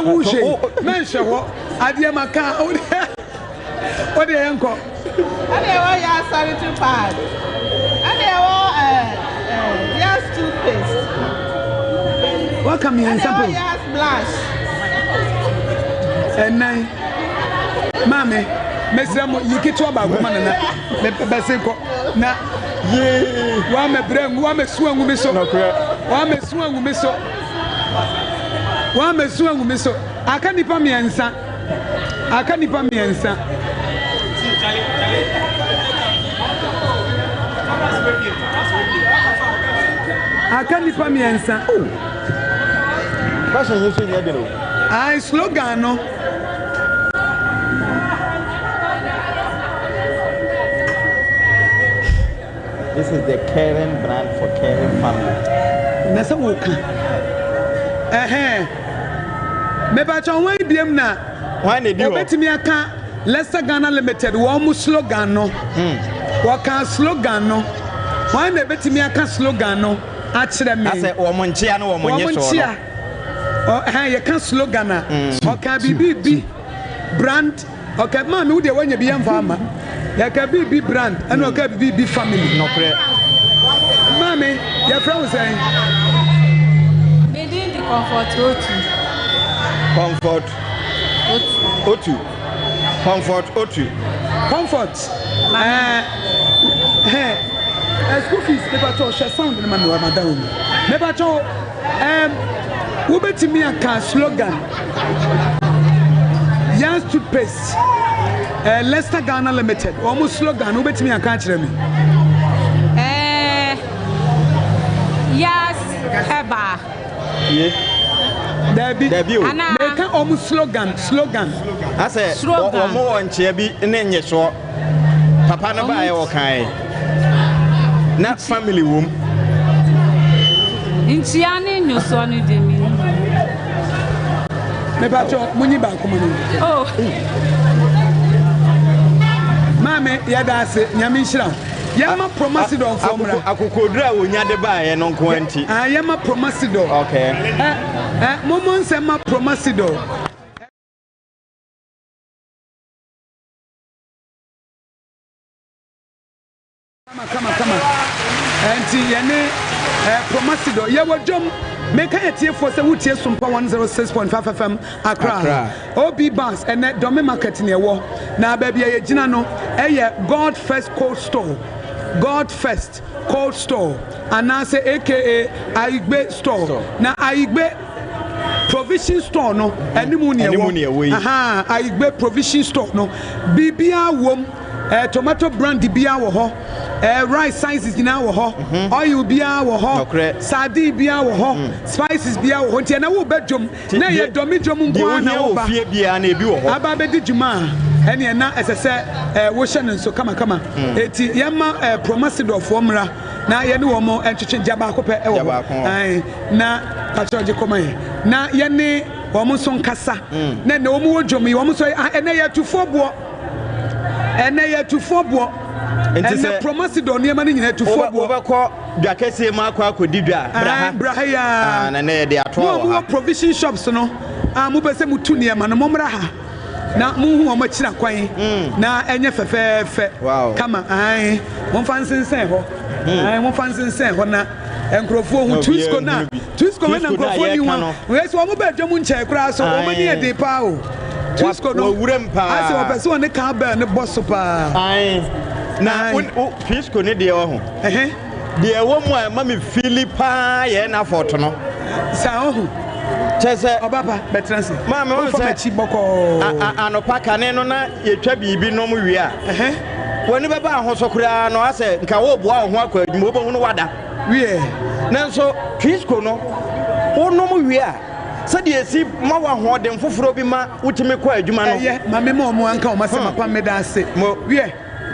who say, mention what? I dear my car. What the uncle? And they were your sanitary pad. And they were just toothpaste. What come here in sample? Yes, blush. And nine. Mammy, Mr. You get to about woman and that. Now, yeah, one may bring one may swing with me so. One may swing with me so. One may swing with me so. I can't depend me and son. I can't depend me and son. I can't depend me and son. Oh, I slogan no. This is the caring brand for caring family. Nasa woka. Me ba cha wan biem na. Wan e di ho. Obetimi aka Leicester Ghana Limited wo mu slogan no. Waka slogan no. Wan na betimi aka slogan no a kire me. Ase wo mo nchia no wo mo nye so no. Ye kan slogan na. Oka bibi brand. Oka ma me wo de wanya bi yam fa ma. Ya ka BB brand and okay BB family. No correct. Mommy, your friend was saying. Made in the comfort O2. Comfort O2. Comfort O2. Comfort. School fees never to share sound in my madam. Never to who bet me a car slogan. Young toothpaste. Leicester Ghana Limited. Almost slogan. Who bet me a catch me? Yes, Eba. Yeah. Debbie. Make almost slogan. I say, slogan. More on Chebi in any short. Papa no buy okay. Not family womb. In Chiani, no son, de me. Nebacho, Muniba, oh. Mame, Yadase, Yamishra. Yama Promotional formula. Akukodra wonya de ba ye no kwanti. Yama Promotional. Okay. Momon sema Promotional. Come on. Anti yene Promotional. Ye wo jom make a tie for say wutie Sompa 106.5 FM Accra. OB Bus and Dome Market near wo. Na baby ye gina no God First Cold Store. God First Cold Store. And I say AKA Aigbe Store. Na Aigbe Provision Store no. Animu near aha Aigbe Provision Store no. Bibia wom tomato brand bia wo ho. Rice sizes in our ho, oil be our ho, sardine be our ho, spices be our ho, and I will bedroom. Nay, a domidrum, one over here be an abu. Ababedi Juma, and you're not as I said, Washington and so come. Eti Yama Promotional formula. Now you know more and to change Jabacope. Na Patroji Comay. Na Yane, Wamuson Cassa. Then no more Jomi, almost and they are to 4 bois. And they are to 4 bois. And the Promotional near money to 4 bois. Jacques Marco Didra, Brahaya, and they are 12 provision shops. No, I'm Mutunia, Manamomraha. Now, move much na quay. Now, and your fair. Wow, come on, I won't fancy say, I won't fancy say, and Crofo who Twisco now. Twisco and Crofo, where's one about Jamuncha grass or many a de pao. Twisco no wooden pa. I saw a person on the car burn the boss super. I now, Twisco need the own. The woman, Mammy Philippa, and a fortune. So, Chesa, Obapa, Betrancy, Mamma, Chiboko, and Opaka, Nenona, ye trebi be no we are. Whenever Hosokra, no, I said, Kawo, walk with Mobile Wada. We are. Now, so, Twisco no, oh, no, we are. Said ye see, Mawa Hod and Fufrobima, which me quite, you man, Mammy Momo and come, Massima Medase. We are.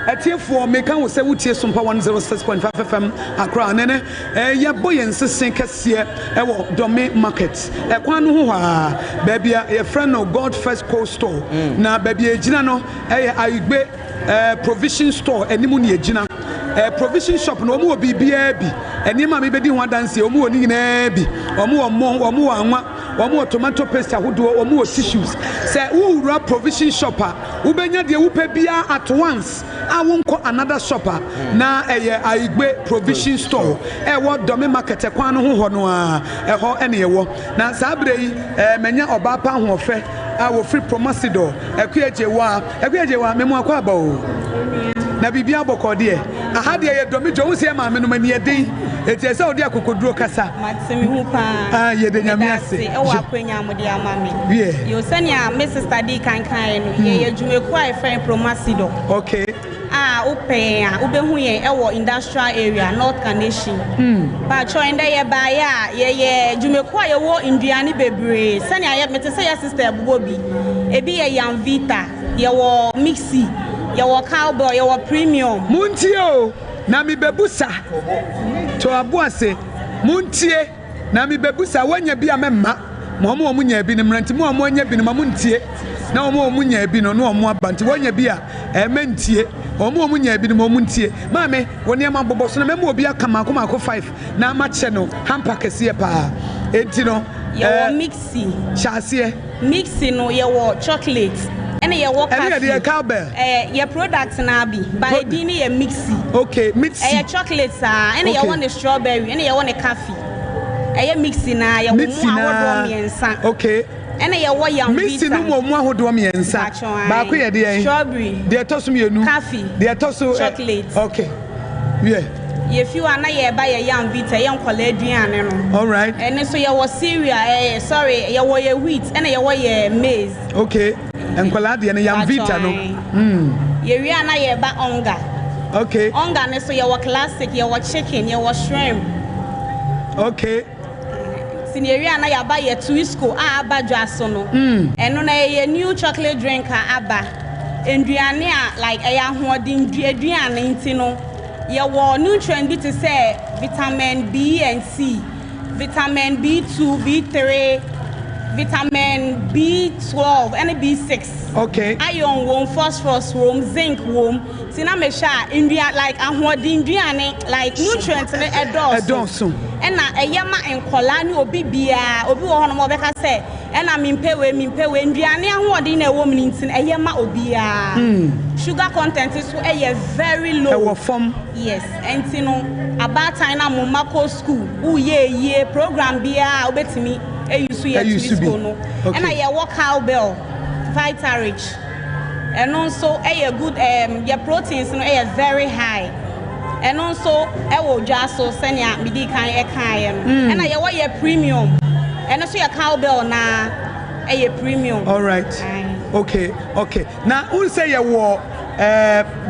At here for me can we say we tear Sompa 106.5 FM Accra nene ya boy and sister Cassia Dome Market Kwanu baby a friend of God First Cold Store na baby a Jinano Aigbe provision store animuni Jina provision shop no more BBB and Yama maybe one dance, or more in Abby, or more anwa. wɔn tomato paste ahodoɔ wɔn tissues sɛ wowura provision shopper wobɛnya deɛ wopɛ bia at once a wonkɔ another shopper na ɛyɛ aigbe provision store ɛwɔ dɔme market kwan no ho hɔ no a ɛhɔ ɛne ɛwɔ na saa bere yi manya ɔbaa pa ahoɔfɛ a wo free Promotional akuagyewa memo akɔ aba o na bibia bɔkɔ deɛ aha deɛ yɛ dɔme dwo wo sɛ ma me no mani ɛden ɛti sɛ wode akokoduro kasa matemi hu pa yɛde nyame ase ɛwɔ akwanya mo de ama me yo sɛnea me sister di kankan no yɛ dwumeku a ɛfɛn Promotional okay open ubehu yɛn ɛwɔ industrial area North Carnation but join there yɛ baaya yɛ dwumeku a yɛwɔ induane bebree sɛnea yɛ mete sɛ yɛ sister ɛbobɔ bi ebi yɛ Yam Vita yɛwɔ Mixi yɛwɔ Cowbell yɛwɔ Premium muntie o na mi bebusa to aboase muntie na mi bebusa wanya bi a memma mo nya bi ne mranti mo nya bi ne ma muntie na mo nya bi no mo abanti wanya bi a mentie mo nya bi ne mo muntie maame woni ma bobo so na memo obi aka mako 5 na ma che no hamper kese pa enti no yɛwɔ Mixi chase Mixi no yɛwɔ chocolate and ye walk and Cowbell. Your products na be by dini ye Mixi. Okay, Mixi. Chocolates and you want a strawberry and you want a coffee. Mixi na you want okay. And you want Yam Mixi no more who do me and such. Baku dear strawberry. They are tossing me a new coffee. They are tossing chocolate. Okay. Yeah. If you are not here by a Yam Vita, young Colledrian. All right. And so you was cereal, sorry, you were wheat and you were maize. Okay. And Coladi and Yam Vita no. You are not here by onga. Okay. Onga, so you were classic, you were chicken, you were shrimp. Okay. Senior na ya buy a Twisco aba jasono. And on a new chocolate drink aba. And Driania like a young hoarding Drian intino. Your nutrient be to say vitamin B and C, vitamin B2, B3, vitamin B12 and B6. Okay. Iron womb, phosphorus womb, zinc womb. Sinamesha India like Indian like nutrients in a dose. And a yama and colani or bibia or Bika say, and I'm in Pewe, Indiana, who are in a woman in a yama obia. Sugar content is very low. Yes, and you know about time I'm on Mako school. Oh yeah, program bia obeti me. Used to be. And I walk Cowbell, Vita Rich, and also a good your proteins are very high. And also, I will just so send ya me and I want your premium. And also your Cowbell na a premium. All right. Okay. Now, who say you were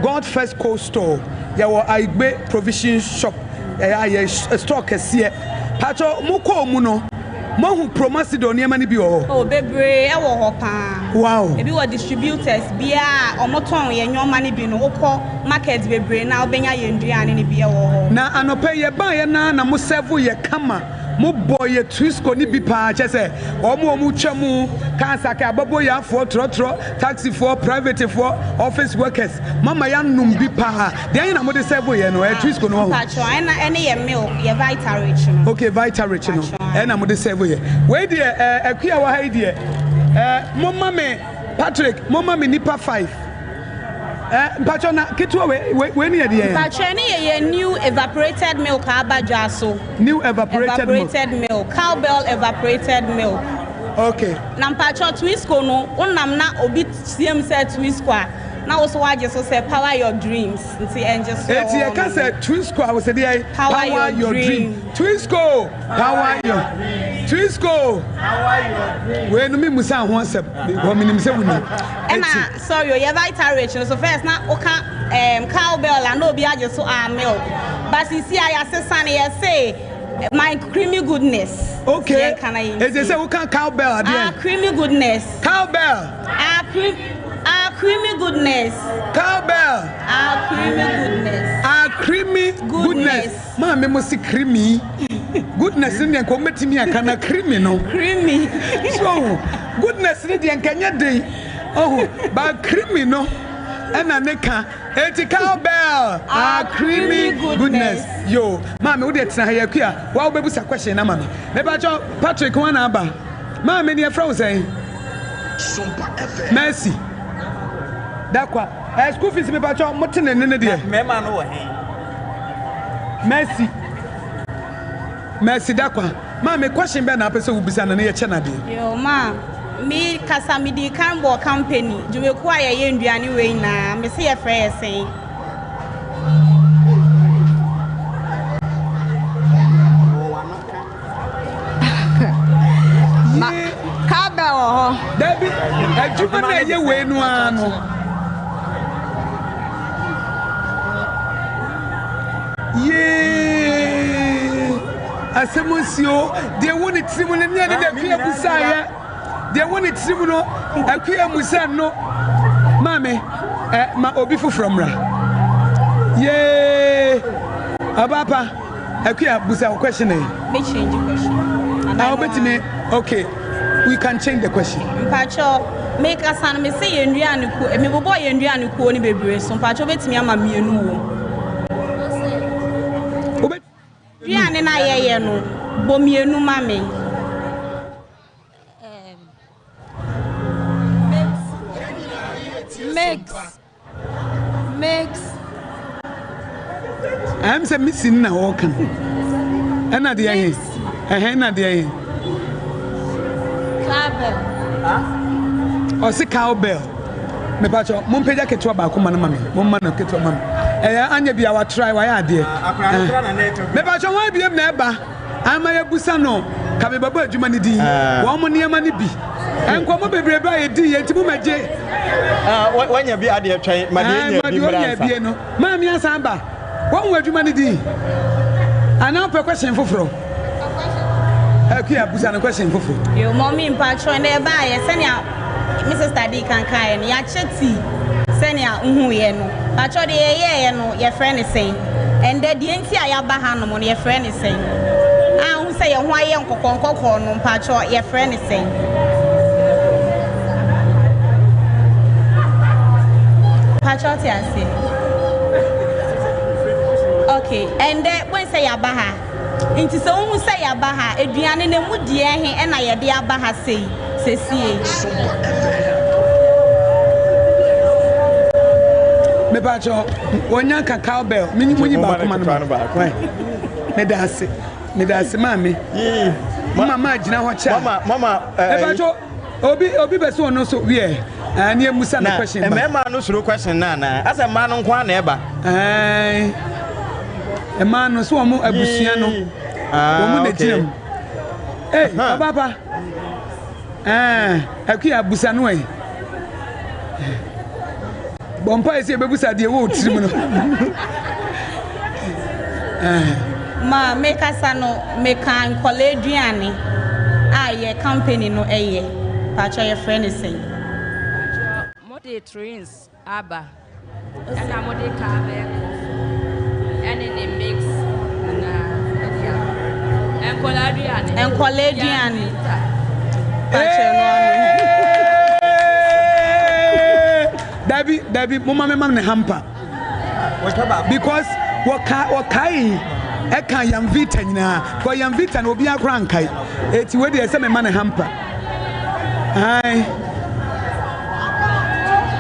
God First Cold Store? You were Aigbe Provision Shop. I stock a see. Pacho Moko Muno. Mo Promotional near bi oh bebre e wo ho pa wow e bi wo distributors bia omoton ye nyoma bi no ukọ market bebre na obenya ye nduane ne bia wo ho na anopa ye ba ye na mo serve ye kama mo boy ye Twisco ni bi pa che se omo twamu kansa ka babo ya fo trotro taxi for private for office workers mama ya num bi pa de na mo de serve ye no Twisco no ho pacho ene ye milk ye Vita Rich no okay Vita Rich no ena mo de serve ye we de akua wa ha de mama me Patrick mama me nipa 5 Pacho na kitwa we ni de Pacho ye new evaporated milk abajaso new evaporated milk Cowbell evaporated milk okay na Pacho Twisco no onam na obi siem say Twisco na also waje so say power your dreams nti enje so eti e ka say Twisco I was say power your dream Twisco power your Twisco power your dream we no me musa ho asem wo minim say wuni na sorry you Vita Rich so first na oka Cowbell and no be aje so milk but see I assessane you say my creamy goodness okay it is say we can Cowbell again creamy goodness Cowbell creamy goodness. Cowbell. Creamy goodness. Ma me must see creamy. Goodness in the committee can a creamy no. Creamy. So goodness in the Kenya day. Oh, but creamy no. And a neka. It's Cowbell. Creamy goodness. Yo, Mamma, would it say here? Well, baby's a question, Mamma. Maybe Patrick one aba. Ma me near frozen. Mercy. Dakwa. School fees me pacho motin and nene. Mema no Mercy. Mercy Dakwa. Ma me question be na person ubisa na ye chena de. Yo ma. Me kasa me di Canbo company. Jume kwa ye nduane we na me se ye frɛ sen. Ma Kabe wo. Dabi, adwuma na ye we no ano. Asemusio, they want it simon and near the Kia Busaya. They want it simono, a Kia Musano. Mammy, my obifu from Ra. Yay, Abapa, a Kia Busa questioning. Me change the question. I'll bet me, okay, we can change the question. Pacho, make us and me say Indian, and me boy Indian, who only baby, so Pacho bet me, I'm a mere. Riane na ye no bomienu mame mix I'm say missing na wokan na de ayen na de ayen cowbell o se cowbell me pacho mo peja keto ba ko man mame mo man keto mame anya bia wa try wa ya de me pacho wa biem na eba ama ya busa no ka me baba adwuma ni din wo mo niema ni bi enko mo bebre ba ye di ye ntimu maje wanya bi ade twan ma de nya bi mra no ma mi asa ba wo mo adwuma ni din ana pe question foforo akuya busa no question foforo yo mommy pacho na eba ye senia Mrs. Tadi kan kai no ya cheti senia uhu ye no pacho de ye no ye friend say and the enti aya ba ha no mo ye friend say ah hu say ye ho aye nkokon no pacho ye friend say pacho ti ase okay and when say ya ba ha enti so hu say ya ba ha eduane ne mu die he na ye de aba ha sei sesie me pacho wonya ka cowbell munyi ba kuma no me da ase mama mama gina ho cha mama me pacho obi be so no so wie ani emusa no question ba mema no suru question na asa ma no kwa na eba ma no so omo abusua no omo na tinam baba akuya abusa no ai bompa ese bebusa de wo tirim no ma make us no make an collegiane ye company no eye pacho your friend is saying mode trains aba and I mode carve and in the mix and collegiane pacho no Dabi mama me mam ne hamper because wakai e kan yam vita nyina ko yam vita no obi akra nkai eti we de se me man ne hamper ai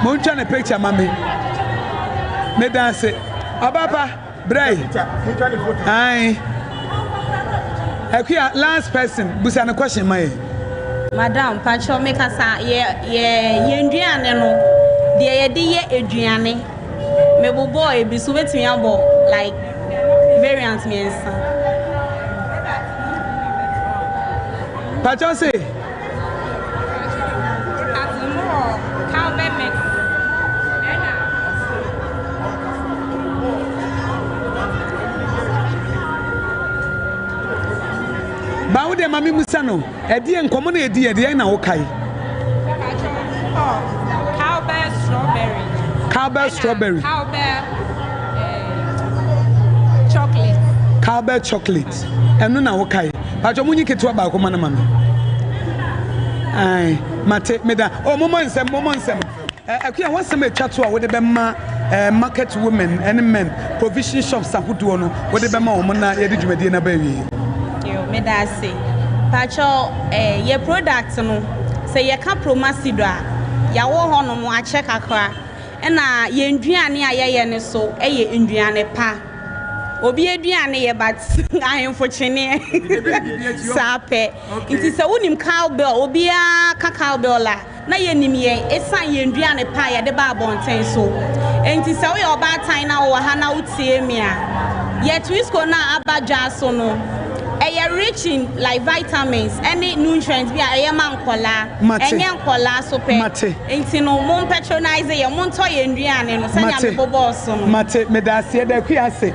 mo ncha ne picture mama me dance ababa brai ai akuya last person busa na question mai madam pacho make us ye nduane no de ye di ye eduane me bo boy bi so betimi abo like variants me ensa pacho say azimo cowbell mix ba wo de mami musa no e de enkomo na e de na wo kai Cowbell strawberry. Cowbell chocolate. And no na wokai. Pacho munyi ketu aba ko mana mama. Ai, mate meda. Oh momo nsem. Akuya wansem etwa to a wo de be ma market women and men provision shops ahudo no wo de be ma wo na ye de dwumadi na ba wi. Yo meda say. Pacho, your product, no. Say, you can't Promotional. Ya wo ho no mo a check akra. E na ye nduane a ye ne so, ye nduane pa. Obi aduane ye but ahemfo chene sape nti se wonim cowbell obi a cowbell la na ye nim ye esan ye nduane pa ye de ba bonten so nti se wo ye oba tan na wo ha na utie mi a ye twisco na abadwa so no eye rich in like vitamins any nutrients bi a eye mankola enye nkola so pe nti no mo patronize ye mo nto ye nduane no sanya me bobo so no mate me da se da ku ase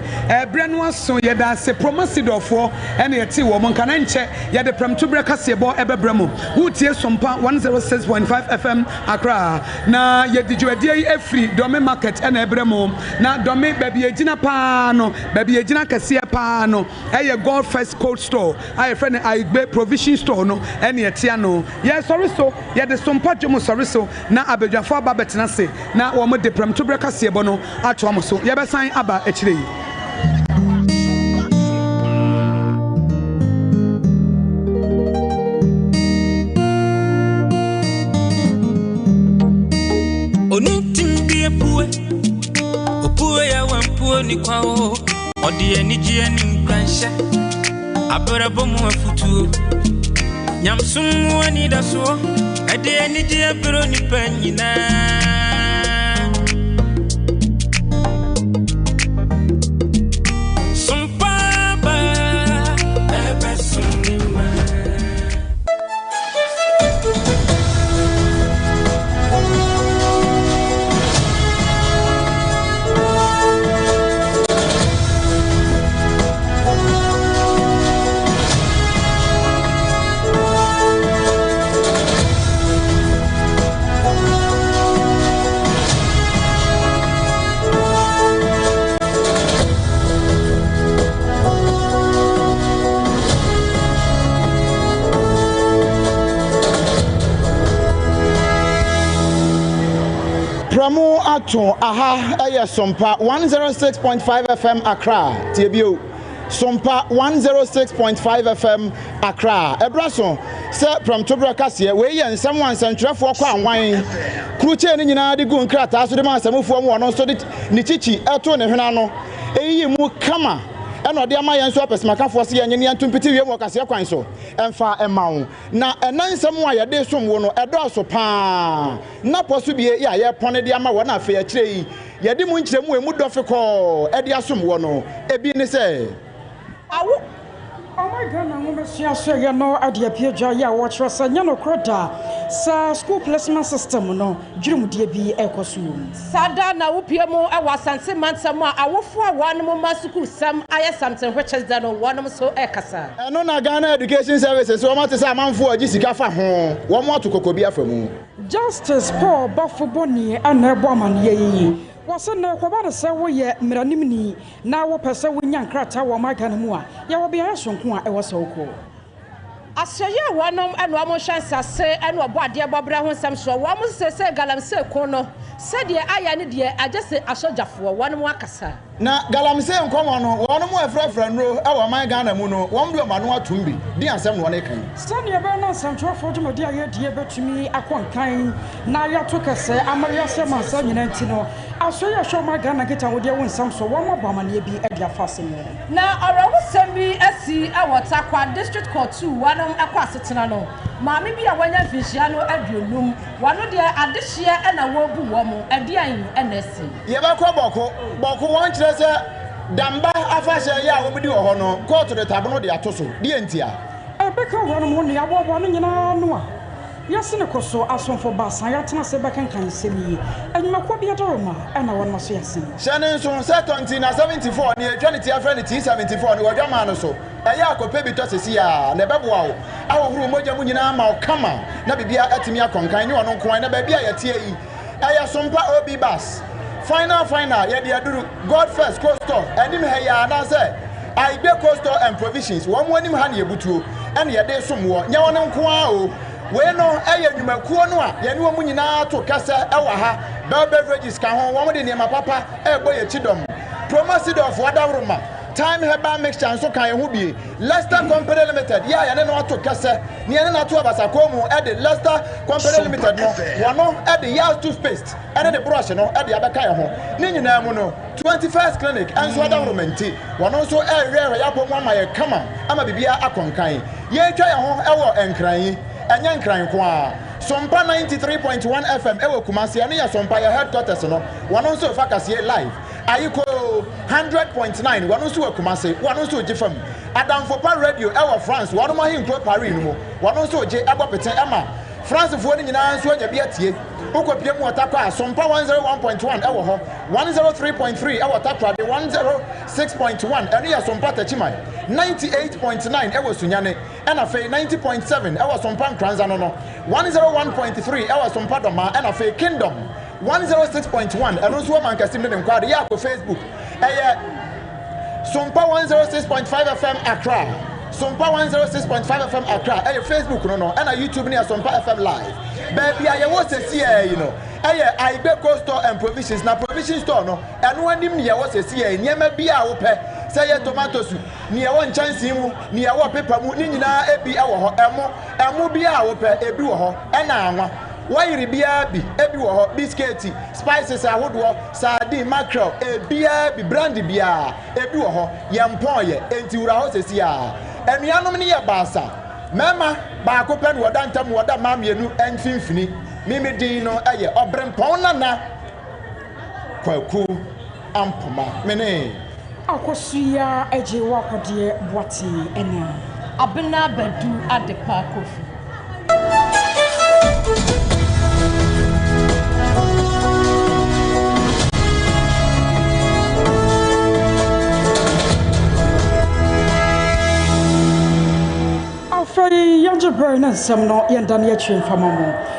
bre no so ye da se Promotional fo ene ye ti wo mo nka na nche ye de prem to bre kase bo ebebra mo wutie Sompa 106.5 FM Accra na ye di djuadie afri dome market ene ebre mo na dome baby ejina pa no baby ejina kase pa no eye God First store I friend I be provision store no ene etia no yes sorry so ye de Sompa djomo sorry so na abedwafo aba betena se na wo mo de prem to breka se bo no ato am so ye be san aba ekire yi onitim die puwe opuwe ya wampuwe ni kwao odi enije ni nkranhye abrabo mu afutuo nyamsum ani daso ade enije abro ni panyina Sompa ba ebe sunima Promo ato aha eye Sompa 106.5 FM Accra tiebio Sompa 106.5 FM Accra ebraso se from tobra kase we ye nsam wansantwerefo kwa anwan kruche ni nyina de gu nkrata so de ma asamufo mu ono so de ni chichi eto ne hwena no eyi mu kama eno de ama yenso apesemakafo se yenye ne antumpiti wie mu kase kwan so emfa emawo na enansam a ye de som wo no edoso pa na poso bie ya ye pone de ama wo na afa ya kire yi ye de mu nkiremu emu dofe ko e de asom wo no ebi ni se awo oh my god na mo besia so ye no ade apia ya wo kire se nya no kroda sa school placement system no dwurumde bi ekoso sada na wo pie mu e wasanse mansam a awofo a wanom ma school sam aye something which is done wanom so ekasa eno na Ghana Education Services wo mate sa manfo agi sika fa ho wo mo atokoko bi afamu Justice Paul Bafoboni ana ebo amane yi wase na kwaba se wo ye mranimni na wo pese wo nya nkrata wo magana mu a ye wo bia sonko a e wo se wo aseye wanom eno amo chance se eno obo ade bobra ho nsam so wo mo se galamse ko no se de aya ne de agese asojafo wanom akasa na galamse nkomo no wonom afrafra nro e wo man Ghana mu no wom de mano atumbi di ansem no ne kan sani ebe na nsantwafo dwumadi aye de betumi akonkan na ya to kase amaria se mansa nyina ntino asoye shoma Ghana kita wo de wo nsam so wo mo bamane bi e dia fase na orawo sembi asi awota kwa district court 2 wanom akwa setena no maami bi a wanya finhia no aduonum wano de adehia na wo bu wo mo adian NSC ye ba kwa boko won kire se damba afahye ya wo bi di wo ho no court de tabono de atoso de entia ebeka wono mo ne abo no nyina no a yasine koso asonfo basan ya tena se bekankan semi anyuma kwa bia doroma na wono so yasine shane so se 20 na 74 ne etwanity afrani T74 ne wadwama no so eya akope bi to sesi a na beboa wo awohuru moja mu nyina ma okama na bibia atimi akonkan ne wono nkoan na bibia yetie yi eya Sompa obi bus final ye de aduru God First Coastal enim he ya na se I be coastal and provisions wo mo anim ha ne yebutuo ene ye de somwo nya wono nkoan o we no eye nwumakuo no a ye ne wo mu nyina to kasa ewa ha beverages ka ho wo de ne papa ebo ye chidom Promotional of Wadaruma time herbal mixture and so can you be Leicester Company Limited. Yeah, and then what to Kessa, near to Abasacomo at the Leicester Company Limited. No, at the Yaz toothpaste, and at the brush, no, at the Abacaya. Ninamuno, 21st clinic, and so Romenti. One also a rare Yapo Mama, come on, I'm a Bibia Akonkai. Ye try a home hour and crying, and young crying qua. Sompa 93.1 FM, Ewo Kumasi, and your Sompa headquarters, no, one also Fakasi live. Ayiko 100.9, one also Kumasi, one also Jifam. Adam for Pan Radio, our France, one of my include Paris, one also J. Abapete Emma. France of Wooding in answer, Yabiati, Oko Piemo Takwa, Sompa 101.1, our 103.3, our Takwa, 106.1, and here Sompa Chimai, 98.9, our Sunyane, and a Fay 90.7, our Sompan Kranzanono, 101.3, our Sompadoma, and a Fay Kingdom, 106.1, and also man Casim and Quad Yako Facebook, Sompa 106.5 FM Accra. Sompa 106.5 FM Accra, Facebook no, and a YouTube near Sompa FM Live. Baby, I was a CA, you know. I bet store and provisions, now provision store no, and one dim near was a CA, near me be our pet, say a tomato soup, near one chance near our paper, Munina, a be our and will be our pet, a brewer, and now. Why beer be everywhere biscuity, spices I would walk, sardine, mackerel, a beer be brandy beer, everywhere, yam poye, and to house is ya. And Yanomini Basa, Mamma, Bacopen, Wadantam, Wada Mammy, and Finfini, Mimi Dino, Aye, or Brempona, Quaku, Ampuma, Mene. Akosia, Eji Wako dear, Wati, and Abena Bedu at the park of. Fay Yanja Burn and some no Yandania Chin Famamo.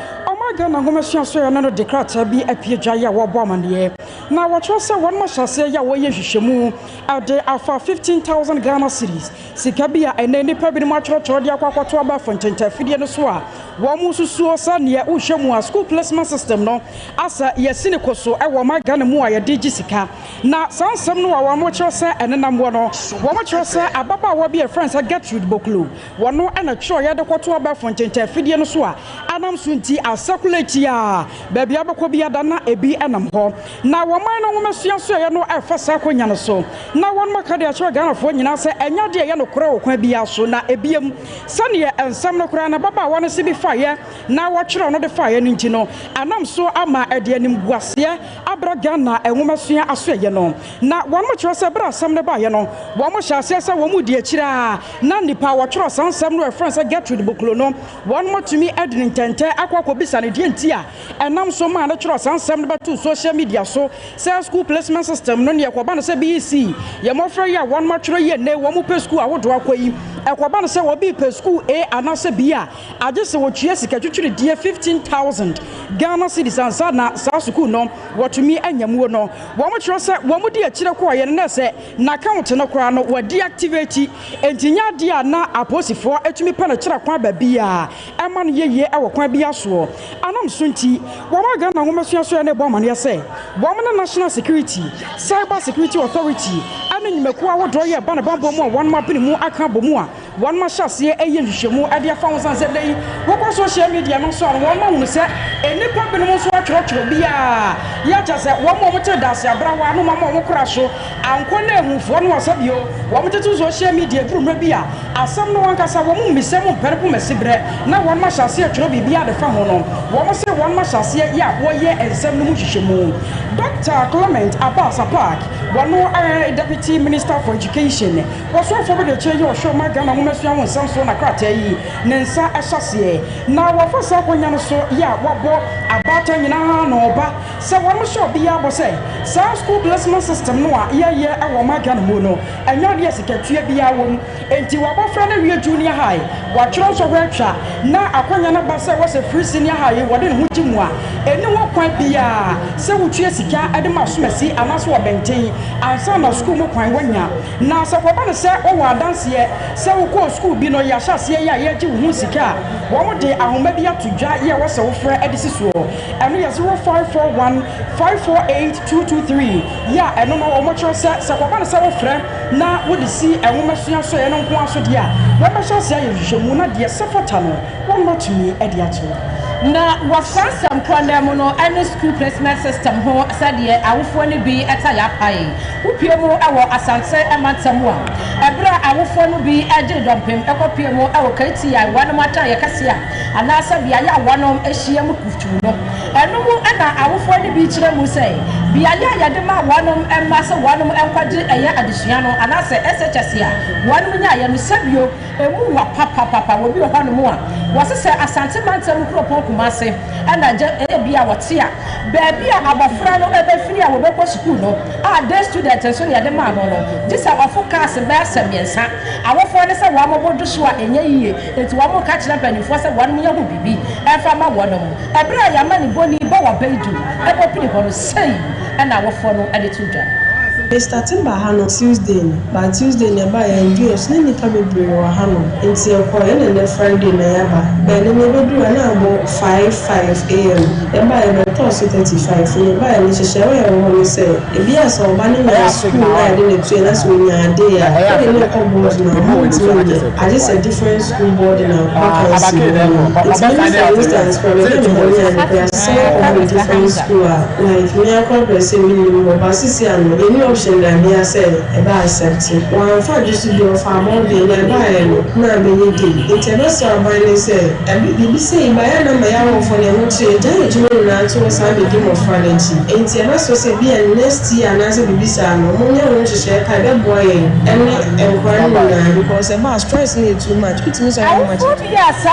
Gana Gomesia so another decrata be a Piajaya Wabaman ye. Now what was one must say Yawaye Shemu out there are for 15,000 Ghana cities. Sikabia and any pebble much or Chodia Quaquatoba Fontaine Fidian Swa. Wamusu Suasania Ushemua school placement system no. Asa Yasinico so I want my Ghana Mua Digisika. Now some no one much say and then I'm one much say Ababa will be a friend I get you Boklu. One no and a choya the Quatoba Fontaine Fidian Swa. Adam Sunti as ya baby abakobia dana ebi enam ho na woman no womasua so ye no afasa konya no so na won maka de acho Ghana fo nyina se enya de ye no kora okwa bia so na ebiem sane ensam no kora na baba won se bi faye na wokyerɛ no de faye no nti no anam so ama ede anim guase abra Ghana enwomasua aso ye no na won mo kyerɛ se bra sam ne ba ye no won mo hyase se won mu di akira na nipa wokyerɛ sansam no reference get to the boklo no won mo tumi edin ntente akwakobisa ne dientia enam so ma na kyerɛ sansam ne to social media so say school placement system no ne yakoba no se BC ye mofra ya won mo kyerɛ ye ne wo mo pe school awodo akoyi ekoba no se wo bi pe school A anase B a age se wo tue sika twetwere die 15,000 Ghana cedis ansa na sa school no wotumi anyamuo no wo mo kyerɛ se wo mo di akire ko ye ne se na account no kora no wo deactivate entinya dia na aposifo etumi pa na kyerɛ kwa ba bia ema no ye ewo kwa bia so anam sunti wo ma Ghana ho mesua so ne bo amane se wo mo national security cyber security authority ana nyimaku awodo ye ba na bambo mu won ma pini mu aka bomu a won ma hyase eye nhwehwemu ade afa wo san se dai wo ko social media no so won ma hunu se enipa binu mo so atwerɛtwerɛ bia ya cha se wo mo te dase abrawa no ma mo kora so anko na ehufo no wasabio wo mo te social media brumra bia asam no wan kasa wo mo misem perpo mesibre na won ma hyase atwerɛ bibia de fa ho no wo mo se won ma hyase ya wo ye ensem no mu hwehwemu Dr. Clement Abbas Park wano Deputy Minister for Education was so for the change of show my Ghana womasua won samso na krata yi nensa ahyase na wafasa kwanya no so ya wabo abata nyina na oba se won show bia bo say school placement system no a ye ewo ma Ghana mu no enyo de sikatua bia wom enti wabofra na wie junior high watwero so hwetwa na akwanya na ba say was a free senior high wode ne ho gimu a eni wo kwan bia se wotue sika ade masomasi anaso obenten ansa na school mo kwan wanya na se kwaba ne se o wa dance ye se wo ko school bi no ya hyase ya ye gi wo sika wo de ahoma bi atodwa ye wo se wo frɛ edisi so eno ya 0541 548223 ya eno no wo mo kyerɛ se kwaba no se wo frɛ na wo de si ahoma sua so ye no nko aso de a wo ba hyase ya hwehwemu na de sefota no wo no tumi e de ato na wafansam kwanam no any school placement system ho sadie awofo ne bi eta ya pai upie mu ewo asante emantamu a ebra awofo no bi age dompem ekopie mu ewo kaiti ya wanom ata ya kase a anasa bia ya wanom ehia mu kutu no eno mu ana awofo ne bi kire mu sei bia ya de ma wanom emase wanom enkwagye eye adesua no anasa SHS a wanom nya ya no sabio emu wa papa wo bi ho no mu a wasese asante mantamu kropon kumase ana je bia wote a baabi a abofra no ebefiri a wobekɔ school no a day student so ya de ma no this are of class be asemiensa awofo ne se wa mobodo so a enye yiye enti wa mo ka kire panifo se wa no nya ho bibi efa ma wo no ebra ya ma ni boni ba wa baidu ebopini ko no sei ana awofo no ade tudwa We started by Hano Tuesday, but Tuesday nearby and Jews, then you come with Hano until Friday Nayaba. Then never do an hour 5 a.m. And by the 35, nearby and it's a shower. I want to say, if you are so banning my school, I didn't train us when you are there. I didn't know I just a different school board in our park. It's instance for the different school. Like me, I call the same option that me say about accepting. One for just to do for more than a buyer, no, many did. It's a best of my say, and be saying by a number for the motor, damage you not to sign the game of financing. Ain't a best to say, be a next year and as a visa, no one want to share a boy and because a mass stress need too much. It means I much. Yes,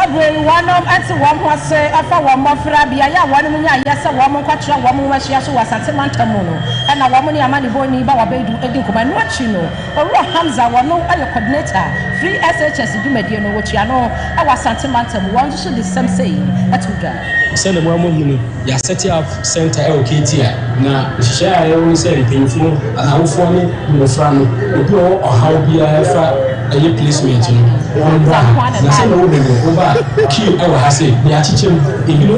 one of answer one was say, after one more Frabia, one minute, yes, a woman catcher, one woman she also was at Mantamono, and a woman, a money boy. Babedu edinku ba no chino oro Hamza wono ayo coordinator free SHS du mediano wo chiano awa santimantam one so the same say atuda send the one hunu ya set up center LKT na hihya ya wo say pinfo ahawfo ne no fra no obi o hawo bia fa aye placement no on bra na say no dey go ba ki awa ha say ya chichem ebino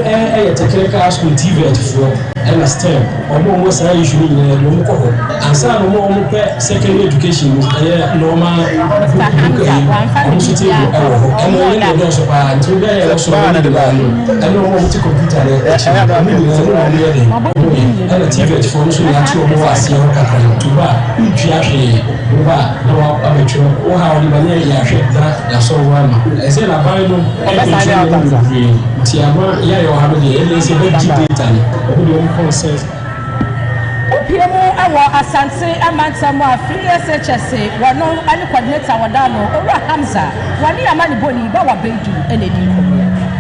technical school TVET for and STEM omo say issue ni no ko ho ansa no mo pe secondary education normal university and no no so pa to be so na de ba and no mo computer and TVET for so ya to mo asia to ba ntwa hwe ba no ametro o ha oni ba ya hwe da ya so wa ma e say na ba no ti ama ya yo ha be e say be data ni o do consensus Piemo awa asante amantamu free SHS wono ani coordinator wadano ora Hamza wani amani boni ba wa bedu enedi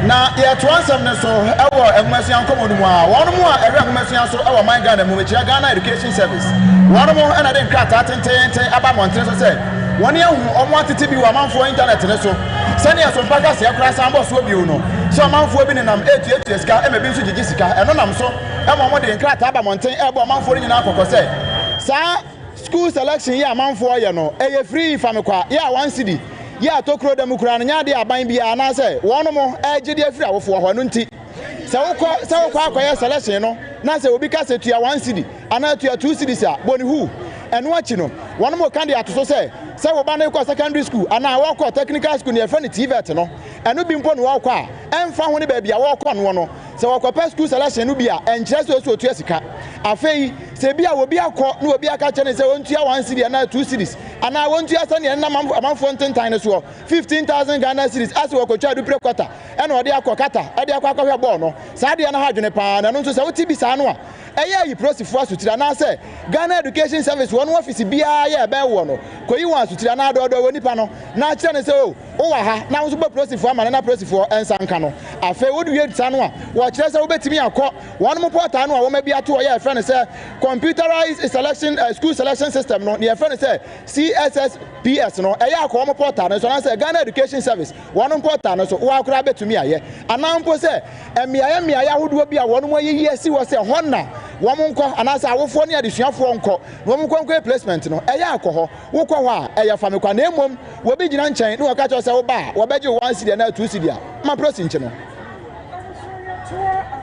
na ya transam ne so ewo enwasian komodumu a wono mu a ere enwasian so ewo man Ghana mu mechi Ghana Education Service wono mu ena de nkrata tenten aba montre so se woni ehu omo atete bi wa manfo internet ne so sani asompa ga se akra sambo so bi uno so manfo bi ne nam etu sika emebi nso gigi sika eno nam so emo de nkrata aba monten ebo manfo nyina akokọ se sa school selection ya manfo ye no eye free famekwa ya 1 cedi ya tokro dem kura na nya de aban bia na se wono mo agide afiri awofo ho no nti se wokọ akoye selection no na se obi ka se tua 1 cedi ana tua 2 cedi sa boni hu eno achi no wono mo kan de atoso se wo ba na ikọ secondary school ana wokọ technical school ne friend TVET no eno bi mpo no wokọ a emfa ho ne ba bia wokọ no no se wokọ pa school selection no bia enkyere so so tua sika afei se bia wo bia akọ na obi aka chene se wontua 1 cedi ana 2 cedis ana wontua sane na amanfo ntentan ne so 15,000 Ghana cedis ase wokọtwa du prequarter ena ode akọ kata ade akọ akọ hwe ball no sa de na ha dwene pa na no nso se woti bi sa no a eye yi prosifo asutira na se Ghana Education Service won office bia ye be wo no koyi wan asutira na do woni pa no na kire ne se o ha na wo be process for ama na process for ensanka no afa wo due tsa no a wo kire se wo betimi akọ won mo portal no a wo ma bi ato ye friend say computerized selection school selection system no ne friend say CSSPS no e ya akọ mo portal no so na say Ghana Education Service won mo portal no so wo akura betumi aye anampo say emiaye ahodo bi a won mo yeyi asi wo say honna wo mo nko anasa awofo ne adesuafo nko wo mo nko placement no e ya akọ ho wo kọ ho a e ya fa me kwa na emom wo bi gina nchen ne wo ka cho say wo ba wo beje 1 cedi na 2 cedi a ma process nche no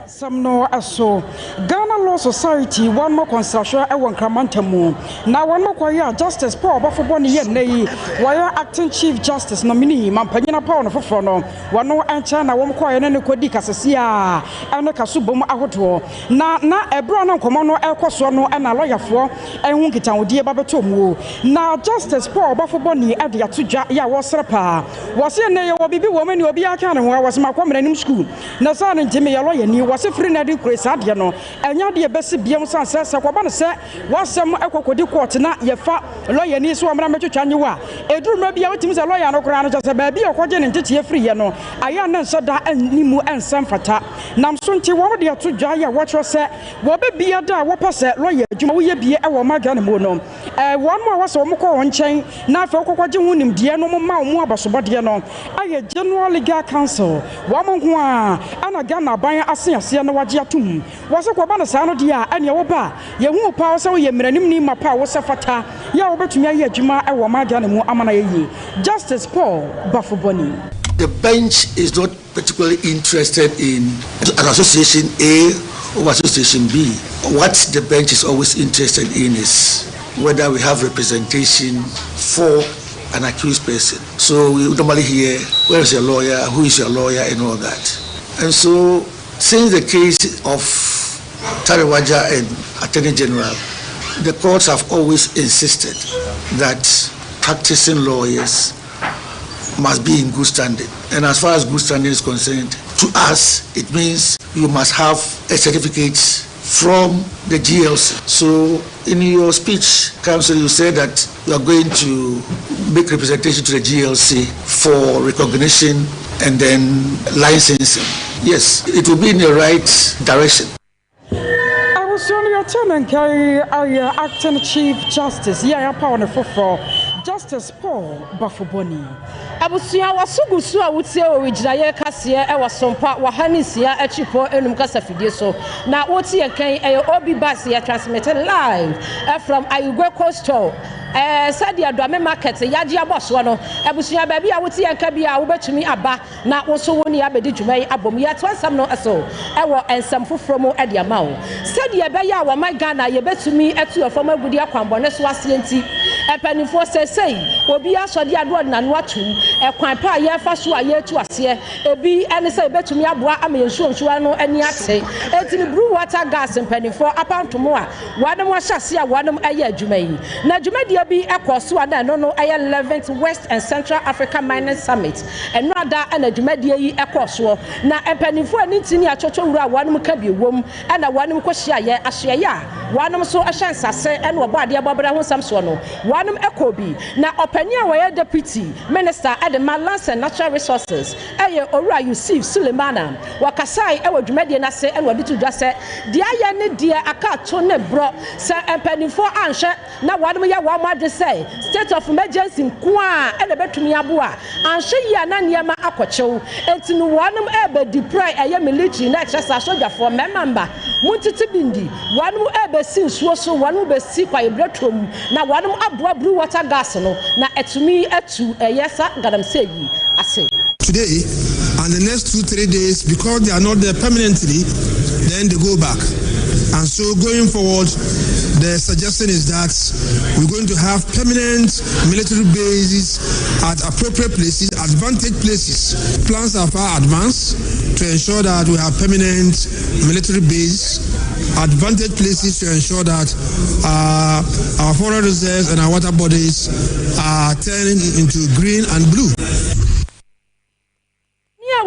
Samno aso Ghana Law Society one more construction e won kramantamu na one more kwaya Justice Paul Bafo ne ye nei wire acting chief justice nominee mampanyina Paul no foforo no wono ancha na wom kwaya ne kodi kasese a ene kasubom ahoto na ebro na nkomo no ekoso no na lawyerfo enhu nkitawodie babetomu na Justice Paul Bafo ne ade atodwa ya wo srepa wo se ne ye wo bibi wo mani obi aka ne ho wo se makwamranim school na sa ne ntime ye lawyer ni wo se free na di kresa de no enya de besi biam san se kwaba ne se wasem ekokodi court na ye fa lawyer ni so amra metwetwa nyewa eduru ma bia wotimi se lawyer no kora no se ba bia okoje ne ntete free ye no aya na nso da animu ensam fata nam so nti wo de atodwa ya wo tro se wo be bia da wo pese lawyer adwuma wo ye bia e wo maga ne mo no won mo wo se wo ko won chen na fa okokoje hu nim de no mo ma wo abasobode no aye General Legal Council wo mo ho a ana Ghana ban ase na waje atum wo se ko ba na sa no dia ene wo ba ye hu pa wo se wo ye mranim ni mapa wo se fata ya wo betumi aye adwuma e wo maga ne mu amana ye Justice Paul Bafo. The bench is not particularly interested in an association A or association B. What the bench is always interested in is whether we have representation for an accused person. So we normally hear, where is your lawyer, who is your lawyer, and all that. And so, since the case of Tariwaja and Attorney General, the courts have always insisted that practicing lawyers must be in good standing. And as far as good standing is concerned, to us, it means you must have a certificate from the GLC. So in your speech, Council, you said that you are going to make representation to the GLC for recognition and then licensing. Yes, it will be in the right direction. I was only a tenant carry our acting chief justice. Yeah, power for Justice Paul Bafo. Abusia wasugusu awutie owijiraye kase e wasompa wahanisia echipo enum kasa fidie so na woti yekan obi bus ya transmitted live from Ayugwe Coastal sadia do market yaji aboso no abusia ba bia woti yanka bia wo betumi aba na wo so woni abedi dwumai abom ya to ansam no eso wo ensam foforo mu ade ama wo sadia ba ya wo my Ghana ye betumi etu ofom agudi akwambone so asenti epanifo sesei obi asode ado na no atum ekwan pa ye fa so aye tu ase ebi ene se betumi aboa amensu onsuwa no ani ate etini brew water gas epanifo apantomo a wadom ahyase a wadom aye adwumai na adwumadi bi ekoso ada no 11th West and Central Africa Mining Summit eno ada na adwumadi yi ekoso na epanifo ani tini achocho wura wadom ka bi wom na wadom kohia ye ahye ya wadom so ahyansase ene obade abobra ho samso no wadom ekobi na opani a waye deputy minister at the Lands and Natural Resources eye owura Yusuf Sulemana wakasai ewo dwumadi na se ene wadi tudwa se dia ye ne dia aka to ne bro se epanifo anhwe na wadom ya wa de say state of emergency kwa ene betumi aboa anhwe ya na niema akochew entinu wanum ebe deploy eye military na exercise sojafo member muntiti bindi wanum ebe si nsuo so wanum be si kwa ebretom na wanum aboa blue water gas no na etumi etu eyesa gadamseyi ase today and the next 2-3 days because they are not there permanently then they go back and so going forward the suggestion is that we're going to have permanent military bases at appropriate places, advantage places. Plans are far advanced to ensure that we have permanent military base, advantage places to ensure that our foreign reserves and our water bodies are turning into green and blue.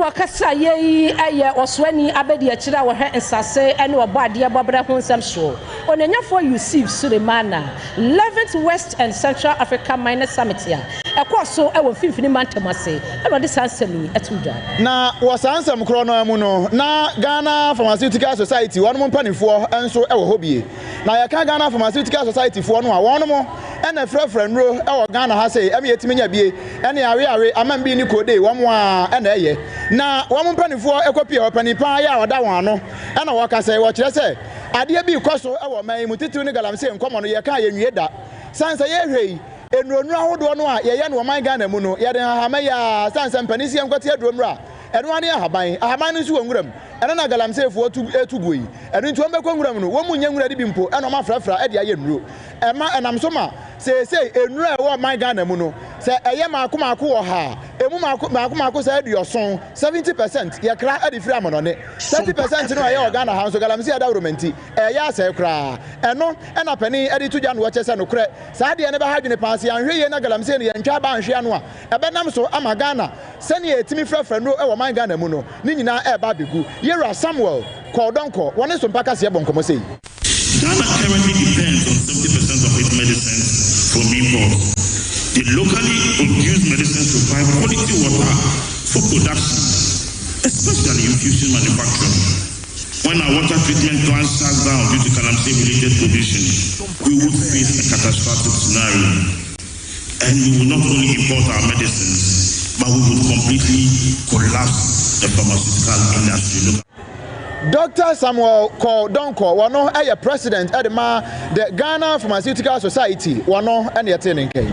wakasa ye eye oswani abedi akira wo hwe nsase ene obo ade bobra ho nsam so onanyafo Yusuf Sulemana 11th West and Central Africa Miners Summit ya ekoso e wo fimfini mantamase eno de sansemi etuda na wo sansem kro no mu no na Ghana Pharmaceutical Society won mo mpanifo enso e wo hobie na ya ka Ghana Pharmaceutical Society fo no a won mo ena frefre nro e wo Ghana ha sei eme yetimi bie ene awe amambi ni kode wo mo a ena eye na wo mo mpanifo ekopie opanipa ya oda won ano ena wo ka sei wo kire sei ade bi koso e wo man mu titiw ni galamse nkomo no ye ka ye nwie da sansa ye hwei enuru ahodo no a ye ye no man Ghana mu no ye de hahama ya sansa mpanisi enkwati adromra eno ane ahaban no nso wonguram eno na galamse fo etubuyi eno nti ombekwa nguram no wo munye ngura di bimpo eno ma frafra e de aye nuro ema enam so ma sei enuru e wo man Ghana mu no se eye maako wo ha emu maako se aduoson 70% ye kra ade firi amonone 30% no aye Ghana ha so galamse ada romanti eye ase kra eno ena pani ade tuja no chese no kre sa de ne ba hadwene paase anhwe ye na galamse no ye ntwa ba anhwe ano a ebe nam so ama Ghana sene etimi frafra no e wo man Ghana mu no ni nyina e ba begu Yera Samuel Kodonko one Sompa kase bonkomo sei Ghana currently depends on 70% of its medicines from imports. The locally produced medicines provide quality water for production, especially infusion manufacturing. When our water treatment plant shuts down due to calamity-related conditions, we would face a catastrophic scenario. And we will not only import our medicines, but we would completely collapse the pharmaceutical industry. Dr. Samuel Kodonko, wano eye president edema the Ghana Pharmaceutical Society, wano ene yetenenke.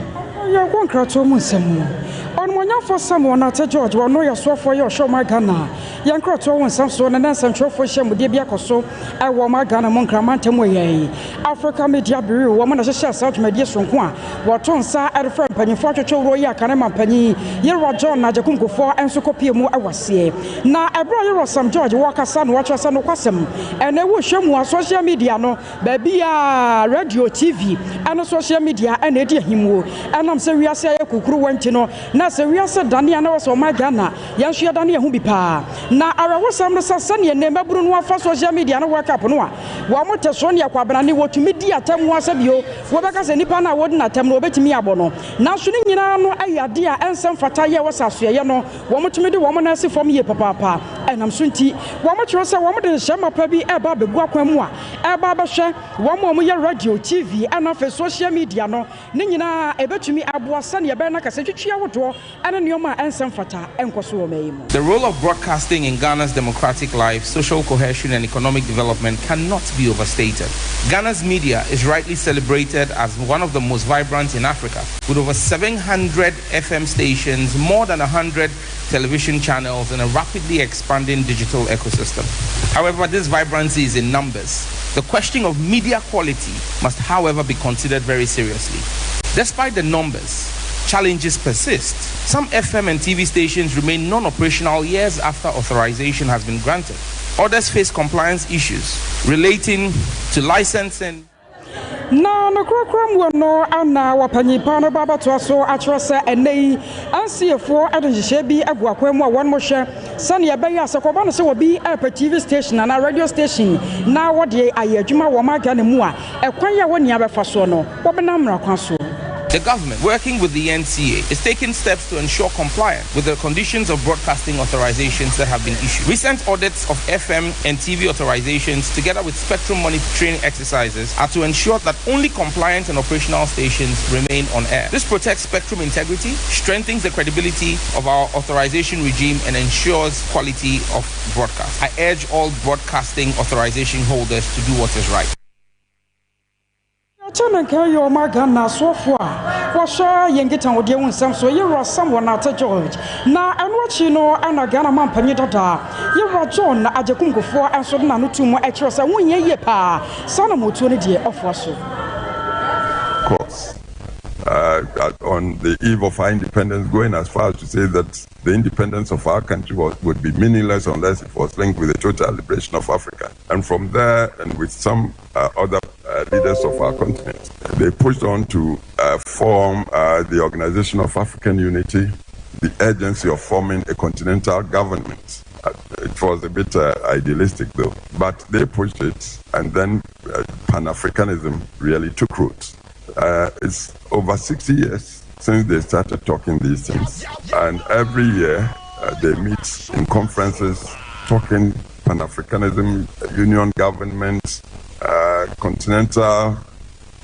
Ya konkrato mu nsemu. Onmonya for Samuel na te George wano ya so for your show my Ghana. Ya konkrato won samso na nansan trofo hye de bia koso e wo ma Ghana mon kramante mo ye. Africa Media Bureau wo mo na hye South Media sonko a wo ton sa erfra mpanyifo atwetwe ro ya kana mampanyi ye ro John na jakunkofo enso kopie mu awase. Na ebro ye ro Sam George wo kasa no watwasa no kwasem. Ene wo hwemu social media no ba bia radio TV and social media ene de himwo. Enam se wiase ye kukuru wanti no na se wiase dane na wo so ma Ghana yan hwe dane hu bi pa. Na arawo sam no sasane ne maburu no afa social media no work up no a wo mo te so ne akwabra ne wotumi di atam ho asabio wo beka se nipa na wodi na atam no obetimi abo no na so ne nyina no ayade a ensem fata ye wosasoye no wo mo tumi de wo mo na asifom ye papa enam so nti wo mo twere se wo mo de hyema pa bi e ba begu akwan mu a e ba ba hwe wo mo ye radio TV ana fe social media no ne nyina ebetumi abo sane ye be na kase twetwe wodo ana neoma ensem fata enkoso wo mayi mu. The role of broadcasting in Ghana's democratic life, social cohesion and economic development cannot be overstated. Ghana's media is rightly celebrated as one of the most vibrant in Africa, with over 700 FM stations, more than 100 television channels, and a rapidly expanding digital ecosystem. However, this vibrancy is in numbers. The question of media quality must, however, be considered very seriously. Despite the numbers, challenges persist. Some FM and TV stations remain non-operational years after authorization has been granted. Others face compliance issues relating to licensing. Na no krokrom wo no ana wapanyipa no baba to so atrose enei ansiefo adonhye bi aguakwa mu a won mo hwe sane ye beya asekoba no se wo bi TV station na radio station na wo de ayadwuma wo maga ne mu a ekwan ya woni abefa so no wo be na mra kwan so. The government, working with the NCA, is taking steps to ensure compliance with the conditions of broadcasting authorizations that have been issued. Recent audits of FM and TV authorizations, together with spectrum monitoring exercises, are to ensure that only compliant and operational stations remain on air. This protects spectrum integrity, strengthens the credibility of our authorization regime, and ensures quality of broadcast. I urge all broadcasting authorization holders to do what is right. Chana kayo magana sofwa washa yengita wode wunsam so yero Samuel na te George na anwachi no ana Ghana mampanyi dada yero John na ajekunkofoɔ enso na no tumu ekiro se wonye ye pa sana motuo ne de ofo so. Course on the eve of our independence, going as far as to say that the independence of our country would be meaningless unless it was linked with the total liberation of Africa. And from there, and with some other leaders of our continent, they pushed on to form the Organization of African Unity, the urgency of forming a continental government. It was a bit idealistic though, but they pushed it, and then Pan-Africanism really took root. It's over 60 years since they started talking these things, and every year they meet in conferences talking Pan-Africanism, union government, continental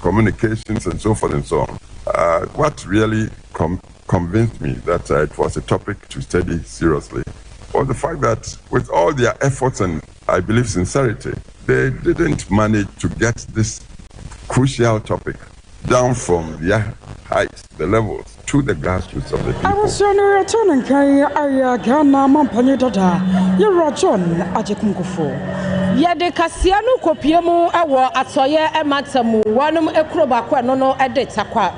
communications, and so forth and so on. What really convinced me that it was a topic to study seriously was the fact that with all their efforts and, I believe, sincerity, they didn't manage to get this crucial topic down from their heights, the levels, to the grassroots of the people. I was returning Ghana Mampani Dada, you're John Ajekunkufu. Yede kasia no kopie mu ewo atoye ematamu wanum ekroba kwa no edeta kwa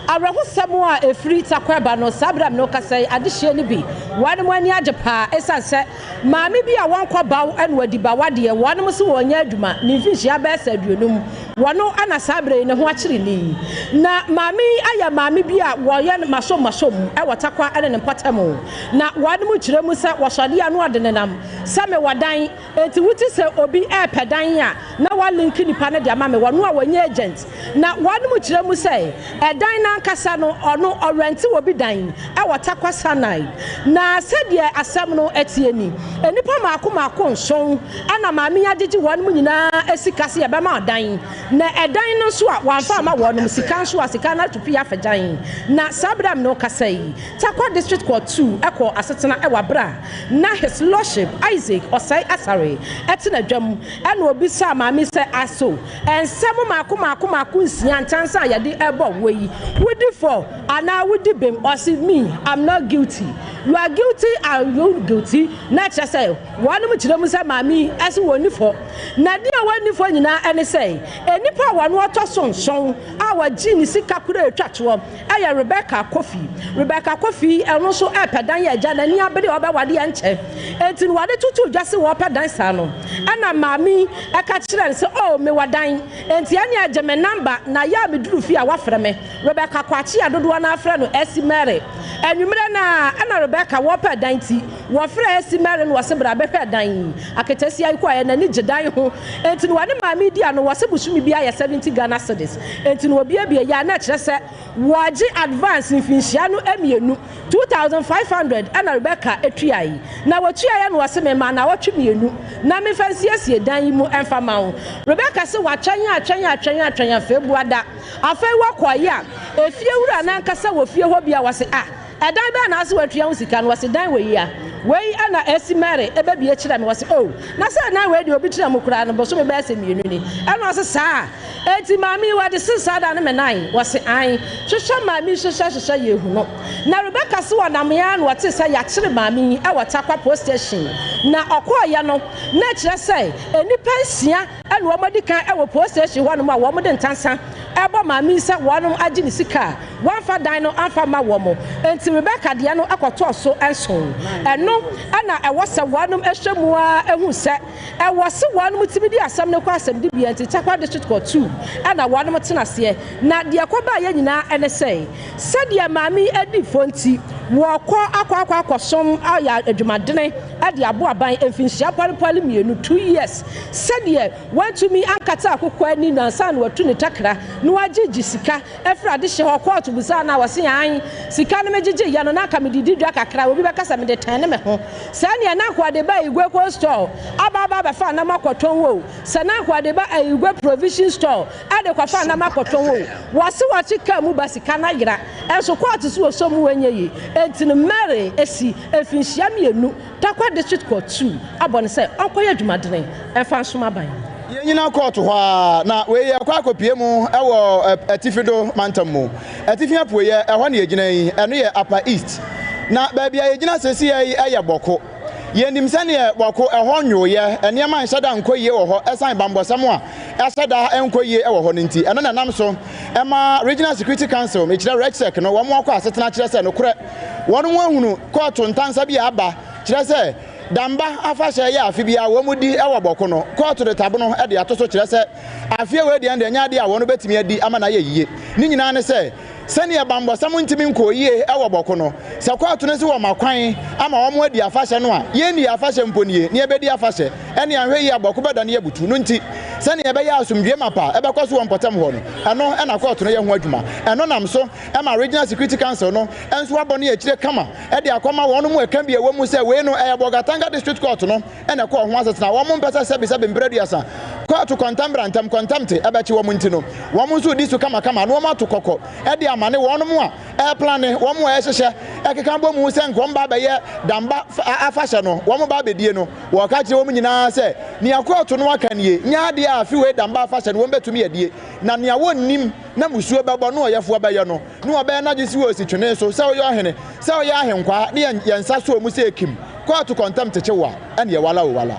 arahusemu a efiri takwa ba no sabram no kasai adehye ni bi wanum ani ajepa esanse maami bi a wankwa baw enu adiba wade wanum se wonya aduma ni finhia ba esaduonum wano ana sabre ne ho akire ni na maami aya maami bi a woye masom ewo takwa ene ne mpatamu na wanum kiremu se wosode anu ade nenam same wadan enti wuti se obi pedan ya na wa link nipa ne de ama me wano a wanya agent na wanum kiremu se edan na nkasa no ono orenti obi dan e watakwa sanai na sede asem no etie ni enipa maako nson ana maami agigi wanum nyina esikase ye bema dan na edan no so a wanfa ma wanum sika so a sika na tupi afagyan na sabram no kasai takwa district court 2 ekọ asetena e wabra na his lordship Isaac Osai Asare etina dwam ena obi sa maami se aso ensem maako nsia ntansa yade ebo weyi wudi for ana wudi bem osi me I'm not guilty, you are guilty and you guilty na chese wanum kiremu se maami ase woni for na dia woni for nyina ene say enipa wano otosonson a wagi ni sika kura etwato eye Rebecca Kofi eno so epedan ya gya na ni abede obawade ya nche enti no wade tutu dwase wo pedan sa no ana maami eka kire se oh me wadan enti ane ageme number na ya meduru fi a wafre me Rebecca kwachi adodo na afre no esimere enwumre na ana Rebecca wo pedan ti wo fre esimere no wose bra be pedan aketesi ayi kwa na ni gidan ho enti no wade maami dia no wose busumi bia ya 70 Ghana cedis enti no obi abia ya na kire se waji advance finhia no emienu 2500 ana Rebecca etuai na watuai no wose me ma na watwemienu na me fansiesie dan yi mu emfama ho Rebecca se watwanya febuada afei wakoye a efie wura na nkasa wo fie ho bia wose edan ba na ase watua ho sika no wose dan we yi a wei ana esimere ebe bia kira me wose oh na se na we de obi kira mo kura no boso me ba ase mienu ni eno wose saa eti maami wade sisa da ne me nan wose an hwehwe maami hwehwe yehu no na Rebecca se wonam ya no wote se ya kire maami e wotakwa post station na okoya no na kire se enipa nsia ene wo madikan e wo post station ho no ma wo mo de ntansa ebo maami se wonum agi ni sika wanfa dan no anfa ma wo mo enti Rebecca de no akoto so enso eno ana e wo se wonum ehwemu a ehu se e wo se wonum tibidi asam ne kwa asam di bia enti takwa district court 2 ana wonum tenase na de akoba ya nyina ene se de maami edi fonti wo akwasom aya adwumadene ade abo aban emfinhia paripali mienu 2 years de wantumi ankata akokwa ani na san watu ne takra no agigi sika efra de hye court busa na wose yan sika ne megigi ya no na kamedidi dwa kakra obi be kasa me de tan ne me ho sa ne na kwade ba igwe ko store aba be fa na makoton wo sa na kwade ba igwe provision store ade kwa fa na makoton wo wose wachi ka mu ba sika na yira enso court so so mu wenye yi enti no mare esi efinhia mienu takwa district court 2 abone se onkoye adwumadene efa nsoma ban yenyina court ho na we ye kwa akopie mu ewo atifido mantamu atifi apoye eho na yegina yi eno ye upper east na ba bia yegina sesi yi eye boko yenim sane boko eho nwoye eniema nhyada nkoye wo ho esan bambosam a esada enkoye ewo ho nti eno na nam so ema regional security council me kire rexec no wo mo akọ asetena kire se no kure wonu ahunu court ntansa bi aba kire se damba afasha ya afi bia wo mudi ewo boko no court de tabo no e de atoso kire se afie we de nya de a wo no betimi adi ama na ye yiye ni nyina ne se sɛnea bambɔsɛm ntimi nkɔ yie ɛwɔ bɔko no sɛ kɔɔto no si wɔ makwan ama wɔn adi afahyɛ no a yɛn ni afahyɛ mponie ne yɛbɛdi afahyɛ ɛne ahwɛ yi abɔko bɛda ne yɛbutu no nti sɛnea ɛbɛyɛ asomdwie mapa ɛbɛkɔ so wɔ mpɔtam hɔ no ɛno ɛna kɔɔto no yɛ ho adwuma ɛno nam so ɛma regional security council no ɛnso abɔ ne yɛkyire kama ɛde akɔma wɔn mu ɛka bi ɛwɔ mu sɛ wei no ɛyɛ bɔgatanga district court no ɛna ɛkɔ ho asetena wɔn mo mpɛsɛ sɛbi mbrɛduasa kɔɔto kɔntambrantem kɔntamte ɛbɛkye wɔn nti no wɔn nso di so kama na wɔn ato kɔkɔ ɛde amane wɔn mu a ɛplane wɔn mu a ɛhyehyɛ ɛkeka bɔ mu sɛ nkɔm ba bɛyɛ damba afahyɛ no wɔn ba bɛdie no wɔka kyerɛ wɔn nyinaa sɛ nea kɔɔto no aka nie nyaade a afiwe damba afahyɛ no wɔn bɛtumi yɛdie na nea wɔn nim na musuo bɛbɔ no ɔyɛfoɔ bɛyɛ no na ɔbɛyɛ na gye si wɔ ositwene so sɛ ɔyɛ ɔhene sɛ ɔyɛ ahenkwa ne yɛnsa so mu sɛ ekim kɔɔto kɔntam tekye wa ɛne yɛwala wala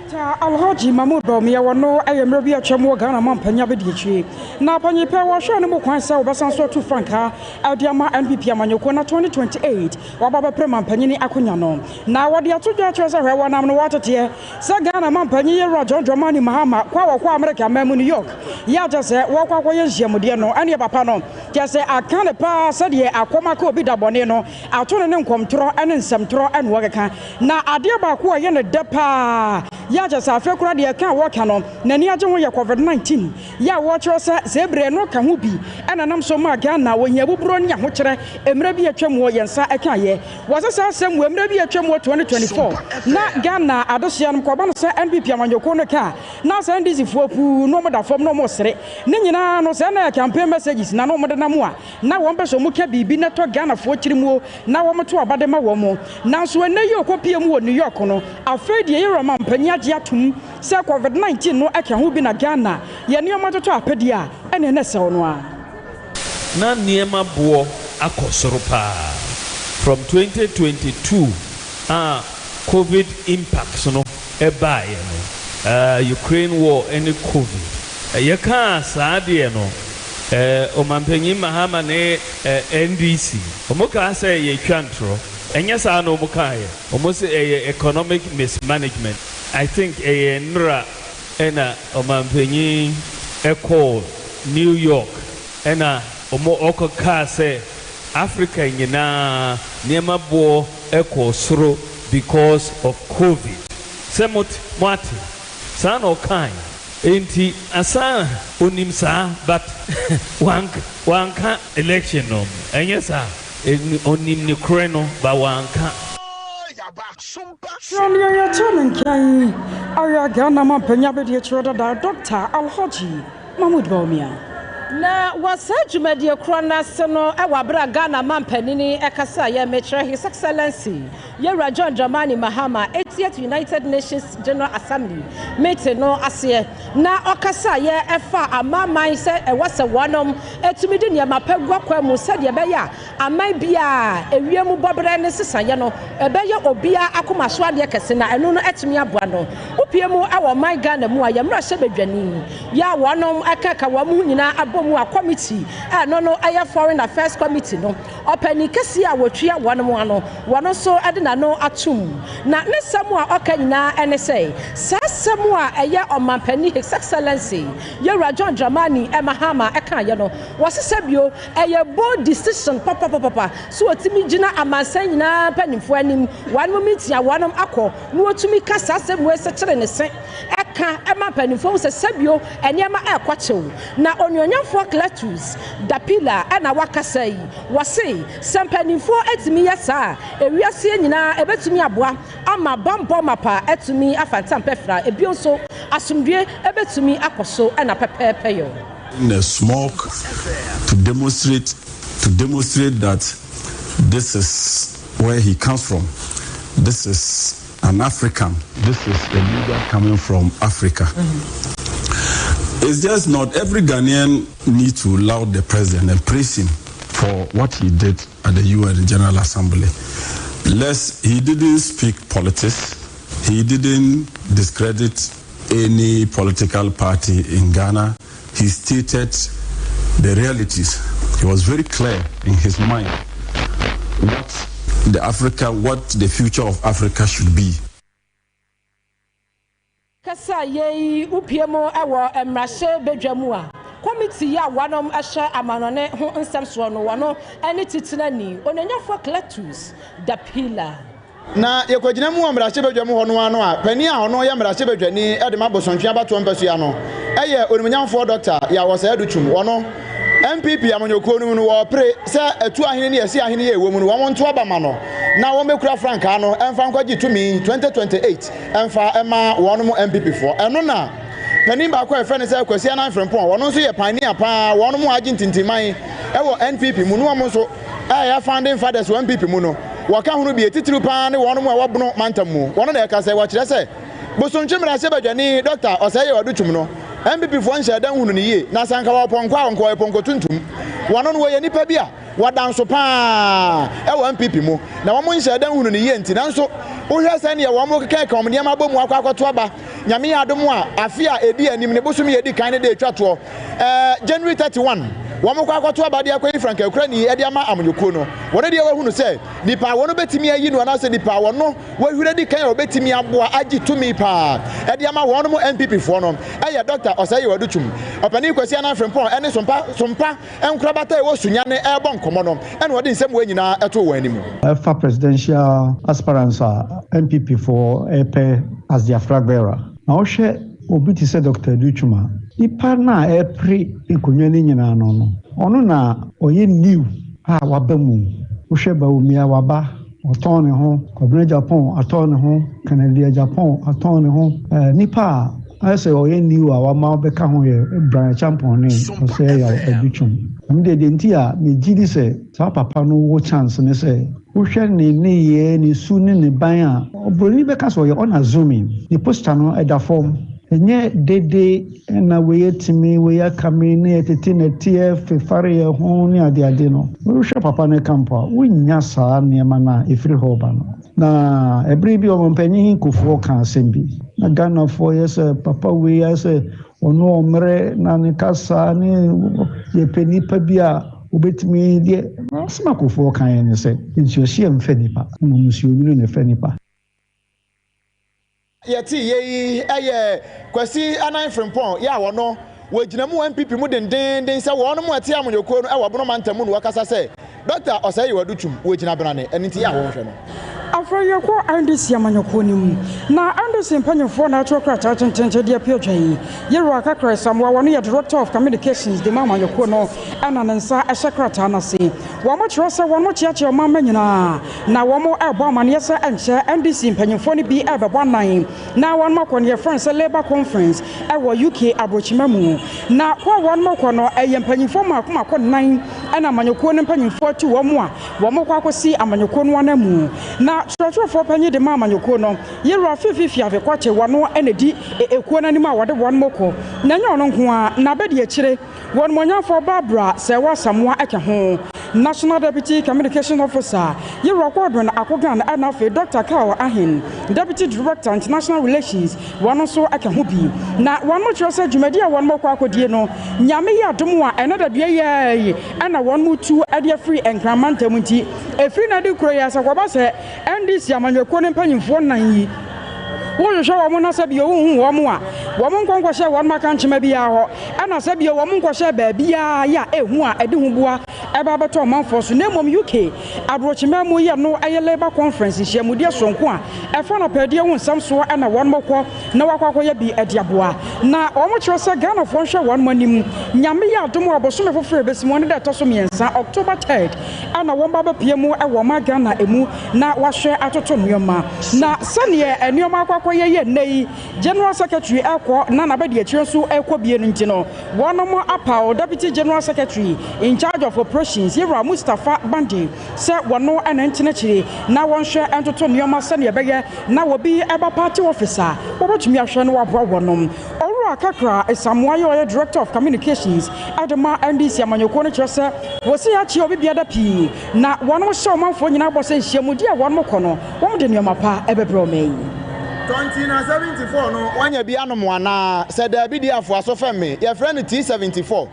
ta alhaji mahmud bawumia wono ayemre bi atwam Ghana mampanya bediekye na panyipe wo hwe ne mo kwan sɛ obesan so to franka adiama NPP amanyoko na 2028 wababa prema mpanyini akonya no na wode atodwa kyerɛ sɛ hwe wonam no watete sɛ Ghana mampanyi yɛ John Dramani Mahama kwa America mamu New York ya gye sɛ wo kwa yɛ hyiamude no ɛne papa no kyɛ sɛ aka ne pa sɛ de akoma ka obi dabɔne no ato ne nkomtoro ɛne nsɛmtoro ɛne wɔkeka na ade ba ko yɛ ne depa ya just a fekura de ka work no nani agye ho ye COVID-19 ya wo kyerɛ sɛ zebre no ka ho bi ɛna nam so ma Ghana wo hia buburo nya ho kyerɛ emre bi atwam wo yensa ɛka ye wo sɛ asɛm wo emre bi atwam wo 2024 na Ghana adosia no kɔba no sɛ NPP amanyoko no ka na sɛ ndisi fuopu no mo da fam no mo sere ne nyina no sɛ na campaign messages na no mo de na mo a na wo mpɛ so mo ka bibi na to Ghana fo kyiri mu na wo mo to abade ma wo mo na so ene yi okopie mu wo New York no afei de yɛ Roma mpanya atum sɛ COVID-19 no aka ho bi na Ghana yɛ nneɛma toto apɛde a ɛne ne sɛw no a na nneɛma boɔ akɔsoro paa from 2022 COVID impact no ɛbaeɛ no Ukraine war ɛne COVID yɛka saa deɛ no ɔmampanyin Mahama ne NDC ɔmo kaa sɛ yɛtwa ntorɔ ɛnyɛ saa na ɔmo kaeɛ ɔmo sɛ economic mismanagement I think Nra ena omampenyi echo New York ena omo oko ka say Africa nyina niema bo echo soro because of COVID. Semot mwati sa no kind enti asa onim sa but wanka election no enye sa onim ni kure no ba wanka Sonia ya chairman kai aya Ghana mampanya bediekye da Dr. Alhaji Mahmud Bawumia na wasa dwumadie kro na se no ewabra Ghana mampanini ekasa ya metre His Excellency Yewura John Dramani Mahama 80th United Nations General Assembly meeting no ase na okasa ya efa amaman se ewase wonom etumi di niam apagwa kwa mu se de beya aman bia ewiemu bobre ne sesaye no ebeya obia akomaso ade kese na enu no etumi aboa no opiemu ewo man Ghana mu ayemra hye bedwani ya wonom akaka wamu nyina mu a committee no aye foreign affairs committee no opani kesi a wotwia wono ano wono so ade na no atum na ne samu a okanyina ene sei sasamu a eye omampani His Excellency Yewura John Dramani Mahama eka ye no wasesabio eye bold decision papa so otimi gina amansan nyina panimfo anim wono meeting a wono akọ no otumi kasa asemu ese kire ne se eka ema panimfo se sabio enema ekwachew na onyonya Cletus Dapila ana wakasai wase sampanifo etimi yesa ewiase nyina ebetumi aboa ama bambo mapa etumi afantam pefra ebionso asumdue ebetumi akoso ana pepepeyo in the smoke to demonstrate that this is where he comes from. This is an African. This is a leader coming from Africa. It's just not every Ghanaian needs to laud the president and praise him for what he did at the UN General Assembly. He didn't speak politics. He didn't discredit any political party in Ghana. He stated the realities. He was very clear in his mind what the future of Africa should be. Kasa ye upiemo ewo emrashe bedwamu a committee ya wanom ehye amanone ho nsem so no wono ene titina ni onanyafo Cletus the pillar na yekwagina mu amrache badwamu hono ano a pani a hono ya amrache badwani e de mabosontwe abato mpasua no eye onimnyamfo doctor ya wasa adutwum wono MPP amanyoko no wo pre se atu ahene ne yesi ahene ye wo mu no wo nto abama no na wo mekura franka no emfa nkwaji tumi 2028 emfa ema wono mu MPP fo eno na pani ba kwa efe ne se kwasi anan frempon wono nso ye pani apa wono mu agi ntintiman ewo NPP mu no wo nso ya founding fathers wo MPP mu no waka hunu bi etitiru pa ne wono mu awobono mantamu wono na yaka se wo kire se bosontwe mrase badwani doctor osaye wadutwum no MPP fo nhyɛ dan hunu ne yie na sanka wa ponko tuntum wono no ye nipa bia wadanso pa wo MPP mu na wo nhyɛ dan hunu ne yie nti nanso wo hwɛ sɛ ne ye wo mo keka kom ne ma bom akwakoto aba nyame adom a afi a edi anim ne bosom ye di kan ne de atwato January 31 womo kwakoto aba de akwa Frank Akurani e de ama amanyoko no wona de wahunu sɛ nipa wono betimi ayi no na sɛ nipa wono wahwure di kan obetimi aboa agi tumi pa e de ama wono mo MPP fo no eye doctor osaye wadutwum opani kwasi ana frempon ene sompa enkrabata e wosunya ne e bo nkomo no ene wode nsɛm wo nyina eto wo animu for presidential aspirants MPP for EP as their flag bearer now she obi ti sɛ Dr. Duchuma ipa na epri nkonwa ni nyina no ono na oye new wabamu wohwɛ ba omia waba oton ne ho Kobina Japan aton ne ho Canada Japan aton ne ho nipa ase oye new a wama beka ho ye Brian Champion ne ose ya Duchum amde de ntia me gidi sɛ sa papa no wo chance ne sɛ wohwɛ ne ye ne su ne ban a obroni beka so ye on zooming the poster no eda form enye dede na we yetimi we yakame ne etete na tie fefare ye ho ne ade no we hwe papa ne kampo we nya saa ne ma na efiri ho ba no na ebri bi o mpanyin kofo kan sembi na Ghana for yes papa we yes ono omre na ne kasa ne ye penipa bi a obetimi de asma kofo kan ne se nsuohie mfanipa mo musuonyu ne fanipa yeti ye eye kwasi anan frempon ya wono wagina mu MPP mu den se wono mu ati amonyoko no e wobono mantamu no wakasa se doctor osaye wadutwum wagina brane enti ya wo hwe no afrayeko andisi amanyoko nim na andisi mpanyefo na atokrata tentente de apiotwan yero akakra samwa wono ye director of communications de amanyoko no ana nensa ehyekrata na se wo mo kyerɛ sɛ wono kyeakye ma manyina na wo mo ebo amane sɛ enche andisi mpanyefo ne bi ebebo nan na wono makɔ ne France Labour Conference ewo UK abrochimamu na kwa wono makɔ no eye mpanyefo makɔ nan ana amanyoko ne mpanyefo atu wo mo a wo mo kwa akosi amanyoko no anamu na church panyi de mama nyoko no yero afififi avekwache wano enedi ekuo nanim a wode won moko na nya ono nko a na bedi akire won monyafo Barbara se wasamwa ake ho National Deputy Communication Officer yero akwadro na akogan na afi Dr. Kawa Ahin Deputy Director International Relations wano so ake ho bi na won mo kyerɛ dwumadi a won moko akodie no nyame ya dom a enada bia ye ana won mo tu ade free enkramantam nti efiri na de kuro ya sakwaba se NDC amanyeko ne mpanyimfo nan yi wo hwehwe wo mo na sabi wo hu wo mo a wo mo nkonkɔ hye wo maka nchema bia ho ana sabi wo mo nkɔ hye ba bia ya ehu a ede hu bua eba beto manfo so na mom UK abrochima mu ye no aye Labour Conference hyiamudie sonko a efa na pɛde hu nsam so ana won mokɔ na wakwakɔ ye bi adiaboa na wo mo kyerɛ sɛ Ghana fo hwɛ won manim nyame ya dom abosome foforo besimon de to so miensa October 3rd ana won ba bapie mu ewo ma Ghana emu na wahwɛ atoto nneoma na sɛne nneoma akwakɔ ye nei General Secretary ekɔ na na bɛde akire so ekɔ bie no ntino won mo apao Deputy General Secretary in charge of operations Yera Mustafa Bandi se wono ana ntenechire na wonhwe entoto nneoma sɛne bɛyɛ na wobi eba party officer wobotumi ahwɛ no waboa wonom Kakra Samuel Oye Director of Communications Adama NDC amanyoko no kyerɛ sɛ wosi achi obi bia da pi na wɔn hyɛ ɔmanfo nyina bɔ sɛ nhyiamudi a wɔn mokɔ no wɔn de nneɛma pa ɛbɛbrɛ ɔmɛ yi 2074 no wanya bi anomo ana sɛ da bi di afo aso femme ye friend T74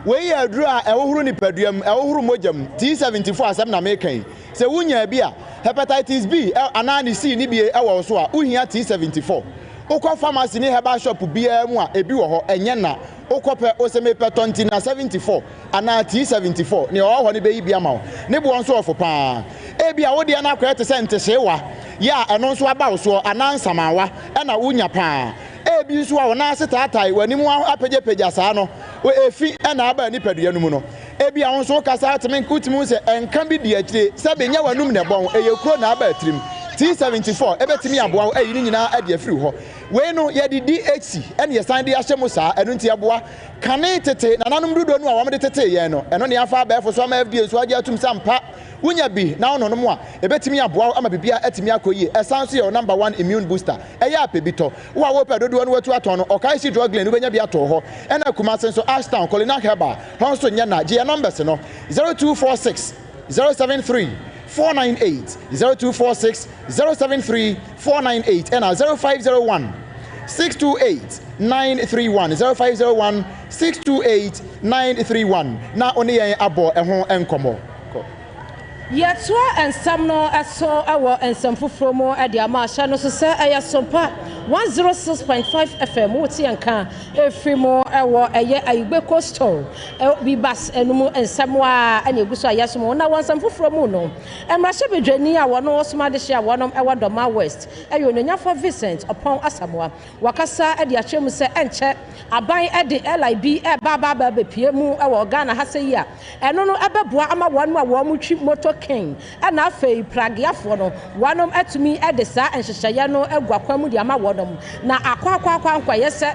we ye aduru a ɛwohuru nipaduam ɛwohuru mojam T74 asɛm na mekan sɛ wunya bi a hepatitis B ana ne C ni bi ɛwɔ so a uhia T74 ukọ pharmacy ni herbal shop bia mu a ebi wo ho enye na okope osemepe 20 na 74 ana T74 ne ho ne beyi bia ma ne bo nso ofo pa e bia wo de na kwete sente hyewa ya eno nso aba wo so ana nsamawa e na unya pa e bi nso a wo na asetatai wani mu apegya saa no efi e na aba ni padua no mu no e bia wo nso kasa ateme nkutimu se enka bi di akire se benya wanum ne bon e yekuro na aba atrim T74 ebetimi aboa ayi ni nyina ade afiri ho we no ye di DHC ene ye san de ahyemu saa eno nti aboa kane tete na nanum dodo no a wo de tete ye no eno ne afa ba efo so ma FDA so age atum sampa wunya bi na ono no mo a ebetimi aboa ama bibia atimi akoyi esan so ye number 1 immune booster eya apebito wo a wo pe dodo no watu aton no okai si drug lane benya bi ato ho ena kuma senso Ashtown Colina Heba honso nya na je numbers no 0246 073 498 0246 073 498 and 0501 628 931 0501 628 931 na oni yen abo eho enkomo Yetwa ensam no eso ewo ensam foforo mo e dia ma hye no so se eya Sompa 106.5 FM woti anka efri mo ewo eye ayugbe coastal bi bas enum ensam a ene eguso ayaso mo na wansam foforo mo no emrahye bedwani a wono osoma de hye a wonom ewo Doma West eyo nonyafo Vincent upon Asamoa wakasa e dia twem se enche aban e de LIB e baba be pie mu ewo Ghana ha se yi a eno no ebeboa ama wonu a wo mu twi moto king and afei pragiafo no wanom atumi edesa enhyehyeye no egwakwamu di ama wodom na akwa yese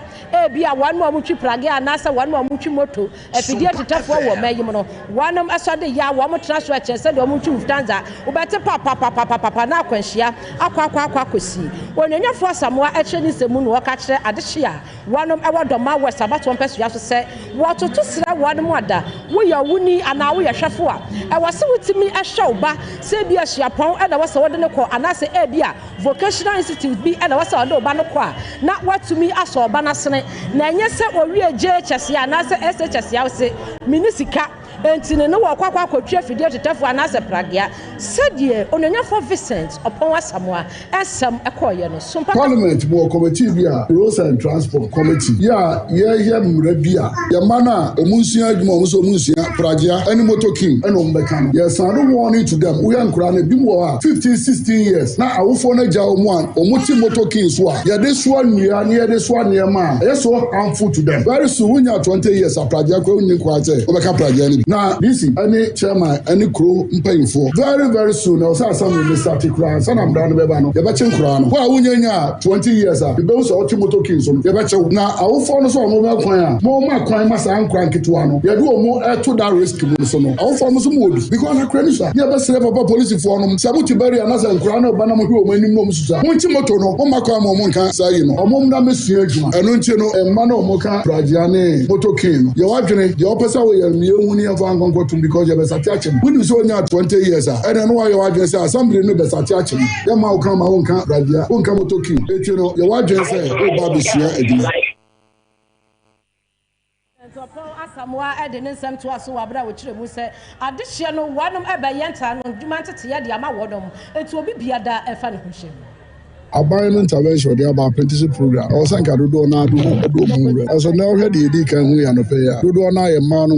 bia wanu amutwi pragia na se wanu amutwi moto afidie tetafo wo mayim no wanom asode ya wo motra so achese de omutwi Lufthansa ubete papa na akwanhia akwa kosi onyenyafo Asamoa echeni semu no waka kire adehia wanom ewo Doma West abato mpeso ya so se wototo sira wanom ada wo ya wuni ana wo ya hwefo a ewo se wutimi shawba se bia shiapon e na wasa wode ne ko anase e bia vocational institute bi e na wasa wode oba no ko a na watumi aso oba na sene na enye se owie JHS ya anase SHS ya se minisika entine no wakwa kwatwa fidie tetafo anase pragia sedie ononyafo Vincent upon Asamoa esam ekoye no Sompa Parliament bo committee bia Roads and Transport Committee ya ye mra bia ya mana omunsia adwuma omuso omunsia pragia eni motor king eno mbeka yes I don't warning to them we ankura na bi mo ha 15-16 years na awofo na ja omu an omuti motor king so a ya de so anua na ya de so anema yes so harmful to them very soon when you are 20 years pragia kwa unni kwa ate obeka pragia ni na this any chairman any crew mpayinfo very soon na osa asam ni start kra sana mda no beba no ya be chen kra no kwa unyanya 20 years a be so oti motor king so ya be chen na awofo no so mo be kwan a mo ma kwan masa ankra nketwa no ya de omo to that risk mo so no awofo no so mo obi because na kra ni so ya be sere papa police for no sabuti bari anasa nkra no ba na mo hwe omo anim no mo susa mo nti motor no mo ma kwan mo nka sa yi no omo mna mesu adwuma eno nti no emma no mo ka pragia ne motor king no ya wadwene ya opesa wo ya mi ehuni ya fa nkonkotum because ya be sati achem we so nya 20 years a ene no wa ya wadwene say assembly no be sati achem ya ma wo kan ma wo nka pragia wo nka motor king eti no ya wadwene say o ba be sua adwuma Asamoa edene nsem to aso wabra wo kire mu se adehye no wanom eba yenta no dwuma tete ya de ama wodom etu obi biada efa ne hohye Abayan intervention there about apprenticeship program. I was saying I do not do more. So now head the can we and pay. Do not a man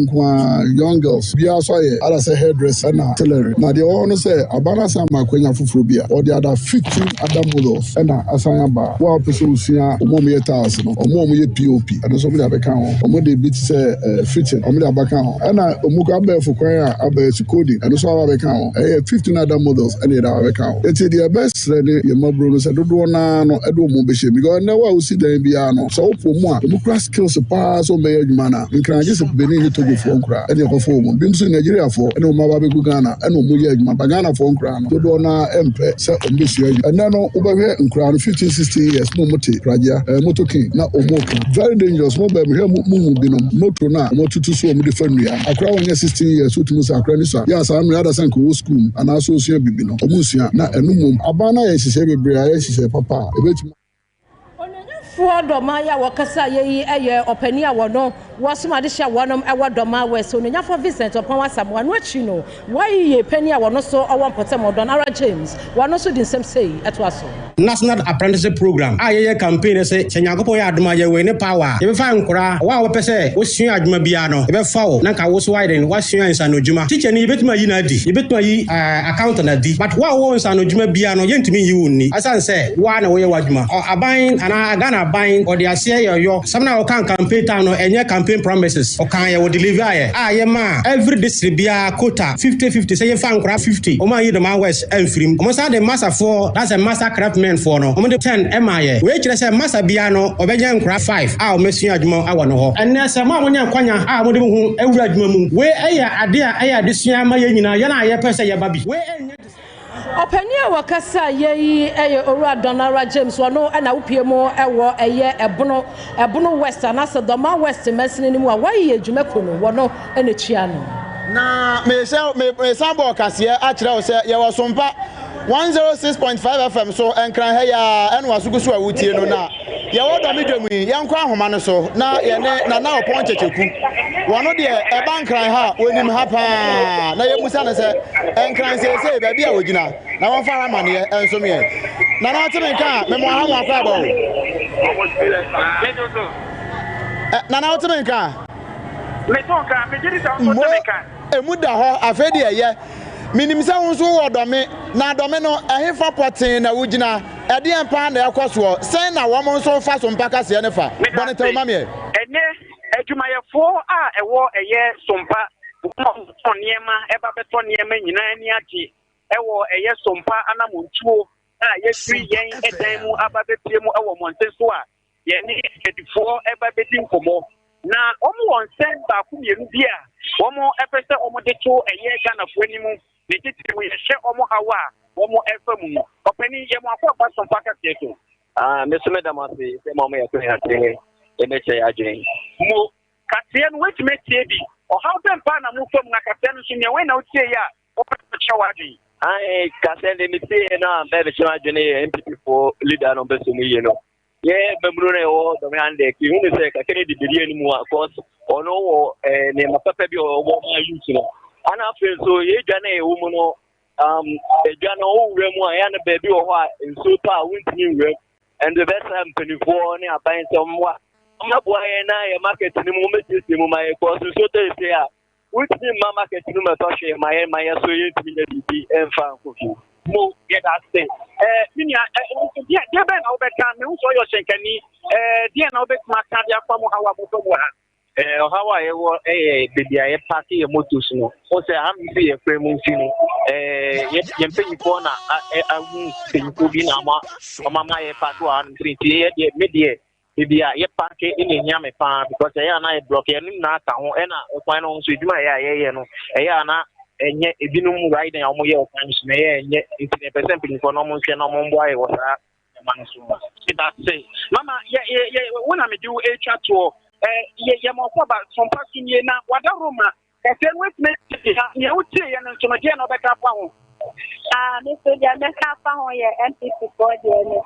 young girls. Be also a say hairdresser and artillery. Now the owner say Abana Sama Quenya Fufubia or the other 15 other models and Asayamba. What person see a mommy 1,000 or mommy POP and somebody have account or they beat say fitting or me account. And I Mukabe for Quenya Abe coding and also have account. 15 other models and they have account. It's the best ready your mobile said. Do na no edo mo be she because na wa usi dan bia no so opo mu a mo class skills pa so be adwuma na nkran je se benin ni togo fo nkra e de ko fo mo bim so Nigeria fo e no ma ba be gu Ghana e no mo ye adwuma ba Ghana fo nkra no do na empe se o be she e na no wo be hwe nkra no 15-16 years no mote pragia motor king na o mo very dangerous mo be hwe mu bi no moto na mo tutu so mo de fa nua akra won 16 years so tumu sa akra ni so ya sa am ada san ko school ana so so bibi no o mu sua na enu mum abana ye hye bebre ya papa ebetuma onenfo Doma ya wakasa yeyi eye opani a wono wasoma de hye wonom ewo doma west so nya for Vincent upon wasam wanu achi no why ye penny a wono so owo mpotem Odonara James wanu so di nsem sei eto aso National Apprenticeship Program ye campaign say Nyankopon ya adoma ye we ne power ye be fa nkura wa wo pese wo sua adwuma bia no ye be fa wo na ka wo so widen wa sua nsanodwuma teacher ni betuma yi na di ye betuma yi account na di but wa wo nsanodwuma bia no ye ntimi yi wonni asan say wa na wo ye wadwuma aban ana Ghana ban or the ase yo some na o kan campaign town no enye campaign promises o kan ye wo deliver ye ma every district bia quota 50-50 say ye fa nkura 50 o ma yi the man west enfrim o mo sa the master for that's a master craftsman for no o mo de 10 emaye we kire say master bia no obeje nkura 5 o mesu adwuma awo no ho enne se ma wonya kwanya mo de hu ewura adwuma mu we eya ade a eya de sua ma ye nyina ye na ye pese ye babi we enye Openia wakasa ye Owura Odonara James wono na upiemu ewo eye ebono west na se doma west mesini ni mu a waye adwuma kono wono ene chia no na me sambo kase a kire o se ye wo Sompa 106.5 FM so enkran ha ya ene wasugusu a wutie no na ye wo do medwemu ye nkwa ahoma no so na ye ne na opon checheku wono de e bankran ha wonim ha pa na ye musa na se enkran se ba bia wogina na won fara mane enso me na na teme ka me mo ha mo akwa ba o na na teme ka me ton ka me jiri ta on teme ka emu da ho afedi eye minim se won so wo do me na do me no ehefa poten na wogina ede empa na ekoso sen na wo mo so fa Sompa kase ne fa bone te ma me ene adwumayefo a ewo eye Sompa on niema eba beto niema nyina ani age ewo eye Sompa anamontuo a ye free yen edan mu aba bepie mu ewo monte so a ye ne edifo eba bedin komo na omo won sen ba ku mienu bia omo epese omo de to eye Ghana fo animu ne titiri mu ye hye omo hawa omo efa mu opani ye mo akwa ba Sompa ka teto meso medamase se mo me yato ya te emeche agin mo katie no wetima tie bi o how dem pa na mo fam na katie no so ne we na o tie ya o pa chewa agin ai kase de mi tie na be chewa agin MPP for leader no be so mu ye no ye bemru ne o do me ande ki hu ne se ka kene didiri ani mu cause ono wo ne mapapa bi o wo ma youth no ana fe so ye dwa na e wo mu no edwa na o wura mu a ya na ba bi o ho a nso pa wuntini wura and the best penifo ne aban somwa amaboa ye na ye market ni mu metisi mu ma ye cause so te say a wuntini ma market ni ma to hwe ma ye so ye ntimi na bibi emfa nkofi mo get that thing minia dia ben na obeka me so yo shenkani dia na obek ma ka dia kwa mo hawa mo to mo ha hawa ye wo baby aye party ye motos no o say am bi ye frame mu fi no ye mpanyiko na awu mpanyiko bi na mama ye party wa no trinti ye media baby aye party in nyame pa because ye na ye block ye nim na aka ho e na okwan no so eduma ye no na enye ebinum right na omo ye okwan so na ye enye 10% mpanyiko no mo nhwe na mo mbo aye wo sa man so that say mama ye when am do a chat to ye mo kwa ba Sompa kinye na wada Roma ka se wet me ye uti ye no so je no be ka pa ho me so dia me ka pa ho ye MPP for de ne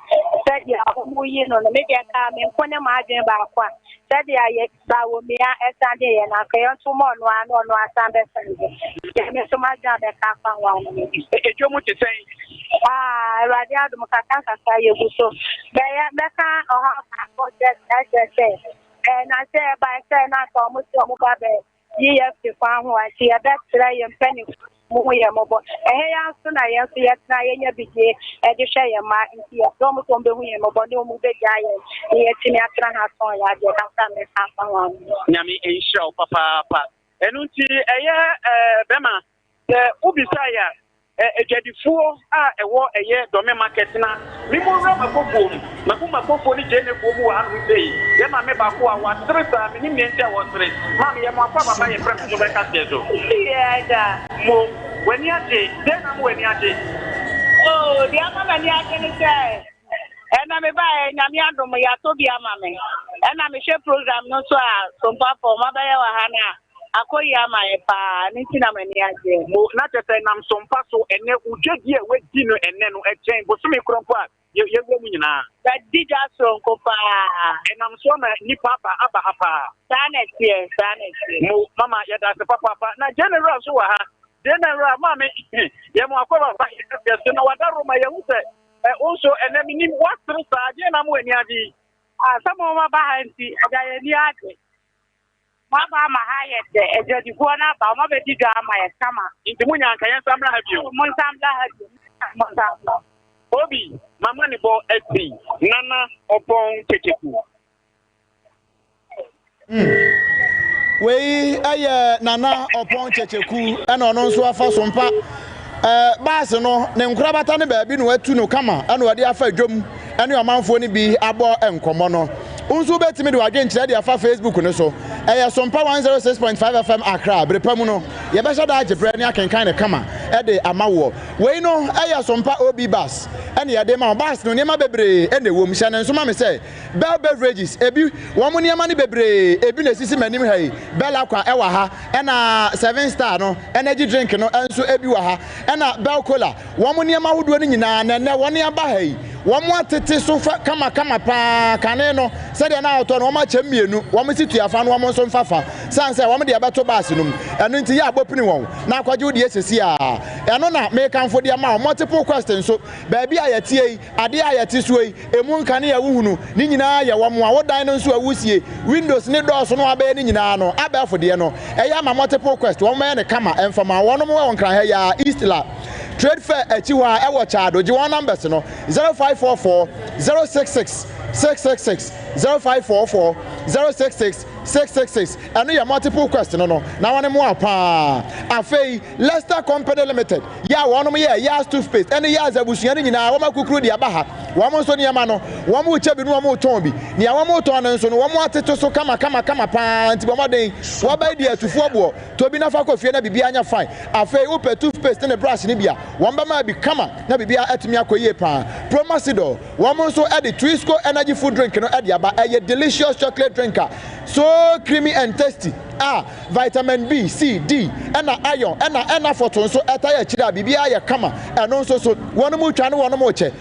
se dia mo yi no me dia ka me nkone ma adwen ba kwa se dia ye ba wo me a esande ye na ka yo to mo no ano asambe sande ye me so ma ja be ka pa ho e jo mo te sen radio adum ka ka ye guso be ya be ka o ha ko je na say by say na ko mo so mo ba be YF kwa ho a ti ya da tra ye mpani mo ye mo bo ya so na ye so ye tra ye nya bije e de hwe ye ma nti ya do mo so be hu ye mo bo ne mo be ja ye ti ni atra ha so ya de ka sa me ka fa wa nyami insha papa enu nti bema ubisa ya ejadifuo a ewo eye dome market na mi mo ra makofo ni jene fo mu anu sei ye ma me ba ko a wa stresa mi ni mi nte wo stress ma mi ye mo akwa baba ye prep so be ka tezo da mo weni ade de na mo weni ade oh dia ma ni ade ni say na me ba nyame adom ya to bia ma me na me hwe program no so a Sompa for ma ba ye wa ha na Akoya my pa, Nitina Maniaje. Not a say nam Sompa so and then Ujadi with dinner and then a chain, but some crumpa, you're women now. That did us from Copa, and I'm so ni papa, Abba Hapa. Sanet here, Sanet. No, Mamma, yet as a papa. Now, General Suha, General Mammy, Yamakova, yes, you know what I room I also, and then mean what through Sajana Munyadi. Some of my behind the Ayaniati. Mama Mahayet, a judge Buana, Bama Betiga, my summer. Into Munya, can Samla have you? Monsamla. Obi, my money ball at sea, Nana upon Techeku. We Nana upon Checheku and on so far Sompa. Basino, Nemkrabatan baby, no to no kama, and what they are for Jum, and your man for be abo and commono. Unso bet me do again to the Facebook no so. Sompa 106.5 FM Accra, Brepamuno. Yabasha Daji Brenia can kind of come at the Amawo. We know Sompa OB bus, and ya dema bus no Nema Bebre, and the woman and so mamma say, Bell beverages, Ebu, one money bebre, Ebuna Sissi Manim Hay, Bellaqua Ewaha, and 7 star no, energy drink no, and so Ebuaha, and Bell Cola, one money who doing in and one year by. One more tete so kama pa kaneno said na auto no ma chemienu wo me situ afa no wo so mfafa san say wo me de abeto bass num eno nti ya abopini won na kwaje odi esesi a eno na me kanfo de ma multiple questions so baabi ayetie ade ayete so yi emu nkane ya wuhunu ni nyina ya wo mo a wo dan no so awusie windows ne doors no abaye ni nyina no abafo de no eya ma multiple questions wo me ne kama emfama wono mo won kran ha ya Eastla Trade fair echiwa ewo chado ji one numbers no 0544 066 666 0544 066 666 and your multiple question no na one more pa afei Leicester Company Limited ya one mo ya toothpaste and ya zabusuan nyina wo makukuru di abaha wo mo so niam no wo mo chebi no wo mo ton bi ne wo mo ton no so no wo mo ateto so kama pa nti bo moden wo ba di atufo bo to bi na fa kofie na bibia anya fine afei wo pe toothpaste ne brush ne bia wo ba ma bi kama na bibia atumi akoye pa Promotional wo mo so e the Twisco energy food drink no e di aba e delicious chocolate drinker so creamy and tasty vitamin B, C, D, and iron, and photon so attire chida bibia ya kama and also so one more channel one more che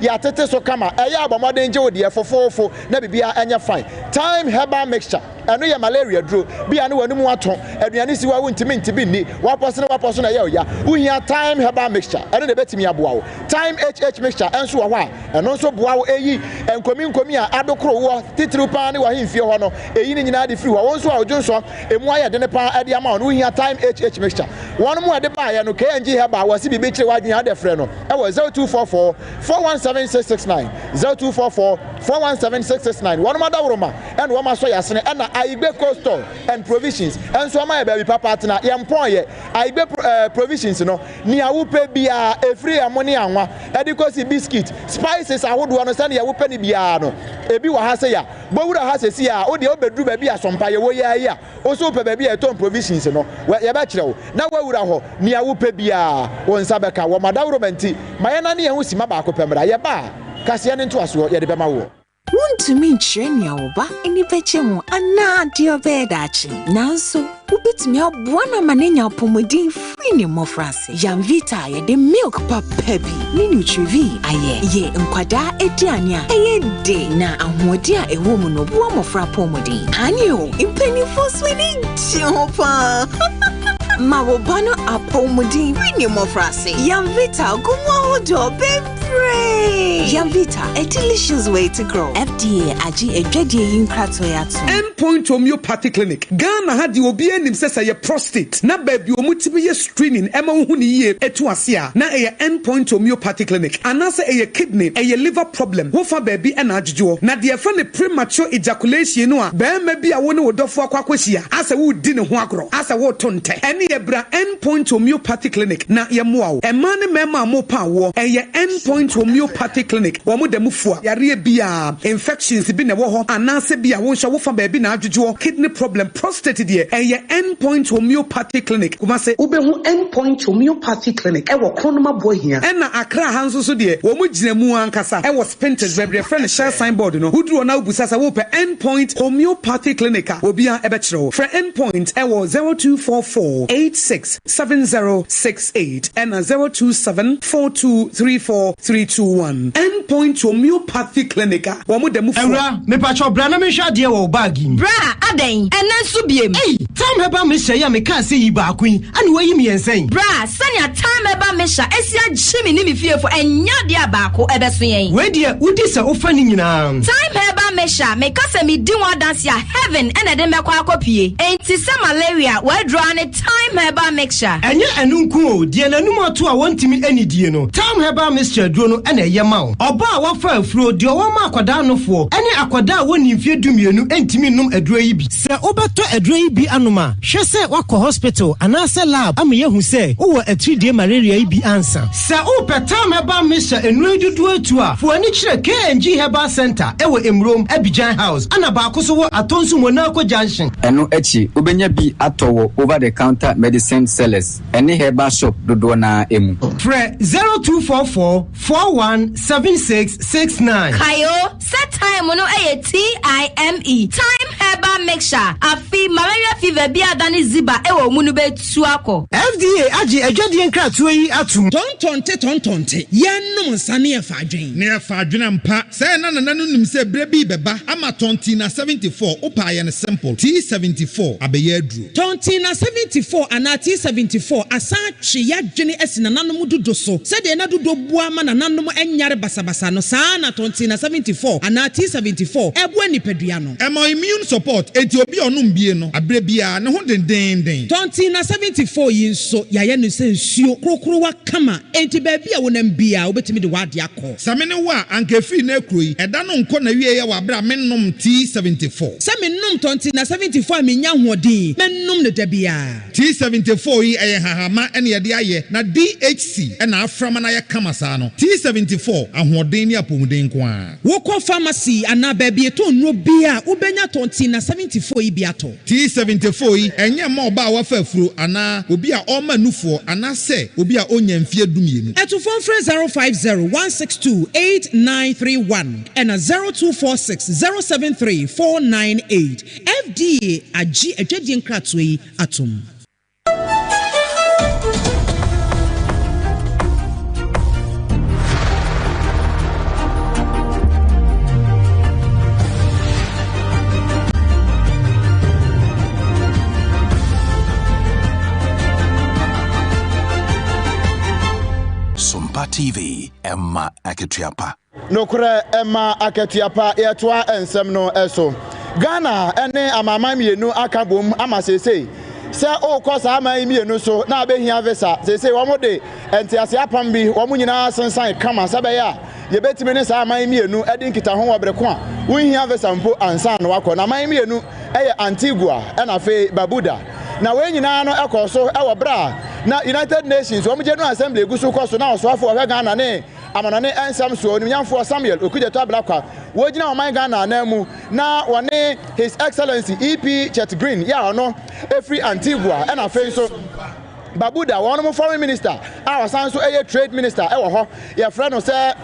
ya tete so kama ya ba modern je odi for na bibia anya fine time herbal mixture and no malaria dro bia no wanu mu aton aduane si wa wontimi ntibi ni waposo na ya uhia time herbal mixture and de betimi aboa wo time HH mixture enso wo a and also boa wo eyi enkomi a adokro wo titiri pa ne wa himfie ho no eyi ni nyina de free wo nso a ojonso emu aye de ne pa ade ama no uhia time HH mixture one mo ade ba ya no KNG herbal wasi bi bekire wadwen ade frɛ no e wo 0244 417669 0244 417669 one mo da woroma and wo ma so yasene and Aigbe coastal and provisions and so my baby papa na yempon ye Aigbe provisions no ni awupe bia efri amoni anwa edikosi biscuit spices ahodo no sane yawupe ni bia no ebi wa ha se ya bowura ha se si ya o de obedru ba bia sompa ye wo ya ya o so pe ba bia eton provisions no ye ba kire wo na wawura ho ni awupe bia won sabeka wo madawro menti mayana ne yehu sima ba akopemra ye ba kase ne nto aso ye de bema wo Wontumi nkyerɛ nea wo ba ani bɛkyɛ mu anaa deɛ ɔbɛyɛ daakye nanso wobɛtumi aboa no ma n'anya apɔmuden firi ne mmɔfraase Yamvita yɛde milk papa bi ne Nutrivi ayɛ yɛ nkwadaa aduane a ɛyɛ de na ahoɔden a ɛwɔ mu no boa mmɔfra apɔmuden ane o mpanimfoɔ so ani gye ho paa ma wo ba no apɔmuden firi ne mmɔfraase Yamvita gumo do bebre Yamvita, a delicious way to grow. FDA agi edwedie yinkrato yato. Endpoint Homeopathy Clinic. Ghana had the obi enim sesa ye prostate. Na baby omutibi ye screening ema hu ni ye etu asia. Na eye Endpoint Homeopathy Clinic. Anase eye kidney, eye liver problem. Wo fa baby ena adjujo. Na de fa ne premature ejaculation no a be ma bi a wo ne wodofo akwakwahia. Asa wo di ne ho agro. Asa wo tonte. Ene ye bra Endpoint Homeopathy Clinic. Na ye moa wo. Ema ne mema mo pa wo. Eye Endpoint Endpoint Homeopathy Clinic. Wamu demufua yare bia infections bi na wo ho anase bia wo hwa wo fa ba bi na adwodwo kidney problem prostate de Endpoint Homeopathy Clinic. Kuma se ubehu Endpoint Homeopathy Clinic. Ewo kronoma boy here. Ena Accra hanso so de wo mu gyinamu ankasa. Ewo Spinters bebre friend share signboard no. Wudru na ubusasa wo pe Endpoint Homeopathy Clinic. Obia ebechiro. For Endpoint ewo 0244867068 and 0274234321. Endpoint Homeopathy Clinic. Wamu demu Ewa, me pacho bra na me hwa de wo bagi. Bra, aden. Ena nso biem. Hey, time heba me hye ya me ka se yi ba akun. Ani wo yi me yensen. Bra, sanya time heba me hya esia gyimi ni me fiefo enya de abako ebeso yen. We de udi se ofa ni nyina. Time heba me hya me ka se me di one dance ya heaven ena de me kwa akopie. Enti se malaria we draw ne time heba mixture. Enye enunku o de nanum ato a wontimi ani die no. Time heba mixture duro no ena ye ma o. Oba a wafa afuro de wo ma akwada nofo. Ene akwada woni mfie dumienu entimi num aduro yi bi. Se obeto aduro yi bi anoma. Hwe se wakọ hospital anase lab am ye hu se wo a 3-day malaria yi bi ansa. Se o time heba mixture enu dudu atu a fo ani kire KNG Herbal Center ewo Emrom Abidjan House ana ba ko so wo atonsu Monaco Junction. Eno echi obenya bi atowo over the counter medicine sellers any herbal shop dodo na emu. Fre 0244417669. Kayo set time no TIME time herbal mixture afi malaria fever bi adani ziba ewo mu no betu akọ. FDA agi adwade nkratoa yi atum. Tontonte yenum nsane e fadwen. Ne e fadwen mpa say na nananum se bre bi beba ama tontina 74 opa ye ne simple T74 abeye aduru. Tontina 74 ana T74 asa twe yadwene esi nananum dodo so. Se de na dodo bua ma nananum enyare basabasa no saa na tontina 74 ana T74 ebo nipadua no. Emo immune support enti obi onum bie no abre bia ne ho denden. Tontina 74 yi nso yaye no se nsuo krokro wa kama enti ba bia wonam bia obetimi de wade akọ. Samene wa anka fi na ekroyi eda no nko na wie ye wa bra mennom T74. Se mennom tontina 74 menya hoɔden mennom ne da bia. T74 yi eye hahama ene ye de aye na DHC ena aframa na ye kama saa no. T74 ahoɔden ni apomuden ko a. Wokɔ pharmacy ana ba bia to nro bia ubenya tontina 74 yi bia to. T74 yi enye ma oba wa fa afuro ana obi a ɔma nufo ana se obi a onya mfie dumienu. Eto phone 05016289931 and 02460734998. FDA agi adwadi nkratoa yi atom. Sompa TV Emma Aketiapa. Nokure Emma Aketiapa yetoa ensem no eso. Ghana ene amama mienu akabom amasese. Se o kosa ama mienu so na abehia visa. Sese wo mo de entiase apam bi wo mo nyina sensan kama sabe ya. Yebetimi ne sa ama mienu edi nkita ho wobreko a. Wo hia visa mpo ansa no wakọ na ama mienu eye Antigua na fe Barbuda. Na we nyina no ekoso ewo bra na United Nations wo mo General Assembly egusu koso na osoafo wa Ghana ne amanane ensam so onimnyamfo Samuel Okudjeto Ablakwa wo gina oman Ghana na mu na wone His Excellency EP Chet Green ya ono efri Antigua na fe so Barbuda one mo foreign minister our san so eye trade minister e wo ho ye frɛ no sɛ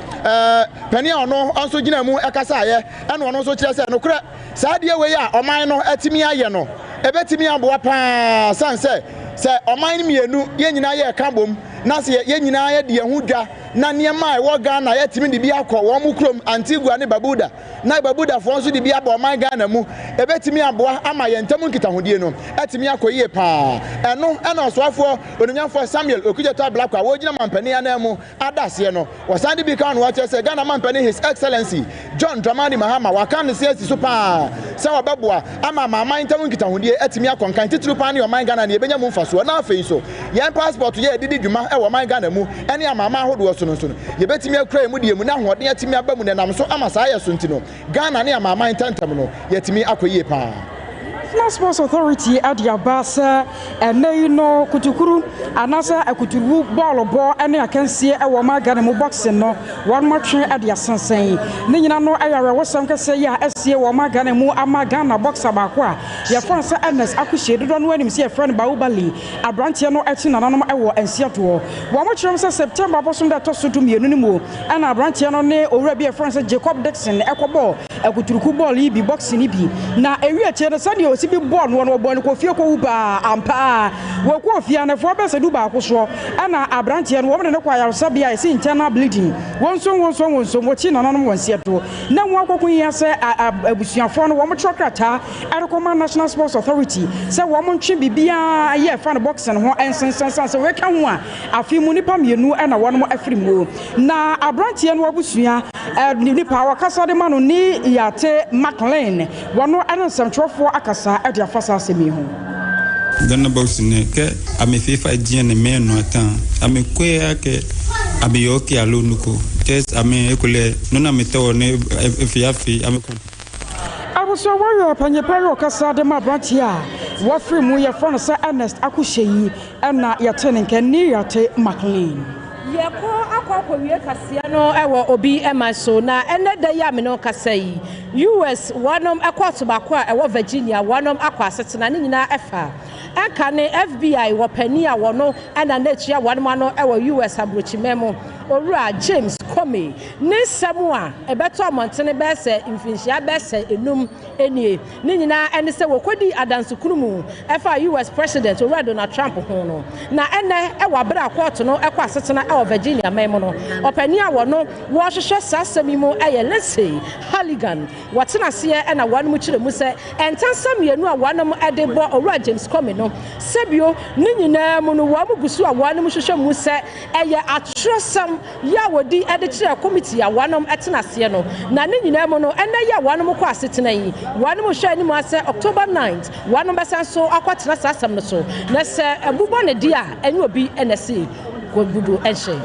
pani ono anso gina mu ekasa ye ɛna ono so kyerɛ sɛ no kra saa de we ya oman no atimi ayɛ no ebetimi aboa pa sanse sɛ oman mienu ye nyina ye ka bom na se ye nyina ye de hu dwa na niema e wo Ghana ye timi de bi akọ wo mu krom Antigua ne Barbuda na Barbuda fo nso de bi aba oman Ghana mu ebetimi aboa ama ye ntam nkitahodie no etimi akọyie pa eno ena osoafo onimnyamfo Samuel Okudjeto Ablakwa wo gina mampani ana mu adase no wo san de bi kan wo che se Ghana mampani His Excellency John Dramani Mahama wakan ne se so pa se wo beboa ama mama ntam nkitahodie etimi akonkan titru pa ne oman Ghana ne ebenya mu mfaso na afei so ye passport ye didi dwuma e wo oman Ghana mu ene amama ahodo so no yebetimi akra mu die mu na hoɔden atimi aba mu nenam so ama saa yɛ so ntino Ghana ne amama ntantam no yetimi akoyie pa National Sports Authority at the Abbas and no Kutukuru anasa a Kuturu ball and I can see a woman Ganamo boxing no one more train at the Assange. Nina no I was some can say ya SC woman Ganamo Amagana boxer Bakwa. Your friend Sir Ernest Akushi don't want him see a friend Baubali a branchiano at Sinanamo Ewa and Seattle. One more term September Boston that tossed to me anymore and a branchiano ne or be a friend Jacob Dixon Equabo a Kutuku ball be boxing ibi. Na area chair Sunday was be born one born Kofioko Uba Ampa Wokofia and for best Duba Kusho and a branchian woman and acquire Sabia is internal bleeding. One song watching on one Seattle. Now Wako say a Busian phone one trocata at a command National Sports Authority. So woman should be a fan box and one and sense we can one a few munipam you know and a one more every move. Now a branchian Wabusia Nini Power Casa de Manu ni Yate McLean one more and some for Akasa at your first semi-home. Donna Boxine, I'm a FIFA Gian and man no time. I'm a queer, I'm a yoke alunuko. Test, I'm a ecole, none of me told if you have fee, I'm a I was so worried upon your paro Casa de Mabrantia. What free Muya from Sir Ernest Akushi and not your tenant can near Yate McLean. Yako akwa wie kasiano ewo obi emaso na ene da ya me no kasai US wanom akwa tobakwa ewo Virginia wanom akwa setena ne nyina efa aka ne FBI wo pani a wono ana na chia wanom ano ewo US abrochimemo Ora James Comey ne samua ebeto amontene be se mfinhia be se enum enie ne nyina ene se wokodi adansukuru mu efa US president Ora Donald Trump ho no na ene ewa bra court no ekwa setena ewo Virginia memo no opani a wono wo hwehwe sasami mu eye Leslie Halligan watena se e na wanum kire mu se entansam yenu a wanum ede bo Ora James Comey no sebio ne nyina mu no wa mu gusu a wanum hwehwe mu se eye atrosam ya wodi edichere committee ya wanom etenase no na ne nyina mu no ene ya wanom kwa asetena yi wanom hwe ni mu ase October 9th wanom besan so akwatena sasam no so na se ebubo ne dia enye obi enese gobudu enhye.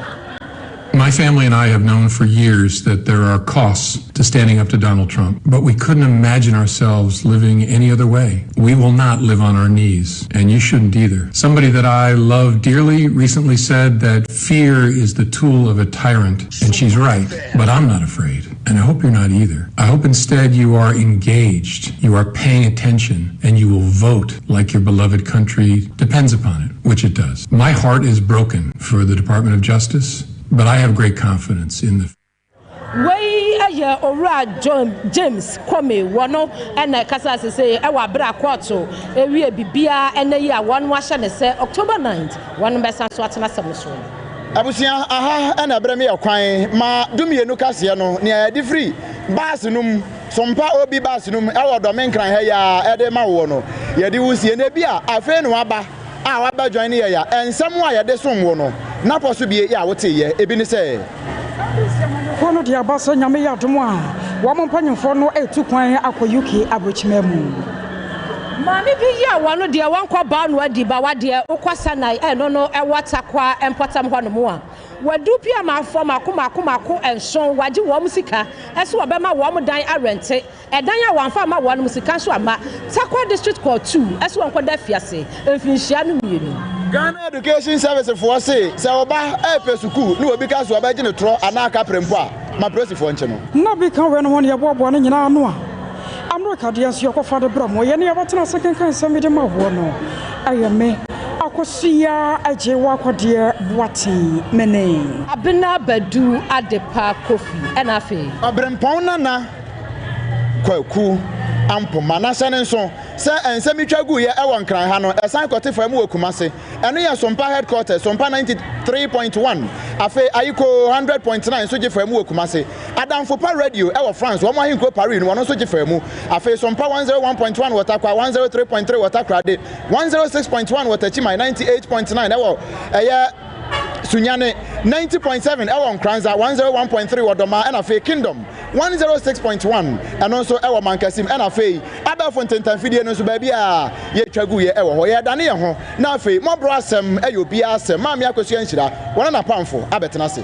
My family and I have known for years that there are costs to standing up to Donald Trump, but we couldn't imagine ourselves living any other way. We will not live on our knees, and you shouldn't either. Somebody that I love dearly recently said that fear is the tool of a tyrant, and she's right, but I'm not afraid, and I hope you're not either. I hope instead you are engaged, you are paying attention, and you will vote like your beloved country depends upon it, which it does. My heart is broken for the Department of Justice, but I have great confidence in the Way a Ora James Comey wono and Casa say ewa bra quarto ewie bibia ene ya one washa ne say October 9th one besa so atena samso abusia aha ana brɛ me yakwan ma dumie no kase no ne ade free bus num sompa obi bus num ewo do menkran ha ya ede ma wo no ye de wusie ne bia afa no aba a waba join ne ya ensem a ye de som wo no na poso bie ya wote ye ebi ne say Kono dia basa nyame ya domo a wo mo mpanyimfo no etu kwan akọ UK abrochimemu Mami bi ya wano de wankọ ba no adi ba wade ukwasa na no no ewatakwa empotam ho no mo a wadu pia ma afọ mako enson waji wo musika eso obema wo dan arente edan ya wanfa ma wo musika so ama Takwa District Court 2 eso wonko da fiase emfinhia no mienu Ghana Education Service for say oba epesuku no obi ka so oba gine tro anaka prempo a ma presi for nche no na bi kan we no won ye bobo no nyina no a America de anso yokofa de bram ye ne yabatena second kan samide ma wo no ayeme akosia aje wakode boaten mene abena badu adepa kofi enafe abrempon nana kwaku ampo manase ne nso se ensemi twagu ye ewon kran ha no esan kote fa mu okumase eno ye Sompa headquarters Sompa 93.1 afe ayiko 100.9 so je fa mu okumase Adamfopa radio ewo France wo mo ahinko Paris no wono so je fa mu afe Sompa 101.1 watakwa 103.3 watakwa de 106.1 watachima 98.9 ewo eye Sunyane 90.7 ewo Nkranza 101.3 Wodoma and afe Kingdom 106.1 and also ewo Mankasim and afe Abafonten Tanfidie no so ba bia ye twagu ye ewo ho ye dane ye ho na afe mo bro asem eyo bia asem ma me akosua nhira wona na pamfo abetena se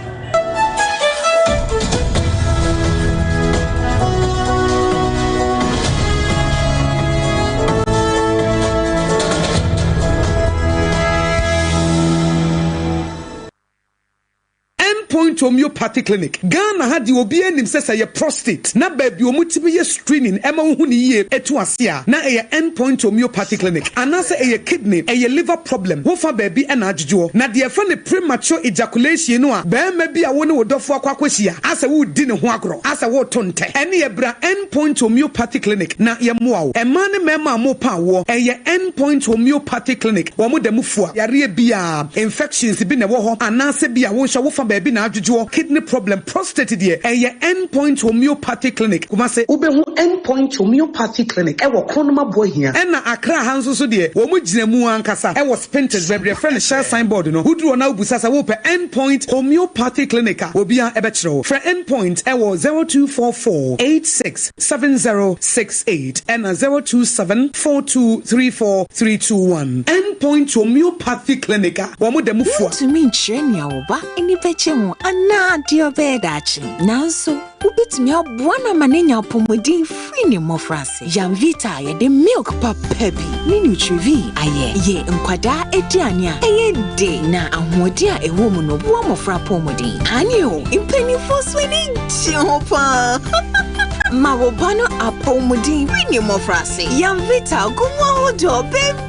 homeopathy clinic. Ghana had the obi enim say ye prostate. Na baby omutibi ye screening ema hu ni ye etu asia. Na eye endpoint homeopathy clinic. Anase eye kidney, eye liver problem. Wo fa baby ena adjujo. Na de fa ne premature ejaculation no a be ma bi a wo ne wodofo akwakwahia. Asa wo di ne ho agro. Asa wo tonte. Ene ye bra endpoint homeopathy clinic. Na ye moa wo. Ema ne mema mo pa wo. Eye endpoint homeopathy clinic. Wo mo dem fua. Yare bia infections bi ne wo ho. Anase bia wo hwa wo fa baby na adjujo. Kidney problem, prostate de. Eye endpoint homeopathy clinic. Kuma se ubehu endpoint homeopathy clinic. Ewo kronoma boy here. Ena Accra hanso so de. Wo mo gina mu ankasa. Ewo Spinters bebre friend share signboard no. Wudru na ubusasa wo pe endpoint homeopathy clinic. Obia ebechro. For endpoint ewo 0244 867068 and 0274234321. Endpoint homeopathy clinic. Wo mo dem fua. To me trenia oba eni beche mu ana dio bedachi. Nanso ubitimi aboana manenya pomodin free ne mofrase. Jamvita ye de milk papebi. Ni nutrivi aye ye nkwada ediane a eye de na ahodi a ewo mu no bo mofra pomodin. Anio impeni fosweni chopa. Mawobano apomodin free ne mofrase. Jamvita gumo do bebre.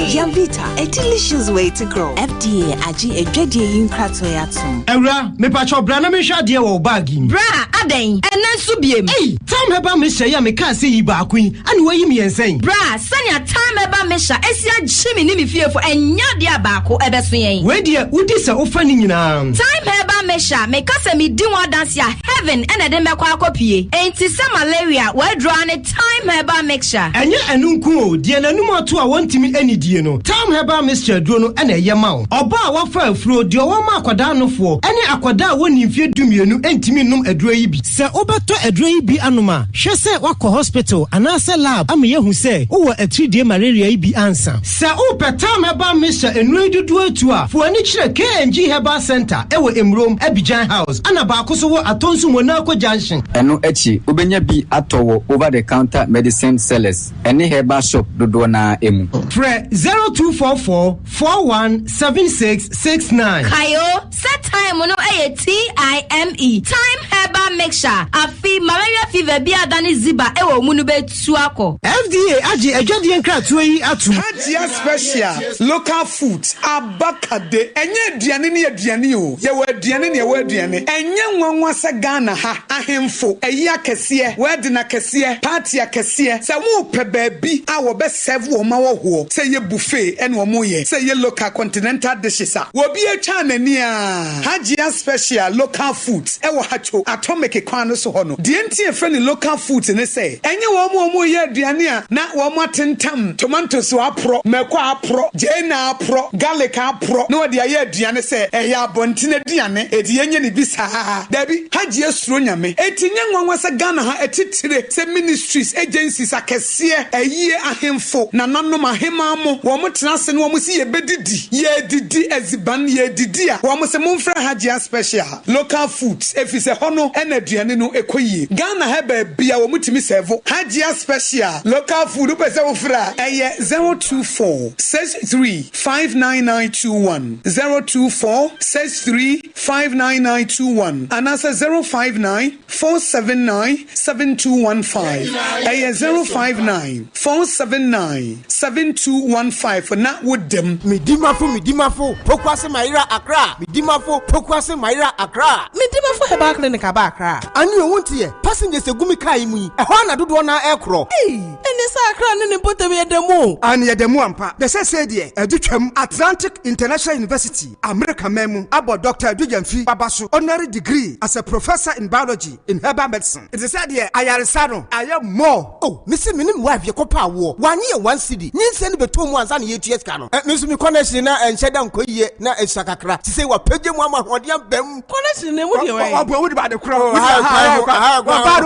Jamvita, a delicious way to grow. FDA aji edwedie yinkrato yatum. Ewra me pacho bra na me hwa de wo bagim. Bra aden enen so biem. Hey, time heba me hye ya me ka se yi ba kwin. Ane wayi me yensen. Bra, sanya time heba me hya esia gyimi ni me fiefo enya de abako ebeso yen. We de udi se ofa ni nyina. Time heba me hya me ka se me di one dance ya heaven ene de mekwa akopie. Enti se malaria we draw ne time heba mixture. Enye enunku o de nanum ato a wontimi anidie no. Time heba mixture duro no ene ye ma wo. Oba a wafa afuro de wo ma akwada nofo. Ene akwada a woni mfie dumienu entimi num aduro yi bi. Se obeto aduro yi bi anoma, hwe se wakọ hospital anase lab am ye hu se wo atridie malaria yi bi ansa. Se o time heba mixture enu dudu atu a, fo ani kire KNG Herbal Center ewo Emrom Abidjan House. Ana ba akoso wo atonsu Monaco Junction. Eno echi ubenya bi atowo over the counter medicine sellers. Any herbal shop dodo na emu. Fre 0244 417669. Kayo set time no TIME time herbal mixture afi malaria fever bi adani ziba ewo munu betu akọ. FDA aji ejodi nkratu yi atu. Hajia special local foods abakade enye aduane ne aduane o. Ye wa aduane ne ye wa aduane. Enye nwanwa se Ghana ha ahemfo eyi akese wedding akese party akese se mu pe baabi a wo be serve wo ma wo ho se ye buffet ene wo mo ye se ye local continental dishes a wo bi etwa nani a Hajia special local foods e wo hacho atomic kwan no so ho no de enti e fe ni local foods ne se enye wo mo ye aduane a na wo mo atentam tomatoes apro meko apro jena apro garlic apro no de ye aduane se ya bontine aduane e de yenye ni bisa dabi Hajia suro nyame etinye nwanwa se Ghana ha etitire se ministries agencies akese eyie ahemfo na nanom ahema mo wo mo tenase no wo mo si ye bedidi ye didi eziban ye didi a wo mo se momfra Hajia special local foods efise hono ena aduane no ekoyie Ghana ha ba bia wo mutimi serve Hajia special local food pese wo fra eye 024 63599921 024 63599921 anasa 059 479 7215 eye 059 479 7215 na wodem midimafo pokwase maira Accra midimafo pokwase maira Accra midimafo Herbal Clinic aba Accra ani o wonte ye passengers egumi kai mu yi ehwa na dodo na ekro eni sa Accra ne potem ye demo ani ye demo ampa de se de edutwam Atlantic International University America memu abo Dr. Edujamfi babaso honorary degree as a professor in biology in herbal medicine it is said here ayaresa no aye more misi minim wife ye kopa wo wanye ye 1 cedi nyinse ne beto mu ansa ne ye tueska no misu mi connection na enhyeda nkoyiye na esakakra ti say wa page mu amahodiam bam connection ne mu de we wa ba de kro wa ba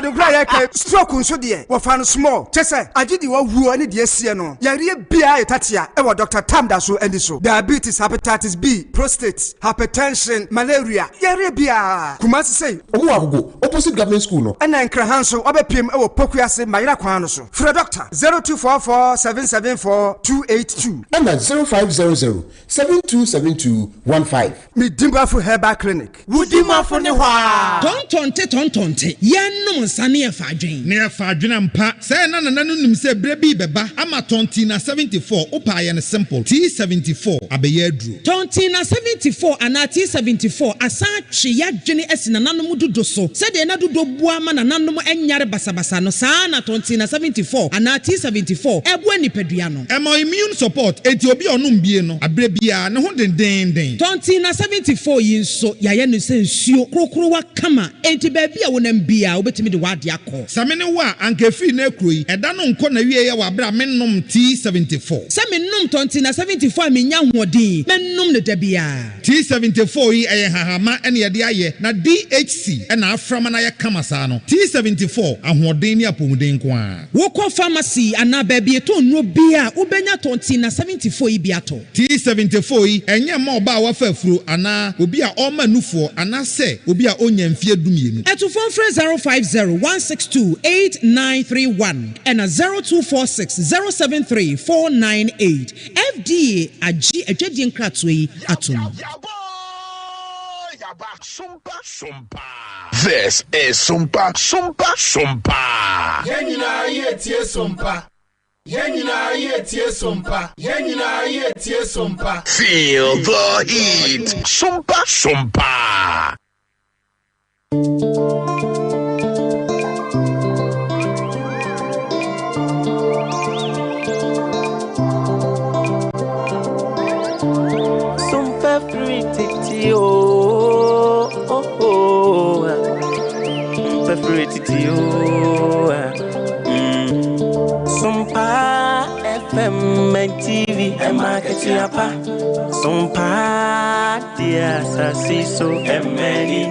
do kro ye ka stroke nso de wo fa no small Kese agidi wa wuo ne de asie no. Yare bia etatia e wo Dr. Tamda so andi so. Diabetes, hepatitis B, prostate, hypertension, malaria. Yare bia. Kumasi say owo agogo opposite government school no. Ena nkranhanso obepiem e wo pokuase mayira kwan no so. Frɛ Doctor 0244 774 282 and 0500 727215. Midimbafu Herbal Clinic. Wudimafo ne hwa. Tontonte. Yenum nsane e fadwen. Ne e fadwen ampa. Say na nanu nim se bre bi beba ama tontina 74 opa ye ne simple. T74 abeye adru. Tontina 74 ana T74 asa twe ya dwene asina nanom dodo so. Se de na dodo bua ma na nanom enyare basabasa no saa na tontina 74 ana T74 ebu anipadua no. Ema immune support enti obi onum bie no abre bia ne ho den. Tontina 74 yinso ya ye no se nsuo krokro wa kama enti ba bia wonam bia obetimi de wade akọ. Samene wa ankefi na kroi eda no nko na wie ye wa bra mennom T74. Samennom tontina 74 menya hoɔden mennom ne da bia. T74 yi eye hahama ene ye de aye na DHC ena aframa na ye kama saa no. T74 ahoɔden ne apomuden ko a. Wokɔ pharmacy ana ba bia to nro bia ubenya tontina 74 yi bia to. T74 yi enye ma oba wa fa afuro ana obi a ɔma nufoɔ ana se obi a onya mfie dumienu. Eto phone 050 162 8931 and 0246 073 498. FDA agi adwadi nkratoi atom. This is Sompa. Yenina yetie Sompa. Feel the heat. Sompa. Sompa FM and TV and market yapa. Sompa dia sasiso and many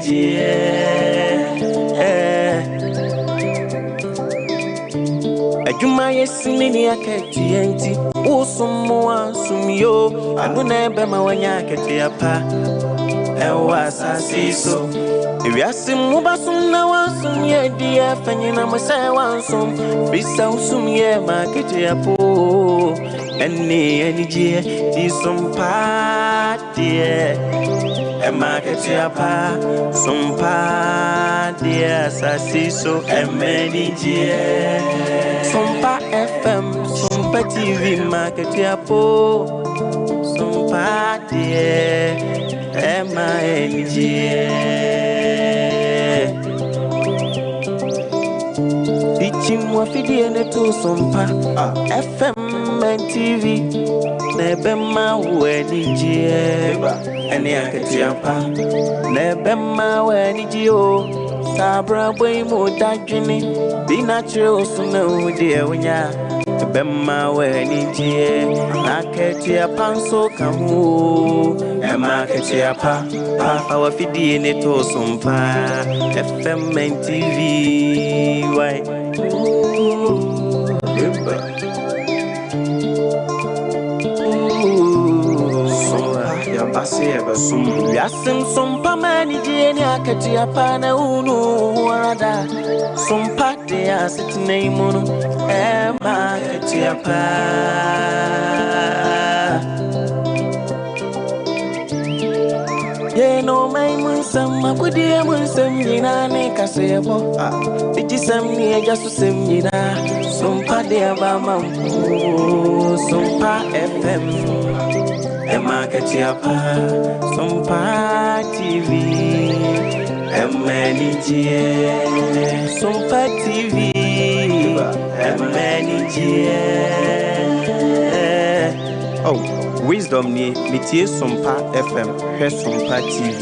Ajuma yesimini aketienti usumu sumyo anunebe mawanya ketiapa ewa sasiso Ewiasim mubasum na wansum ye dia fanyina mase wansum bisa usum ye makete apo eni je ti sompa die e makete apa sompa dia sasiso emeni je sompa FM sompa TV makete apo sompa die emeni je Chimwa fidie ne to Sompa FM and TV nebema weni jie ene aketiapa nebema weni jio sabra boy mo dadwene bi natural suna udi ewnya nebema weni jie aketiapa so kamu ema aketiapa pa wa fidie ne to Sompa FM and TV why Yasim sompa mani jeni akati apana unu warada sompa de asit neimunu ema akati apa ye no mai munsam makudi munsam yina ne kasebo bijisam ni ejasu sem yina sompa de abama sompa FM Emma Ketiapa, Sompa TV, Emmanijie, Sompa TV, Emmanijie. Oh, wisdom ni mitie Sompa FM, he Sompa TV.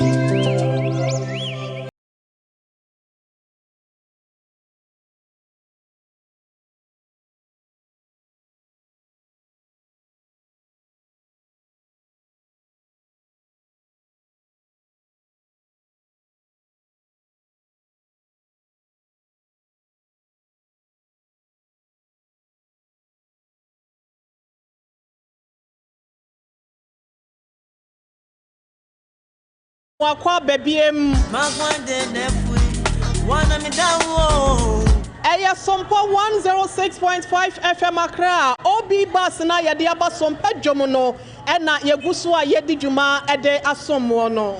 wakwa bebiem Eya Sompa 106.5 FM Accra Obi bus na yede aba Sompa dwom no na yeguso a yedi dwuma ede asomo no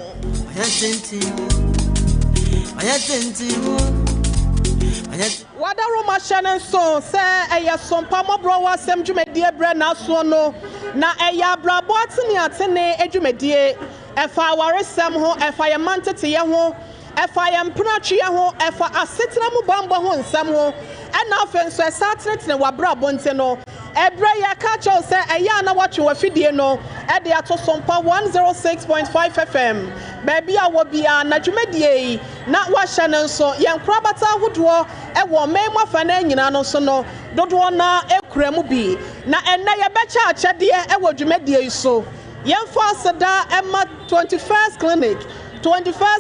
Wadaro machine so se eya Sompa mobro wasem dwumedie bre na so no na eya brabo atene edwumedie efa waresem ho efa ye mantete ye ho efa ye mpratwe ho efa asetena mu bambo ho nsam ho ena afenso esatrete wa brabo nte no ebre ye ka cho se eya na watwe wafidie no e de ato Sompa 106.5 FM baby a wo bia na dwumedie na wahye ne nso ye nkrabata hodo e wo memwa fa na nyina no so no dodo na ekura mu bi na enna ye becha akyede e wo dwumedie so Yemfa Sada Emma 21st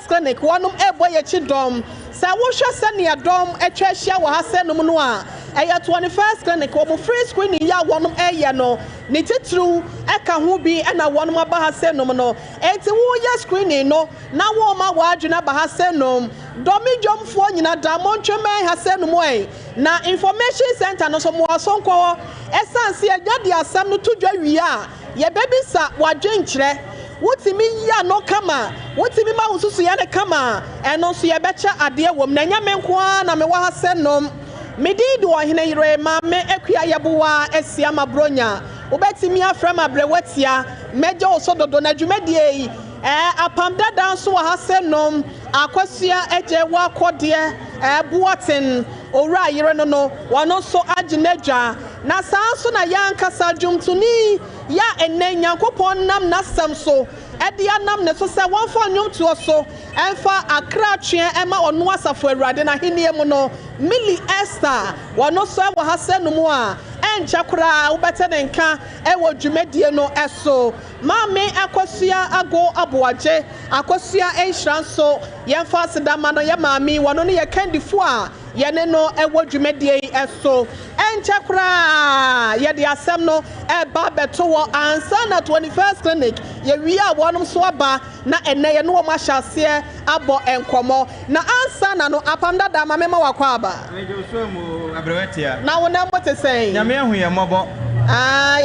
clinic wanum ebo ye chidom sa wo hwe sane adom etwa hia wo ha senum no a eya 21st clinic wo free screening ya wanum eye no ne titru eka ho bi na wanum aba ha senum no enti wo ya screening no na wo ma wa adwena ba ha senum domi jomfo nyina da montwemen ha senum e na information center no so mo asonko esanse agade asam no tudwa wi a ye bebisa wadwenkyere wotimi ya no kama wotimi ma hususu ya ne kama eno so ye becha ade wom na nya menko na me wa ha senom medidi wo hene yire ma me ekua yebowa esia mabronya obetimi afra mabrewatia meje osododo na dwumadie apamda danso wa ha senom akwasua eje wa kode buaten owura yire no wono so aginedwa na sanso na yankasa dwumtuni ya enne nyankopon nam nasam so ede anam ne so se wonfa nwumtuo so enfa akra twe ema ono asafo awurade na henie mu no Millie Esther wono so wo ha senumu a enchakura ubete ne nka ewo dwumadie no eso mame akosua ago aboaje akosua enhran so yemfa sedama no ye mame wono ne ye kandifo a yene no ewo dwumadie eso enchakura ye de asem no eba beto wo ansa na 21st clinic ye wi a wonum so aba na enne ye no wo mahase abo enkomo na ansa na no apamda da mame ma wakwa aba mejo mu abrewetia na wona mote sen nyame ahu ye mobo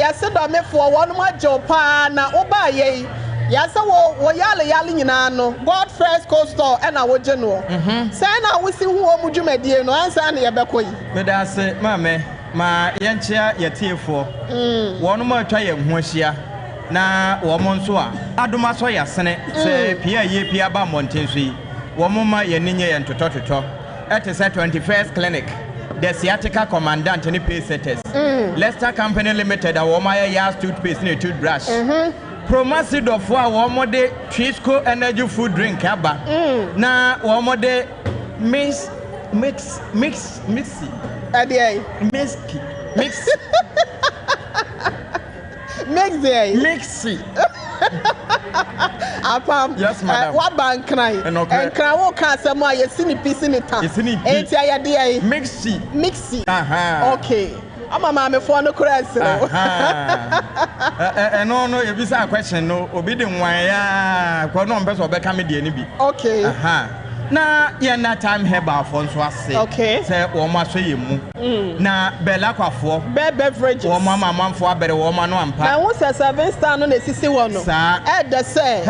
ya se do mefo wonum ajopa na oba ye ya se wo yale nyina no God First Coastal na wo je no say na wo si hu o mu dwumadie no ansa na ye bekoyi me da se mame ma yenchia yetiefo wonum atwa ye hu ahia na wo mo nso a adoma so ya sene se pia ye pia ba monten so yi wo mo ma ye ninye ye ntotototo at is 21st clinic the sciatica commandant ni pay setters Leicester Company Limited a wo ma ye yas toothpaste ni toothbrush Promotional for a woman de Trisco energy food drink aba na wo mo de mix adie mixi apam yes madam wa bank nai enkra wo ka asem a yesi ni pisi ni ta enti ayade ai mixi okay ama mama fo no cross no e bi sa question no obi de nwan ya ko no mbe so be ka me de ni bi okay na ye na time heba for nso ase okay say wo ma so yemu na bela kwafo beverages wo ma mamfo abere wo ma no ampa na wo se 7 star no na sisi wo no e de say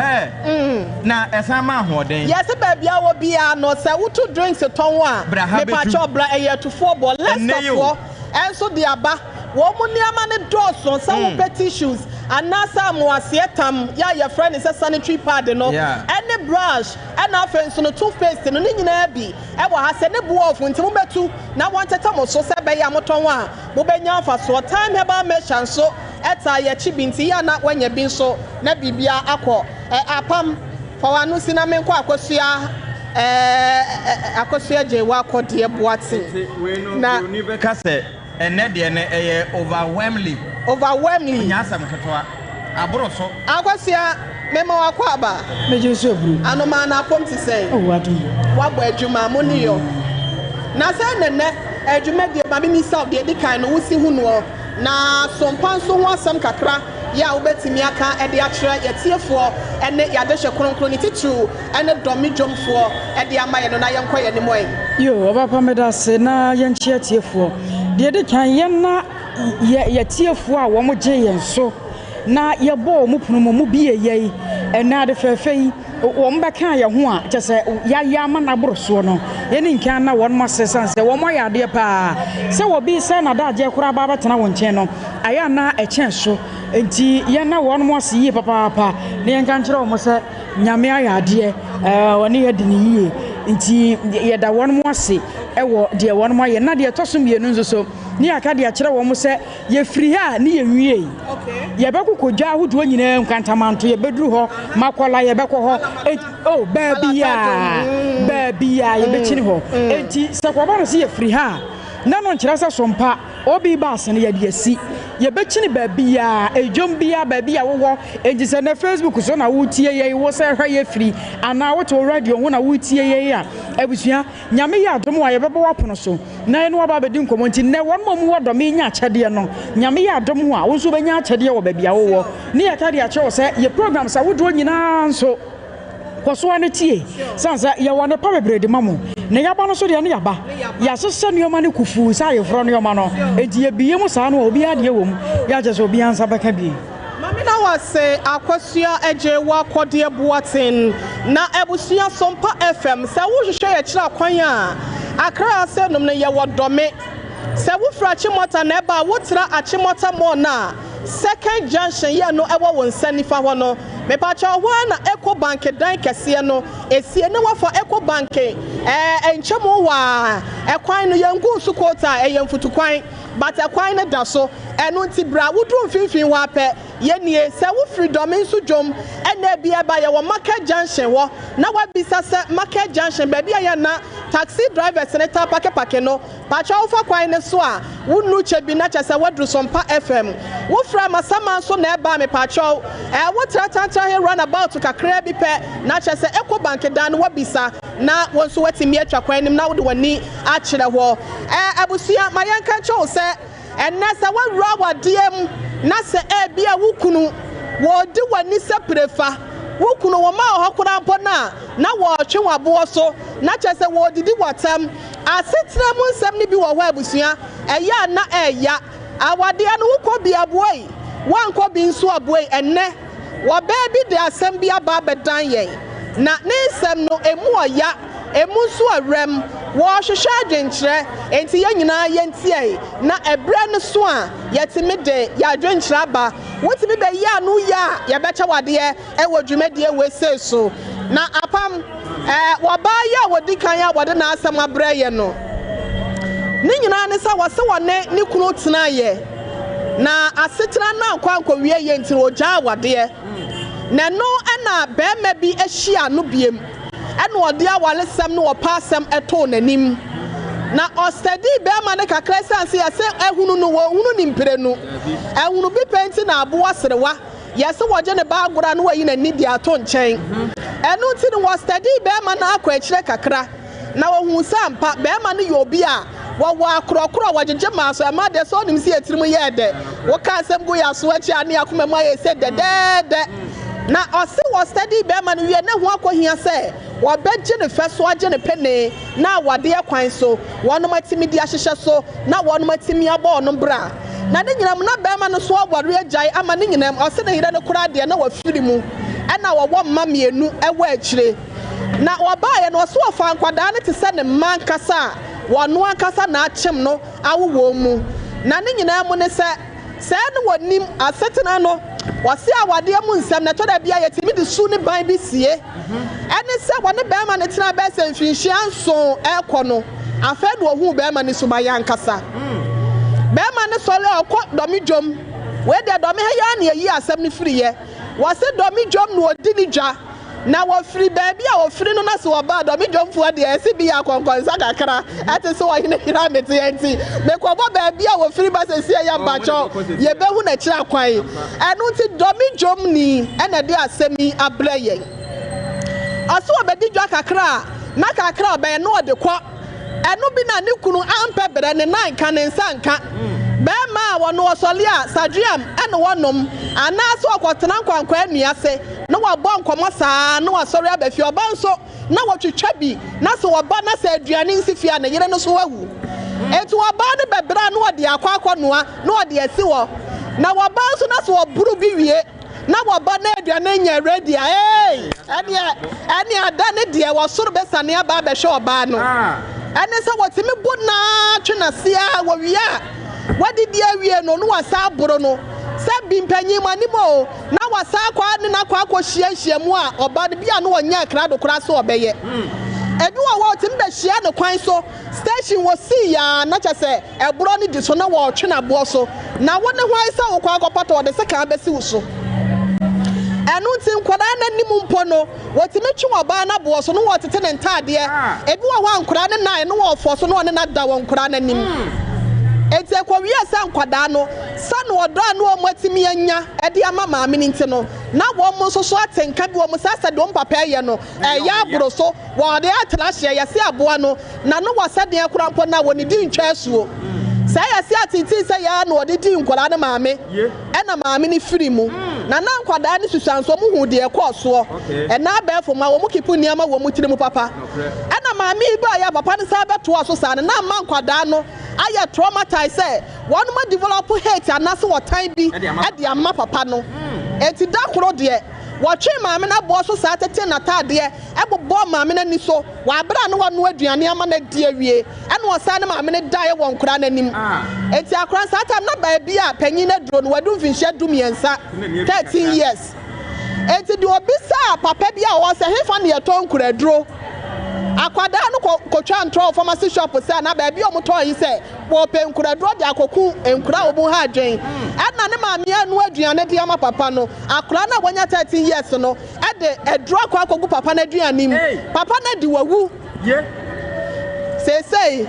na esan ma hoden yes bia wo bia no say wo to drinks ton wa me pa cho bra e to fo ball less of enso de aba wo mu niama ne doso say wo pet tissues anasa mo asietam ya your friend is a sanitary pad no any brush and afenso no toothpaste no nyina bi e wo ha se ne bu ofu nti mo betu na wanteta mo so se be ya moton wa mo benya afa so time heba measure so eta ya chibi nti ya na wanya bi so na bibia akọ apam fa wanu sina menko akosua je wa akode boate na ni be ka se ene de ne eye overwhelmingly nyasa mketoa aburo so akwasia mema wakwa aba mejesu ebru anoma na apom ti sei wagbo adwuma moniyo na se nene adwuma de ba mi south de kan no wusi hu no na sompa so ho asam kakra ya obetimi aka e de akere yetiefo ɛne yɛadehwɛ kronkron ne titiriw ɛne dɔme dwomfoɔ ɛde ama yɛ no na yɛnkɔ yɛ anim ɛ yo ɔbapa meda se na yɛnkyea tiefoɔ deɛ de kan yɛn na yɛtiefoɔ a wɔn gye yɛn so na yɛbɔ wɔn pono mu bi yɛyɛ ɛna ade fɛfɛ yi wɔn bɛka yɛn ho a kyɛ sɛ yɛayɛ ama n'aboro soɔ no yɛne nkan na wɔn asesa sɛ wɔn ayɛ adeɛ paa sɛ wɔbi sɛ n'adagye koraa ba bɛtena wɔn nkyɛn no ayɛ na ɛkyɛn so nti yɛn na wɔn ase yie papaapa na yɛn ka nkyerɛ wɔn sɛ nyame ayɛ adeɛ wɔne yɛ de ne yie nti yɛda wɔn ase ɛwɔ deɛ wɔn ayɛ na deɛ ɛtɔ so mmienu nso so ni aka de akyerɛ wɔn sɛ yɛfiri ha ne yɛwie yɛbɛkɔ kodwa ahodoɔ nyinaa nkantamanto yɛbɛduru hɔ makɔla yɛbɛkɔ hɔ baabi a yɛbɛkyini hɔ enti sɛ kɔba no sɛ yɛfiri ha na no nkyerɛ sɛ Sompa obi baase no yɛde asi yɛbɛkyini baabi a edwom bia baabi a wowɔ enti sɛ na Facebook so na wotie yɛ wo sɛ hwɛ yɛfiri anaa woto radio ho na wotie yɛ a abusua nyame yɛ adom a yɛbɛbɔ wapono so na ɛno aba bɛdi nkɔmmɔ nti na wɔn mu wɔ dɔme nya akyɛdeɛ no nyame yɛ adom a wo nso bɛnya akyɛdeɛ wɔ baabi a wowɔ ne yɛka de akyerɛ wo sɛ yɛ programs a wodoɔ nyinaa nso kɔsoa no tie sansa yɛwɔ ne pa bebree de ma mo ne yaba no so deɛ ne yaba yɛahyehyɛ nneɔma no kufu sɛ ayɛforɔ nneɔma no enti yɛbie mu saa no a obiara deɛ wɔ mu yɛakyɛ sɛ obiara nsa bɛka bie Mamina wase akwasua eje wa kɔdeɛ boaten na ebusua Sompa FM sɛ wo hwehwɛ yɛ kyerɛ kwan a akra asɛ nom ne yɛ wɔ dɔme sɛ wo fra Chimota na eba wo tra Achimota mo na second junction yɛ no ɛwɔ wɔ nsa nifa hɔ no mepacha ho na Eco Bank dan kɛseɛ no esie ne wafa Eco Bank enkyɛm wa ɛkwan no yɛngu nsu kota ɛyɛ mfutukwan but ɛkwan ne da so ɛno nti bra woduru mfimfin wa pɛ yɛnie sɛ wo freedom nso dwom ɛna bia ba yɛ wɔ market junction wɔ na wabisa sɛ market junction baabi a yɛ na taxi drivers ne ta pake no pacha wo fa kwan ne so a wo nu che bi na kyɛ sɛ waduru Sompa FM wo fra masama so na ɛba me pacha wo tratra he run about kakra bi pɛ na kyɛ sɛ Eco Bank dan no wabisa na wo nso watimi atwa kwan nim na wo de wani akyerɛ hɔ abusua ma yɛnka kyɛw sɛ ɛnɛ sɛ wawura wadeɛm na sɛ bia wo kunu wɔdi wani sɛ prefa wo kunu wo ma ho kora mpo na wɔtwe waboɔ so na kyɛ sɛ wɔdidi watam asetra mu nsɛm ne bi wɔ hɔ abusua ɛyɛ na ɛya awadeɛ no wokɔ bi aboai wankɔ bi nso aboai ɛnɛ wɔbaa bi de asɛm bi aba bɛdan yɛn na ne nsɛm no emu ɔya emu nso awram wɔhwehwɛ adwenkyerɛ enti yɛn nyinaa yɛntie na ɛbrɛ no so a yɛtimi de yɛadwenkyerɛ aba wotimi bɛyi anu ya yɛbɛkyɛ wadeɛ ɛwɔ dwumadie wese so na apam wɔbaa yɛ a wɔdi kan a wɔde n'asɛm abrɛ yɛ no ne nyinaa ne sɛ wɔse wɔne ne kunu tena yɛ na asetena na nkwankɔwie yɛ nti wɔgyaa wadeɛ na no ɛna bɛrima bi ahyia no biem ɛna ɔde awalesɛm no wɔpa asɛm ɛtoo n'anim na ɔstadi bɛrima ne kakra sanse yɛsɛ ehunu no wɔhunu ne mpere no ehunu bi pɛnti na aboa serewa yɛsɛ wɔgye ne baagora no wɔyi n'ani di ato nkyɛn ɛno nti no wɔstadi bɛrima na akɔ akyire kakra na wɔhu sampa bɛrima no yɛ obi a wɔwɔ akorɔkorɔ wɔgyegye ma so ɛma de so onim si etirim yɛ dɛ wɔka asɛm go yɛ so akyi ane akoma mu ayɛ sɛ dɛdɛɛdɛ na ɔse wɔ study bɛrima no wie ne ho akɔhia sɛ wɔbɛgye ne fɛ so agye ne pene na wadeɛ kwan so wɔnom atimi di ahyehyɛ so na wɔnom atimi abɔ ɔno bra na ne nyinam na bɛrima no so abɔre agyae ama ne nyinam ɔse ne yere no koraa deɛ na wafiri mu ɛna wɔwɔ mma mmienu ɛwɔ akyire na wɔbaeɛ no ɔso wɔfa nkwadaa no te sɛ ne mma nkasa a wɔno ankasa na akyem no awowɔ mu na ne nyinam mu ne sɛ ne wɔnim asetena no wɔse awadeɛ mu nsɛm na tɔda bia yɛtimi de su ne ban bi sie ɛne sɛ wɔne bɛrima ne tena bɛsɛ mfinhyia nson ɛkɔ no afɛ de wɔhu bɛrima ne so bayɛ ankasa bɛrima ne sɔre ɔkɔ dɔme dwom wei deɛ dɔme ha yɛ ne ayi asɛm ne firiyɛ wɔse dɔme dwom na ɔdi ne dwa na wɔfiri baabi a wɔfiri no na so wɔba dɔme dwomfoɔ deɛ ɛsi bi yɛ akɔnkɔnsa kakra ɛte sɛ wɔhene hira mete nti mekɔbɔ baabi a wɔfiri ba sɛ sie yɛ mbakyɔ yɛbɛhu n'akyiri akwan ɛno nti dɔme dwom ni ɛna de asɛm yi abrɛ yɛn ɔso wɔbɛdi dwa kakra na kakra ɔbɛyɛ no ɔde kɔ ɛno bi na ne kunu ampɛ brɛ ne nan ka ne nsa nka bema wono osolia sadriam ene wonom anaso akotena kwankwa anuase na wabɔ nkɔmɔ saa na wasɔre abafi ɔba nso na wɔtwetwa bi na so wɔba na sɛ aduane nsifia na yere no so wahu etu wɔba ne bɛbra na wɔde akɔ noa na wɔde asi wɔ na wɔba nso na so wɔburu bi wie na wɔba na aduane nya ready ɛne ada ne deɛ wɔsoro bɛsane aba bɛhwɛ ɔba no ɛne sɛ wɔtemi bu na twe na sia wɔwia wɔde di awie no no wasa aboro no sɛ bimpanyi manimo na wasa kwa ne na kwa hia mu a ɔba de bia no wɔnya akra do kora so ɔbɛyɛ edu wɔ tim bɛ hia no kwan so station wɔ si ya na kyɛ sɛ ɛboro ne di so na wɔtwe na boɔ so na wo ne hwan sɛ wo kwa akɔpata ɔde sɛ kan bɛsi wo so ɛnu nti nkɔda na nim mpo no wɔtimi twe ɔba na boɔ so no wɔtete ne ntaadeɛ ebi wɔ hɔ ankora ne nan no wɔfɔ so no ɔne na da wɔ nkora na nim eti ekɔwie sɛ nkɔda no sɛ no ɔdɔ a no ɔmo atimi anya ɛde ama maame ne nti no na wɔn mo nso so atenka bi wɔn sɛ de wɔn papa ɛyɛ no ɛyɛ aboro so wɔde atena hyɛ yɛse aboa no na no wɔsɛ deɛ kora mpo na wɔn di ntwa asuo sɛ yɛse atiti sɛ yɛ na wɔde di nkɔda ne maame ɛna maame ne firi mu na nkɔda ne susanso mo hu deɛ kɔɔ soɔ ɛna abɛɛfo ma wɔn kipu nneɛma wɔn tiri mu papa ɛna maame yi ba yɛ papa ne sa bɛtoa so saa na ma nkɔda no ayɛ traumatized sɛ wɔn mo develop hate anase wɔtan bi ɛde ama papa no eti da koro deɛ wɔtwe maame na bɔ so saa tete na taadeɛ ɛbobɔ maame na ni so wɔabra no wɔno aduane ama na di awie ɛna wɔsan ne maame ne dae wɔ nkora n'anim eti akora saa tam na baabi a panyin na duro no wɔde mfinhyia dumiɛnsa 13 years eti de obi saa papa bi a wɔsɛ hefa ne yɛtɔ nkura duro akwada no kotwa ntro pharmacy shop say na ba bi o moto yi say wo pe nkura dro de akoku nkura obu ha adwen na ne maame anu aduane de ama papa no akura na wonya 13 years no e de edro akogu papa na aduane mu papa na di wawu say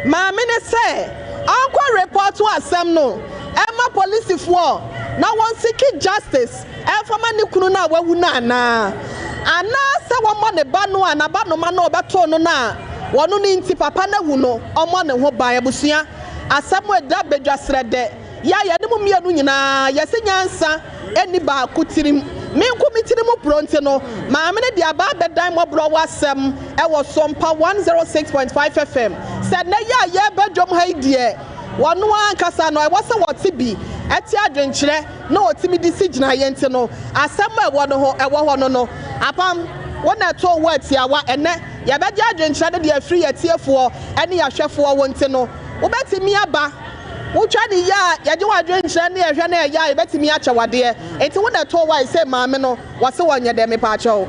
maame ne say anko report to asem no ema police for na won seek justice e fama ne kunu na wawu na na ana se wo ne ba no anaba no ma no obeto no na wono ni nti papa na wu no omo ne ho ban abusua asemo eda bedwasrede ya ne mu mienu nyina yese nyansa eni ba kutirim me nkomitirim pronte no maame ne dia ba bedan mo bro wasem e wo Sompa 106.5 FM se na ya bedwom ha die wono ankasa no e wo se wote bi eti adwenkyere na otimi di sigina yente no asem e wo no ho e wo ho no apam wona to words ya wa ene ya be di adwenkyere de afiri yetiefo ene ya hwefo wonte no wobetimi aba wotwa ne ya je wadwenkyere ne ehwe na ya betimi ache wade enti wona to why say maame no wase wonye de me pa acho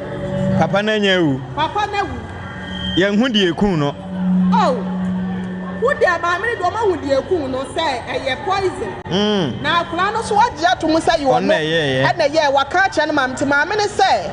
papa na nya wu ye hu de ekun no wudi maame ne do ma wudi ekun no say eye poison na akura no so wagye atom say yo no ene ye waka ache ne maame ne say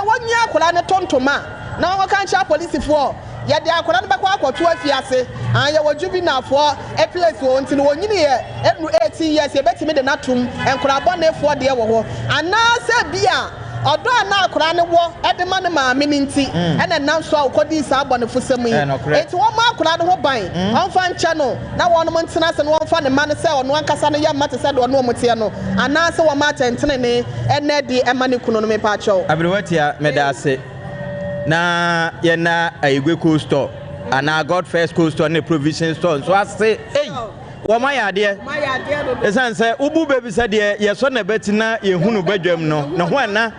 wonya akura ne tontoma na waka ache police for ye de akura ne bakwa akoto afiase anya wo juvenile for a place wo ntino wonyini ye enu 18 years ye betimi de natum enkura bone for de wo ho ana se bia odo na akura ne wo edema ne maame ne nti ene nam so akodi sa abone fusem yi eti wo ma akura ne ho ban onfa nche no na wono mo ntena se no onfa ne ma ne se ono ankasa ne ya mate se de ono motie no ana se wo ma tentene ne ene de ema ne kunu no me pa acho abrewatia medase na ye na aigwe cold store ana God first cold store ne provision store so ase wo ma ya de esan se ubu bebi se de ye so na beti na ye hunu badwam no na ho ana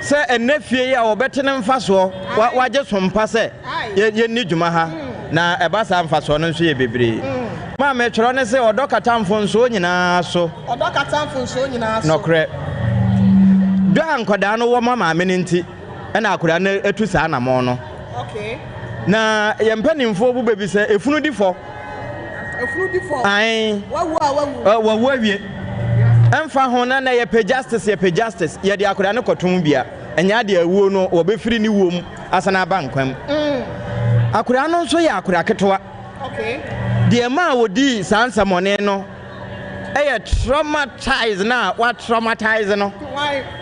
se enafie ya obete ne mfaso waje Sompa se ye ni dwuma ha na eba sa mfaso no nso ye bebre ma me twero ne se odokatamfo nso nyina so odokatamfo nso nyina so nokre do ankoda no wo mama me nti na akura na etu sa na mo no na ye mpanimfo bu bebi se efunu difo ai wawu awie emfa ho na ye pay justice ye de akura ne kotum bia enya de awuo no wo be firi ni wom asana bankwam akura no nso ye akura ketoa de ma wodi sansamone no eye traumatize na what traumatize no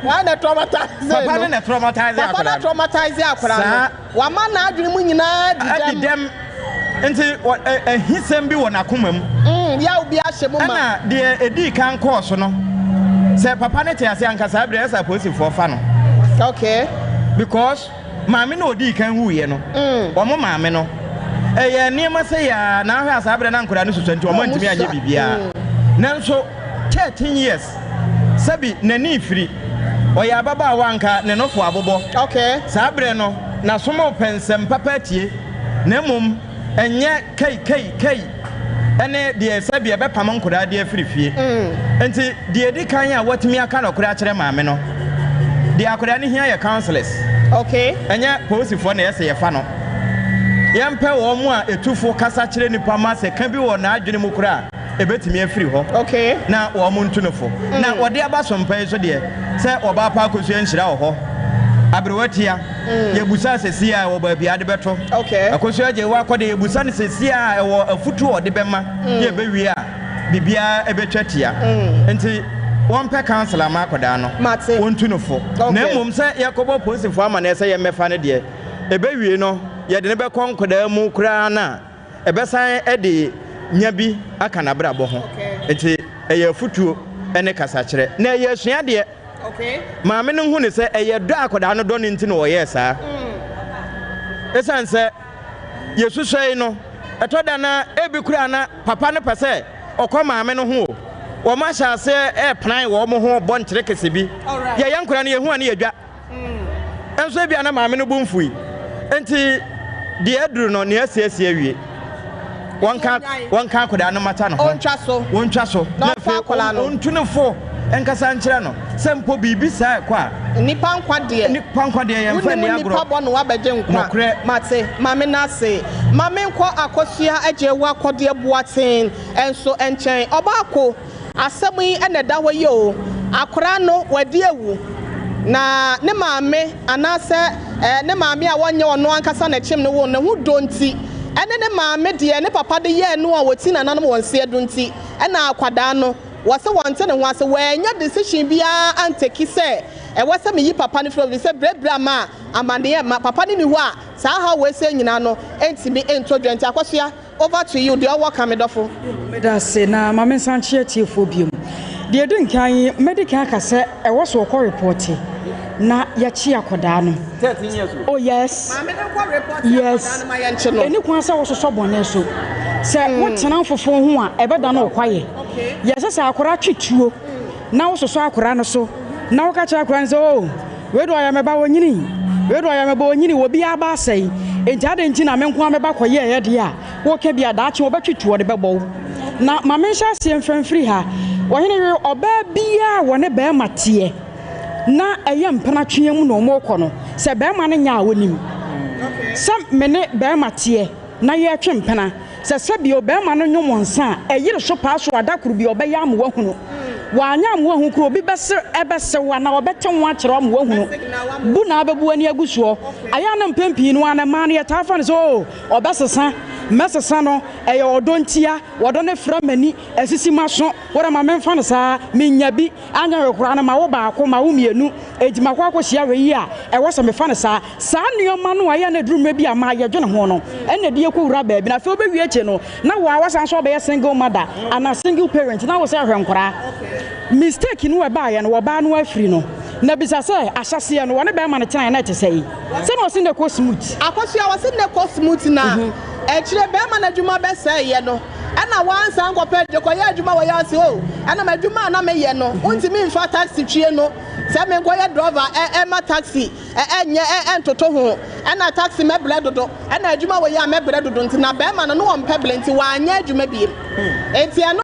why na traumatize papa na traumatize akura papa na traumatize akura no wa ma na adwene mu nyina di dem Enti hisem bi wona komam. Ya obi ahye mo ma. Na de edi kan course no. Se papa ne te ase ankasa abre esa police for fa no. Okay. Because maame no odi kan huye no. Omo maame no. Eye niema se ya na ahwe asa abre na nkora no susu enti omo ntimi anye bibia. Nanso 13 years. Sabi nani free. Oya baba wanka ne no fo abobo. Okay. Sa abre no na somo pensem papa tie. Na mum enye kai ene de sabi e be pam nkora de afirifie. Enti de edi kan a watimi aka no kora kire maame no. De akora ne hia ye counselors. Okay. Enye posifo na yese ye fa no. Yempe wo mu a etufo kasa kire nipa ma se kan bi wo na adwene mu kora ebetimi afiri ho. Okay. Na wo mu ntunofo. Na wo de aba sompa so de se oba pa akosu enhira wo ho. Abrewatia ye busa sesia wo ba bia de beto. Okay. Akosu aje wa kode ye busa ne sesia wo afutu o de bema ye bewie a bibia ebetwatia. Enti one per counselor makoda no wontunofo na emom se yakobo posifo amane se ye mefa ne de ebewie no ye de ne be konkoda mu kura na ebesan e de nya bi aka na brabo ho enti eye futuo ene kasa kire na ye asua de okay maame no hu ne se eye do akoda no do ne nti no ye sa esan se ye susoi no etoda na ebi kura na papa ne pese okọ maame no ho wo ma sha se plan wo mo ho bon kire kese bi ye yankora ne ye hu ane yadwa enso bia na maame no bomfui enti de aduru no ne asiesie awie wonka akoda no mata no wontwa so na fa akola no ontunefo enkasa nkire no sempo bibi sa kwa nipa nkwade ye mfa ne agro nipa bo no wabeje nkwa mate maame na se maame nkọ akosua ajewa akode buaten enso enchen obako asem yi ene da ho ye o akora no wadi ewu na ne maame anase ne maame a wonye ono ankasa na chim ne wo ne hu donti ene ne maame de ne papa de ye no a woti na nanom wonse adonti ena akwada no wase wonte ne ho ase wanya decision bia anteki se wase me yi papa ne fro se brebra ma amande ma papa ne ni hu a sa ha we se nyina no entimi entodwenti akosua over to you the work amedofo meda se na maame sanchie tiefo biom de din kan medical kase e wo so ko report na ya chi akoda no 13 years old. Oh yes maame ne ko report yes na ma ya nche no eni kwa sa wo so bone so se wo tena fofo ho a e beda na okwaye yes se akora twituo na wo so akora no so na wo ka cha akora nso o we do ya meba wonyini wo bia ba sei enti ade nti na me nko ameba koye ye de a wo ka bia da ache wo betwituo de bebo na maame hya se mfamfiri ha wo hene oba bia wo ne be mate na eye mpana twem no mo kɔ no se be ma ne nya wonim sam me ne be mate na ye twe mpana se bi obe ma no nwom nsa eyire so pa so adakuru bi obe ya mo wahunu wanya mo wahu kuro bi bese ebese wa na obete ho akere mo wahunu bu na abebu ani agusuo aya na mpempi no ana ma ne ta fa ne so obesesa mesesa no eye odontia wodo ne fra mani asisi maso wora ma memfa no saa menya bi anya rekora na ma wo ba ko ma wo mienu ejima kwa hia we yi a ewo so mefa no saa nneoma no aya na drum bi ama ye dwene ho no ene de ekowura ba bi na fe obewie eche no na wo awasan so be single mother ana single parent na wo se hwenkora mistake no we ba ye no wo ba no afiri no na bisa se ahyase no wone be ma no tena na etesei se no se ne ko smooth akosua wo se ne ko smooth na echire be ma na dwuma be se ye no ana wansa nkopɛ de koye adwuma wo ya se o ana madwuma na me ye no untimi mfa taxi twie no se me koye driver ma taxi enye entoto ho ana taxi me ble dodo ana adwuma wo ya me ble dodo nti na be ma no wo mpe ble nti wa anya adwuma bi enti ano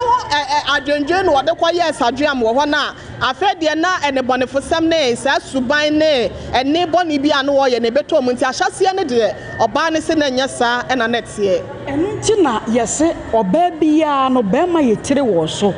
adwendwe no de koye sadwam wo ho na afa de na ene bonefo sam ne sa suban ne ene boni bi ano wo ye ne beto mu nti ahyase ne de oba ne se na nya sa na netie enti na yese oba bia no be ma yetire wo so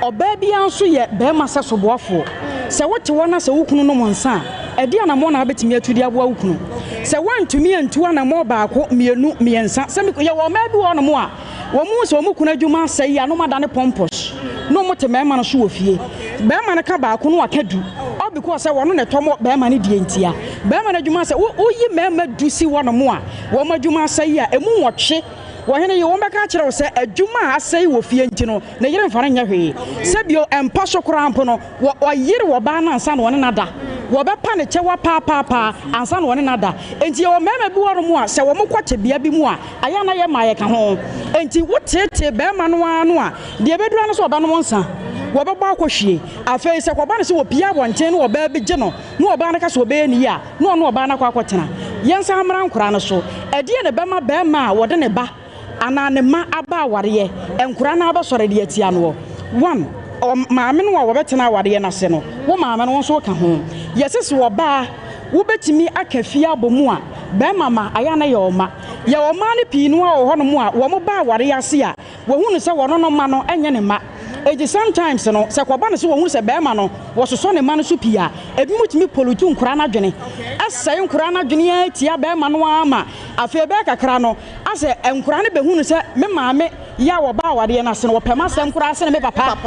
oba bia nso ye be ma se soboafo se wote wona se wukunu no monsa edi ana mo na betimi atudi aboa wukunu se wantumi antu ana mo baako mienu miensa se me ye wo ma bi wo no mo a wo mu se wo mu kuna adwuma sai ya no ma da ne pompos no mo te mema no so wo fie be ma ne ka baako no akadu o because se wono ne tomo be ma ne die ntia be ma na adwuma se wo yi mema dusi wo no mo a wo ma adwuma sai ya emu wotwe wɔhene yi wɔn bɛka kyerɛ wo sɛ adwuma a asɛe wɔ fie nti no na yere mfa no nyɛ hwee sɛbio ɛmpa so koraa mpo no wɔyere wɔ baa no ansa na wɔne nada wɔbɛpa ne kyɛwa paapaa ansa na wɔne nada enti yɛwɔ mmarima bi wɔ no mu a sɛ wɔn kɔ tebea bi mu a ayɛ na yɛ ma yɛ ka ho enti wotetee bɛrima no ara no a deɛ bɛdura no so ɔba no mo nsa wɔbɛbɔ akɔhwie afei sɛ kɔba no sɛ wɔpia abɔnten no wɔbaa bi gye no na ɔbaa no ka sɛ ɔbɛyɛ ne yi a na ɔno ɔbaa no akɔ akɔtena yɛnsa mmara nkora no so ɛdeɛ ne bɛma bɛrima a wɔde ne ba anaa ne ma aba awareɛ nkora no abɛsɔre de atia no one maame no a wɔbɛtena awareɛ no ase no wo maame no nso ka ho yɛsese wɔbaa wobɛtumi aka fie abɔ mu a bɛrima ma ayɛ na yɛ ɔma yɛ ɔma no pii no a wɔ hɔ no mu a wɔn ba awareɛ ase a wɔhunu sɛ wɔno no ma no ɛnyɛ ne ma edi sometimes no sɛ kɔba no so wɔhunu sɛ bɛrima no wɔsosɔ ne ma no so pii a ebi mutumi polutu nkora no adwene ɛsɛe nkora no adwene atia bɛrima no ama afei bɛɛ kakra no asɛ nkora no bɛhunu sɛ me maame yɛ a wɔba awareɛ no ase no wɔpɛma asɛm koraa ase ne me papa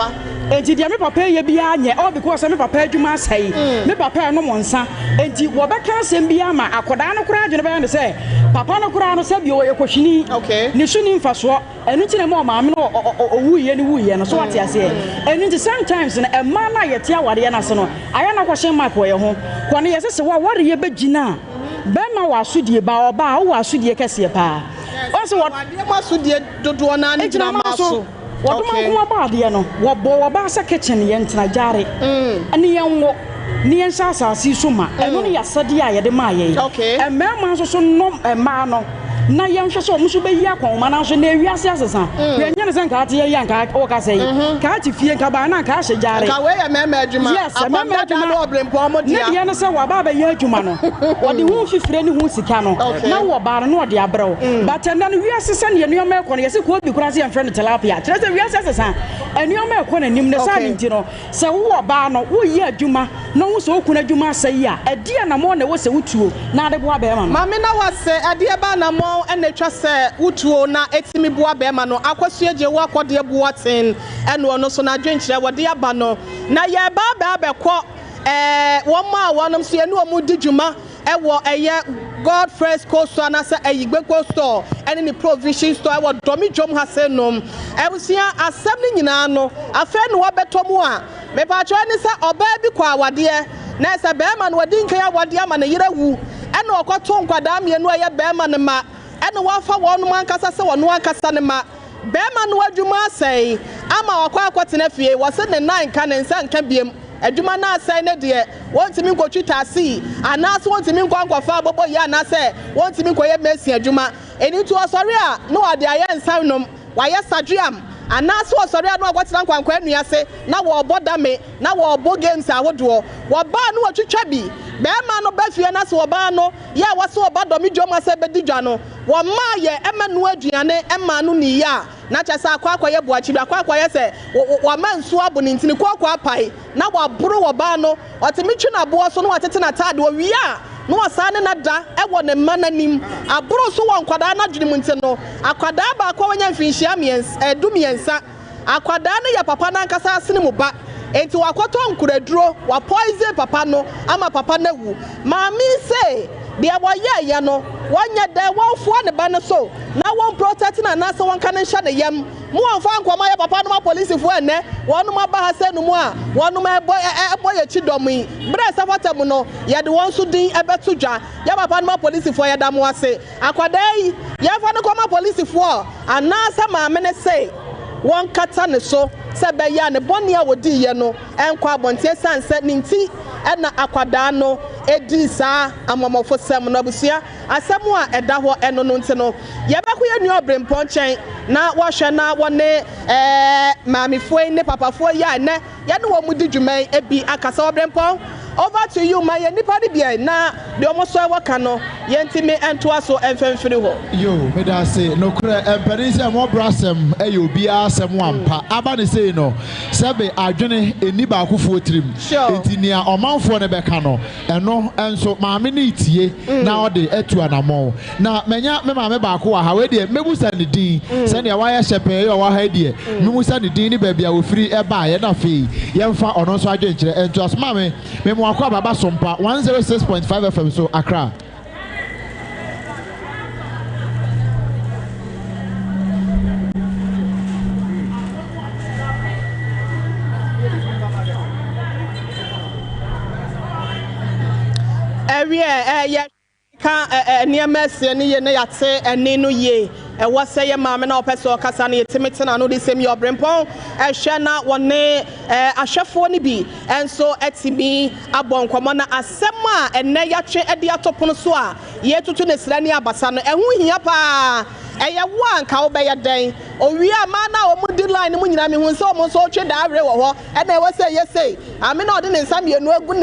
enti deɛ me papa yɛ biara nyɛ all because sɛ me papa adwuma asɛe me papa ɛnom nsa enti wɔbɛka asɛm biara ma akɔdaa no koraa adwene bɛyɛ ne sɛ papa no koraa no sɛ bi ɔyɛ kɔhwini ne so ni mfasoɔ ɛno nti na ma ɔmaame no ɔwuiɛ no so wate aseɛ ɛno nti sometimes no ɛma no a yɛte awareɛ no ase no ayɛ na kɔhyɛ mark wɔ yɛ ho kɔne yɛsɛ sɛ wɔwareyɛ bɛgyina a bɛrima wɔ asodie ba ɔba a wowɔ asodie kɛseɛ paa ɔsɛ asodie dodoɔ no ne gyina ma so wɔdoma nkoma baadeɛ no wɔbɔ wɔba sɛ kitchen yɛntena gyare ne yɛnwɔ ne yɛnhyɛ asase so ma ɛno no yɛasɛdeɛ a yɛde maa yɛn mmarima nso so nom mmaa no na yɛnhwɛ sɛ ɔmo so bɛyi akɔnma no nso na ewiase asesa yɛnyɛ ne sɛ nkaa te yɛyɛ nkaa wɔka sɛ yi kaa te fie nkaa baa na nkaa hyɛ gyare nkaa wei yɛ mɛɛma adwuma yes mɛɛma adwuma no ɔbrɛmpɔn mo dea ne deɛ no sɛ wɔaba bɛyɛ adwuma no wɔde ho fifire ne ho sika no na wɔbaa no na wɔde abrɛw but ɛnɛ no wiase sɛ ne nneɛma ɛkɔ no yɛsɛ kɔɔ bi koraa sɛ yɛmfrɛ no tilapia kyerɛ sɛ wiase asesa nneɛma ɛkɔ n'anim ne saa ne nti no sɛ wowɔ baa no woyɛ adwuma na wo sɛ wokunu adwuma asɛ yi a ɛdeɛ na mɔ na ɛwɔ sɛ wotuo na ade boa bɛrima no maame na wɔsɛ ɛdeɛ ba na mɔ ɛna atwa sɛ wotuo na etimi boa bɛrima no akɔsua gye wo akɔdeɛ boa ten ɛna ɔno so na adwenkyerɛ wɔde aba no na yɛ baa bɛkɔ wɔn ma wɔnom so yɛ ne wɔn di dwuma ɛwɔ ɛyɛ God First Coast Store na sɛ Ayigbe Coast Store ɛne ne Provision Store ɛwɔ Domi Jom Hasenom ɛbusia asɛm ne nyinaa no afɛ no wɔbɛtɔ mu a mepatwɛ ne sɛ ɔbaa bi kɔ awadeɛ na sɛ bɛrima no wɔde nkan awadeɛ ama ne yere wu ɛna ɔkɔto nkwadaa mmienu a ɛyɛ bɛrima ne ma ɛna wɔafa wɔn ankasa sɛ wɔn ankasa ne ma bɛrima no adwuma asɛe ama ɔkɔ akɔtena fie wɔsɛ ne nan ka ne nsa nka biem adwuma na asɛe ne deɛ wɔntumi nkɔtwi taasi anaasɛ wɔntumi nkɔfa abɔbɔ yi anaasɛ wɔntumi nkɔyɛ mesi adwuma ɛni nti ɔsɔre a na wɔde ayɛ nsa nom wɔayɛ sadriam anaasɛ ɔsɔre a na wɔkɔtena nkwankwa nnua ase na wɔrebɔ dame na wɔrebɔ games ahodoɔ wɔbaa no wɔtwitwa bi bɛrima no bɛfie na sɛ wɔbaa no yɛ a wɔsɛ wɔba dɔme dwom asɛ bɛdi dwa no wɔmaa yɛ ɛma no aduane ɛma no ne yɛ a na kyɛ sɛ akɔakɔyɛ boakyiri akɔakɔyɛ sɛ wɔma nsuo abo ne ntini kɔɔkɔ apae na wɔaboro wɔbaa no ɔtumi twe n'aboɔ so na wɔtete n'ataade wɔwie a na wɔsaa ne nada ɛwɔ ne mma n'anim aboro so wɔ nkwadaa n'adwene mu nti no akwadaa baako wɔnya mfinhyia mmiɛnsa akwadaa no yɛ papa n'ankasa asene mu ba enti wakɔtɔ nkuraduro wapoison papa no ama papa no awu maame se deɛ wɔyɛ yɛ no wɔnyɛ dɛ wɔmfoa ne ba no so na wɔn protect na anaasɛ wɔnka ne nhyɛ ne yam mu wɔmfa nkɔma yɛ papa no ma polisifoɔ ɛnɛ wɔnom aba ha sɛ no mu a wɔnom ɛbɔ yɛkyi dɔm yi berɛ sɛfata mu no yɛde wɔn so din ɛbɛto dwa yɛ papa no ma polisifoɔ yɛda mo ase akwadaa yi yɛmfa no kɔma polisifoɔ anaasɛ maame ne se wɔn kata ne so sɛ bɛyɛ ne bɔne a wɔdi yɛ no ɛnkɔ abɔnten san sɛ ne nti ɛna akwadaa no edi saa amamɔfo sɛm no abusua asɛm a ɛda hɔ ɛno no nti no yɛbɛkɔ yɛ nua ɔbrɛmpɔ nkyɛn na wɔhwɛ na wɔne maamefoɔ yi ne papafoɔ yi a ɛnɛ yɛne wɔn mu di dwuma yi ebi akasa ɔbrɛmpɔ over to you ma yɛ nipa de bia na deɛ ɔmo so ɛwɔ no yɛntimi ɛntoa so ɛmfɛmfiri hɔ yo meda se nokora ɛmpɛne sɛ mɔbrɔ asɛm ɛyɛ obiara asɛm ampa aba ne sei no sɛbe adwene ɛni baakofoɔ tirim enti nea ɔmanfoɔ no bɛka no ɛno ɛnso maame ne itie na ɔde atu anammɔn na manya me maame baako wɔ ha wei deɛ mɛbusa ne din sɛnea wayɛ hyɛpɛɛ yɛ ɔwɔ ha deɛ memusa ne din ne baabi a wɔfiri ɛbaeɛ na afei yɛmfa ɔno nso adwenkyerɛ ɛntoa so maame akɔ ababa Sompa 106.5 FM so Accra ye ka nneɛma sie ne ye ne yate ɛne no ye ɛwɔ sɛ yɛ maame na ɔpɛ sɛ ɔkasa ne yɛtimi tena no de sɛm yɛ ɔbrempɔn ɛhwɛ na wɔne ahwɛfoɔ no bi ɛnso ɛtimi abɔ nkɔmmɔ na asɛm a ɛnɛ yɛatwe ɛde ato pono so a yɛtutu ne sira ne abasa no ɛho hia paa ɛyɛ wo anka wobɛyɛ dɛn owia ma na ɔmo di line mu nyina me hu sɛ ɔmo nso ɔtwe daawere wɔ hɔ ɛna ɛwɔ sɛ yɛsei ame na ɔde ne nsa mmienu agu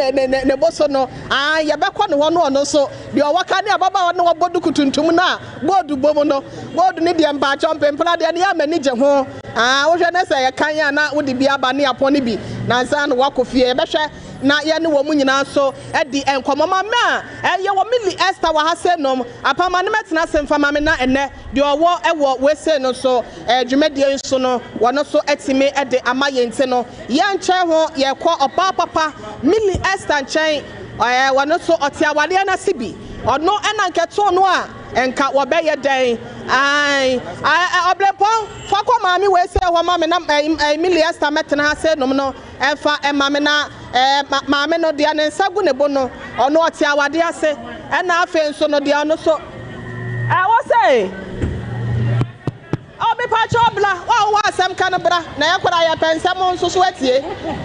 ne bo so no yɛbɛkɔ ne hɔ no ɔno nso deɛ ɔwɔka ne ababaawa no wɔbɔ duku tuntum na bɔɔdu bom no bɔɔdu ne deɛ mpaakyɛ mpempena deɛ ne yɛ amani gye ho wohwɛ ne sɛ yɛkan a na wode bi aba ne apɔ ne bi nansa no wakɔ fie yɛbɛhwɛ na yɛne wɔ mu nyinaa nso ɛdi nkɔmmɔ ma ɛyɛ wɔ Millie Esther wɔ ha sɛ nom apama ne mɛtena sɛ mfa ma me na ɛnɛ deɛ ɔwɔ ɛwɔ wese no so dwumadie nso no wɔno so ɛtumi ɛde ama yɛn nti no yɛnkyɛn ho yɛkɔ ɔbaa papa Millie Esther nkyɛn wɔno so ɔte awadeɛ no ase bi ɔno ɛna nkɛtoo no a ɛnka wɔbɛyɛ dɛn ɔbrɛpɔn fa kɔ maame wese hɔ ma me na Millie Esther mɛtena ha sɛ nom no ɛfa ɛma me na maame no deɛ ne nsa gu ne bo no ɔno ɔte awade ase ɛna afei nso no deɛ ɔno so wɔ sɛ ɔbɛpakyɛ ɔbla wɔwɔ asɛm ka no bra na yɛkora yɛpɛ nsɛm nso so atie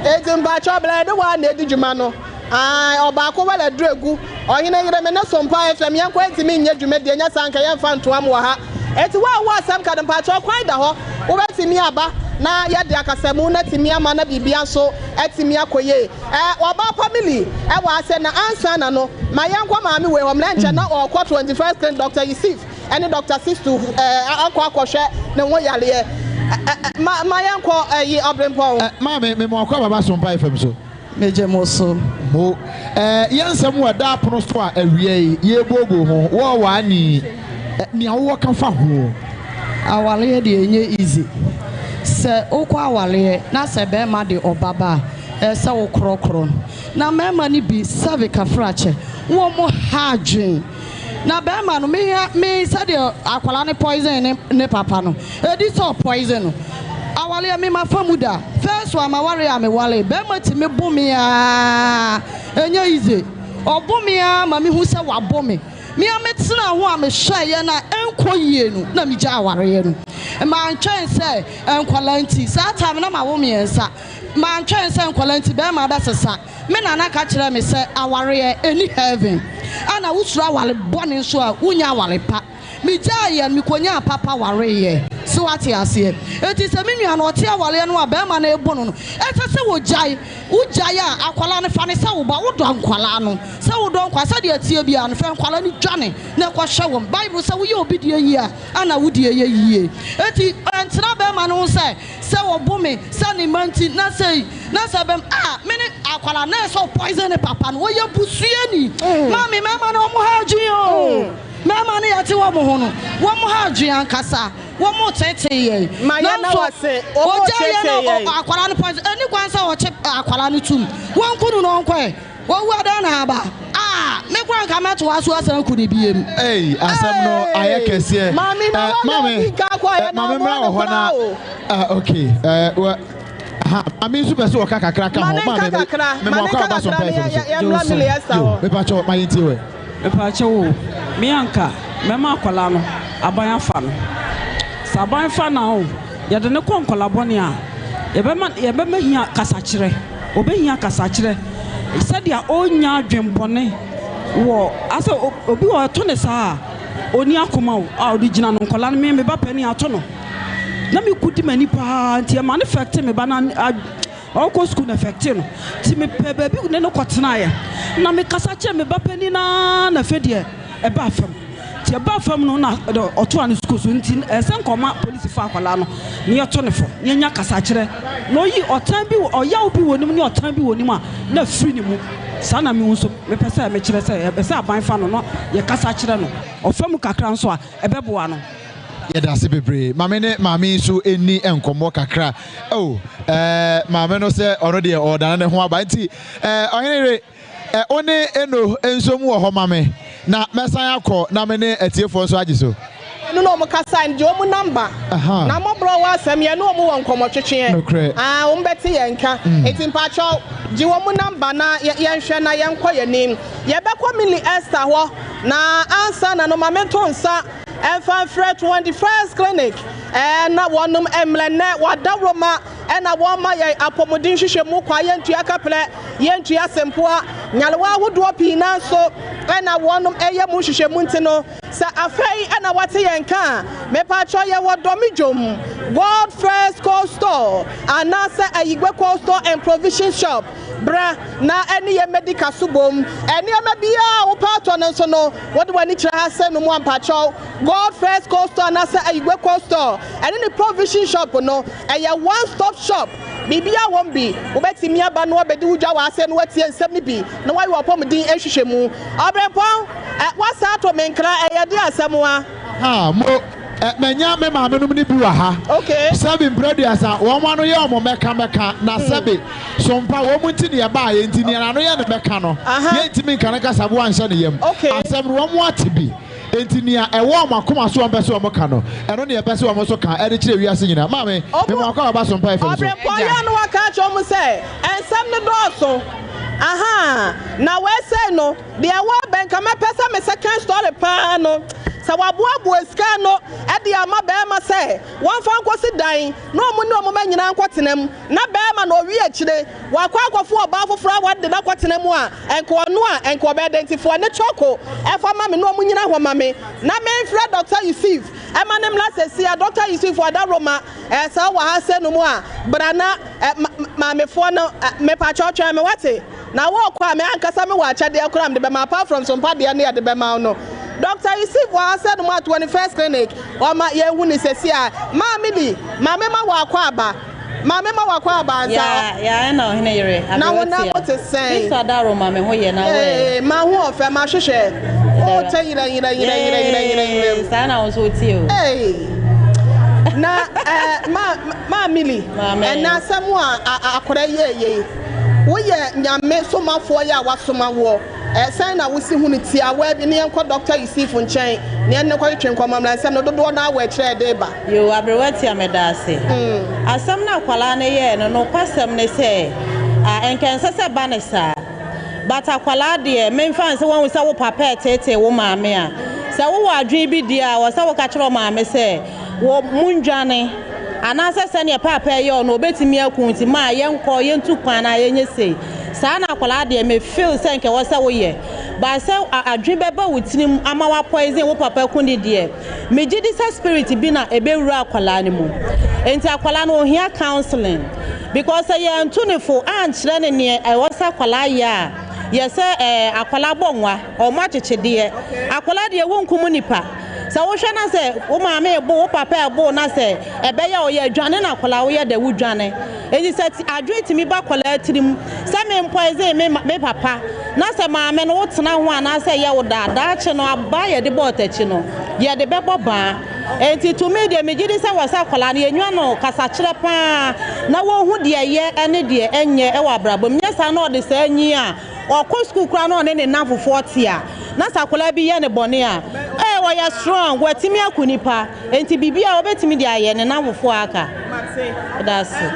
ɛti mpakyɛ ɔbla ɛde wɔ a na ɛdi dwuma no ɔbaako wala dregu ɔhene yere me ne Sompa FM yɛnkɔ ɛtimi nyɛ dwumadie nyɛ sanka yɛmfa ntoa m wɔ ha ɛti wɔwɔ asɛm ka no mpakyɛ ɔkwan da hɔ wobɛtumi aba na yɛde akasamu na timi ama na bibia nso etimi akoye oba family wa ase na ansa na no ma yankwa maame we hom na nche na okọ 21st clinic Dr. Yusuf and Dr. Sistu akọ akọhwe na wo yale ma yankwa yi obrempon maame me mo akọ baba Sompa FM so meje mo so mo yensem wa da pono so a awie ye bobo ho wo wa ni awo kan fa ho awale de enye easy se okwa awale na se be ma de obaba se wo krokro na mema ni bi civic afrache wo mo hadwen na be ma no me se de akwala ne poison ne papa no edi so poison no awale me ma famuda first one ma ware am wale be ma ti me bumi a enye ize obumi a ma me hu se wa bomi me ametina ho a me hweye na enko yie nu na me gya aware nu ma ntwen se enkwala nti sa time na ma wo me ensa ma ntwen se enkwala nti be ma da sesa me na na ka kire me se aware eni heaven ana wusura awale bone so a wunya awale pa me gya ye me konya papa ware ye so ati ase enti se me nua na ote awale no a be ma na ebo no no ete se wo gyae a akwala ne fa ne se wo ba wo do ankwala no se wo do ankwala se de atie bia no fa ankwala ni dwane na ko hwe wo bible se wo ye obi de yi a ana wo de ye yie enti entra be ma no se wo bome se ne manti na se be me ne akwala na so poison ne papa no wo ye busue ni mami mama na omo ha adwen o mama ne yate wo mo ho no wo mo ha adwen ankasa wo mo tete ye ma ya na wase o mo tete ye akwala no poison eni kwansa wo che akwala no tum wo nkunu no nkwe wo wu ada na aba me kwa nka meto aso asan ku de biem asam no aye kese mami na mami ka kwa ya na mami mra wo na okay mami su beso ka kakra ka ho me mo kwa ba Sompa FM me pa cho ma yenti we me pa cho wo me anka me ma akwala no aban afa no saban fa na o ye de ne ko nkola bone a ye be ma hia kasakire obehia kasakire sadia onya adwembone wo asa obi wo to ne saa oni akoma wo a original no nkola no me ba pani ato no na me kudi mani pa ntia manifest me ba na oko school na effect no ti me pe ba bi ne no kotena ye na me kasache me ba pani na fedie e ba fam ti e ba fam no na oto an school so nti esen koma police fa akwala no ne yeto ne fo ne nya kasakire no yi otan bi oya obi wonim ne otan bi wonim a na free ne mu sana me nso me pese me kire se e pese aban fa no ye kasakire no ofam kakra nso a e beboa no yeda se bebre mame so eni enkomo kakra mame no se already order ne ho aba nti ohenere one eno enso mu ho mame na mesan akọ na me ne atiefo so agiso no mo kasa nje o mu number na mo bro wa asem ye no mo won komo twetwe o mbeti ye nka etimpa cho jiwomu number na yenhwe na yenkɔ yenim yebekɔ Millie Esther ho na answer na no mamento nsa Enfant Frère 21st clinic na wonum emlene wadawroma na woma ye apomodin hwehwemu kwa yentua kaple yentua sempoa nyalewa hodo pina so na wonum eye mu hwehwemu ntino sa afei na wate yenka mepa cho ye wodomidwom God First Cold Store anasa ayigwe Cold Store and Provision Shop bra na eni ye medical subom eni ma bia wo pato no so no wode wani kira ase no mu ampacho God First Cold Store anasa ayigwe Cold Store eni ni Provision Shop no eye one stop shop bibia won bi obetimi aba no obedi wudwa wa ase no watie nsem ni bi na wai wo pom din ehwehwemu obrepon wasa to menkra eye de asemwa ha mo menya me ma menum ni bi wa ha okay sabi brothers a wo ma no ye omo meka na sabi sompa wo mu ntini e ba ye ntini na no ye ne meka no ye ntimi nka na kasa bo anhye ne yam asem wo mu ate bi ntini a e wo makoma so ombe so omoka no eno ne e be so omo so ka e de kire wi ase nyina ma me mo akwa ba sompa e fe so obrepon ya no waka cho mu se ensem ne doso na we say no the award bank ma pesa me second story pa no sa waboabo eska no e de ama be ma say won fa nkosi dan no mu ne omo nyina nkotenam na be ma no wi akire wakwa akofo oba foforo wa de na kotenam a enko no a enko be identify ne choko e fa ma me no mu nyina ho ma me na me frɛ Dr. Yusuf e ma nem la sesi a Dr. Yusuf wa da Roma e sa wa ha se no mu a brana ma me fo no me pa chotwa me wate na wo kwa me ankasa me wa chade akura me de be ma apart from some part de na de be ma no Dr. Yusuf was said my 21st clinic or my year when he says, yeah, Mammy, Mamma Wakwaba, Mamma Wakwaba, yeah, I know, Henry. Now, what to say, Sadaro, Mamma, who you know, my wolf and my share. Oh, tell you, I was with you. Hey, now, Mammy, and now someone I could ye. We are so much for ya was so much war. Sign I will see who it's here. Where near Dr. Yusuf on chain, near no question come on, and some of the door now where trade deba. You are Brewetia Medasi. As some now Qualana, no question they say, and can say Banessa. But a Qualadia, main fans, one with our papa, Tete, woman, mea. So, who are GB dear, was our catcher, mamma say, wo Munjani. And as I send your papa, you no betty me a county, my young call you to Pana, and you say. Sana Qualadia may feel sank a was away. But so I dream about with him, Amawa poison, what Papa Kundi dear. May Jesus spirit be not a berra Qualanimo. Enter Qualano here counseling. Because I am 24 and learning near I was a Qualaya. Yes, sir, a Qualabonga or Machiche dear. A Qualadia won't communipa. So what shall I say? Oh, my may bo papa bo na say a bear or ye Johnny Nakola the wood Johnny. And he said, I dream to me back to him. Some poison me papa. Not say my man what's now one. I say, ya would that channel I buy a debate, you know. Yeah, the bebo bar. And to me, the Majidis was a colony, and you know, Casachapa. Now, who dear ye any dear and ye ewa brabum. Yes, I know the same year. Or school crown on any number 40 year. Nasa Kolabi and a bonia. Eh, why are strong? What Timia Kunipa and Tibia obey me the iron and now for Aka. That's it.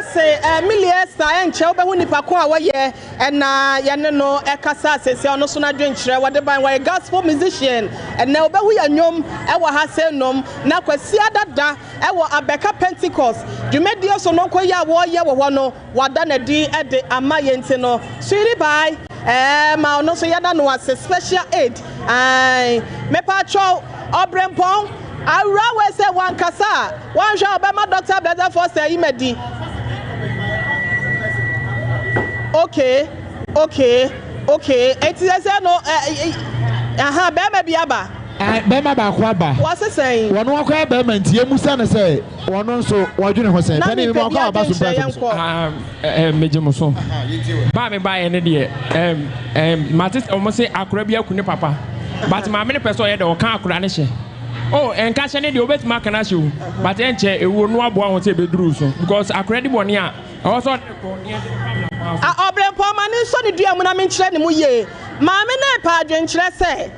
Say, Miliesta and Chelba Hunipaqua, yeah, and Yanano Ekasa says, you're not so not doing what the by a gospel musician, and now we are nyom, our Hasenum, Naquasia da, our Abeka Pentecost. You made the also no Koya warrior, what done a D at the Amayentino. Sweetie bye. Ma no so yada no as a special aid. I me patrol Obrempong. I rawe say one kasa. One shall be my doctor better for say imedi. Okay. It is no be me biaba. Bema ba kwa ba. What's it saying? One walk by Bema, Musa and say, one so, what you know, say, Penny walk about Mejimuso. Buy me by any dear. Matis almost say Akrabia Kuni Papa. But my many person or can't cranish. Oh, and catch any the obet mark and ask you. But then it will not want to be druso because I credit one year. Also, Obrem Pomani, so the dear when I'm in Chenimuye. Mamma Padre say.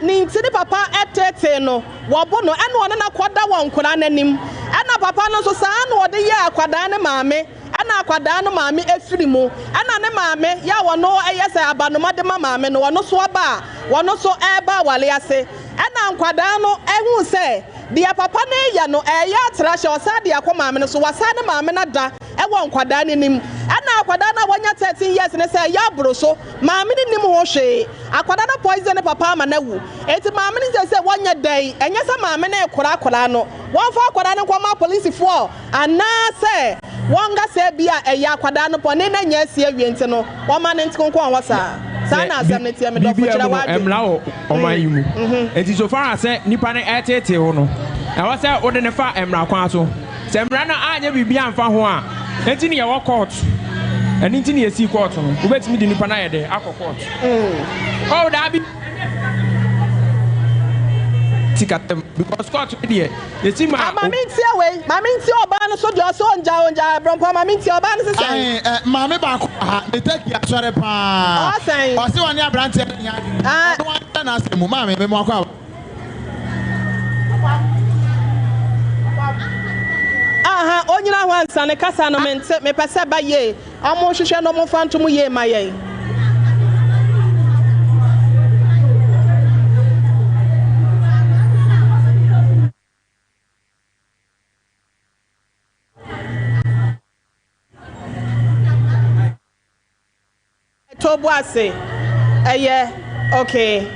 Ni tini papa etete no wabono eno one na kwada won kura nanim ena papa no so saa no de ye akwada ne maame ɛna akwadaa no maame efiri mu ɛna ne maame ya wɔno ɛyɛ sɛ abanoma de ma maame no wɔno so aba wɔno so ɛba wale ase ɛna nkwadaa no ɛhu sɛ deɛ papa ne yɛ no ɛyɛ atrahyɛ ɔsa de akɔ maame no so wasa ne maame no da ɛwɔ nkwadaa ne nim ɛna akwadaa no wɔnya 13 years ne sɛ ɛyɛ aboro so maame ne nim ho hwee akwadaa no poison ne papa ama na wu eti maame ne sɛ wɔnya dɛn ɛnyɛ sɛ maame ne kora no wɔmfa akwadaa no kɔma polisifoɔ anaasɛ wɔnga sɛ bi a ɛyɛ akwadaa no pɔ ne na nya asie wie nti no wɔma ne nti konkɔn wɔ saa na asɛm ne tie me dɔfo kyerɛ wa emla o ɔman yi mu enti so far as nipa ne ɛtete ho no ɛwɔ sɛ wode ne fa emra kwan so sɛ emra no anya biribi amfa ho a enti ne yɛwɔ court ɛni enti ne yɛsi court no wobɛtumi de nipa no ayɛ dɛ akɔ court oh da bi tikatem because court deɛ yɛsi ma mami ntia wei mami ntia ɔbaa no so deɛ ɔsɛ onja brɔmpa mami ntia ɔbaa no sɛ sɛ maame baako ha ne taki asɔre paa ɔsɛ wɔne aberanteɛ no nya adwene ɔno wanta na asɛ mu maame me mu akɔ aha onyina ho ansa ne kasa no mente me pɛ sɛ ba ye ɔmo hwehwɛ no mo fa ntom ye ma ye Tobo ase eye okay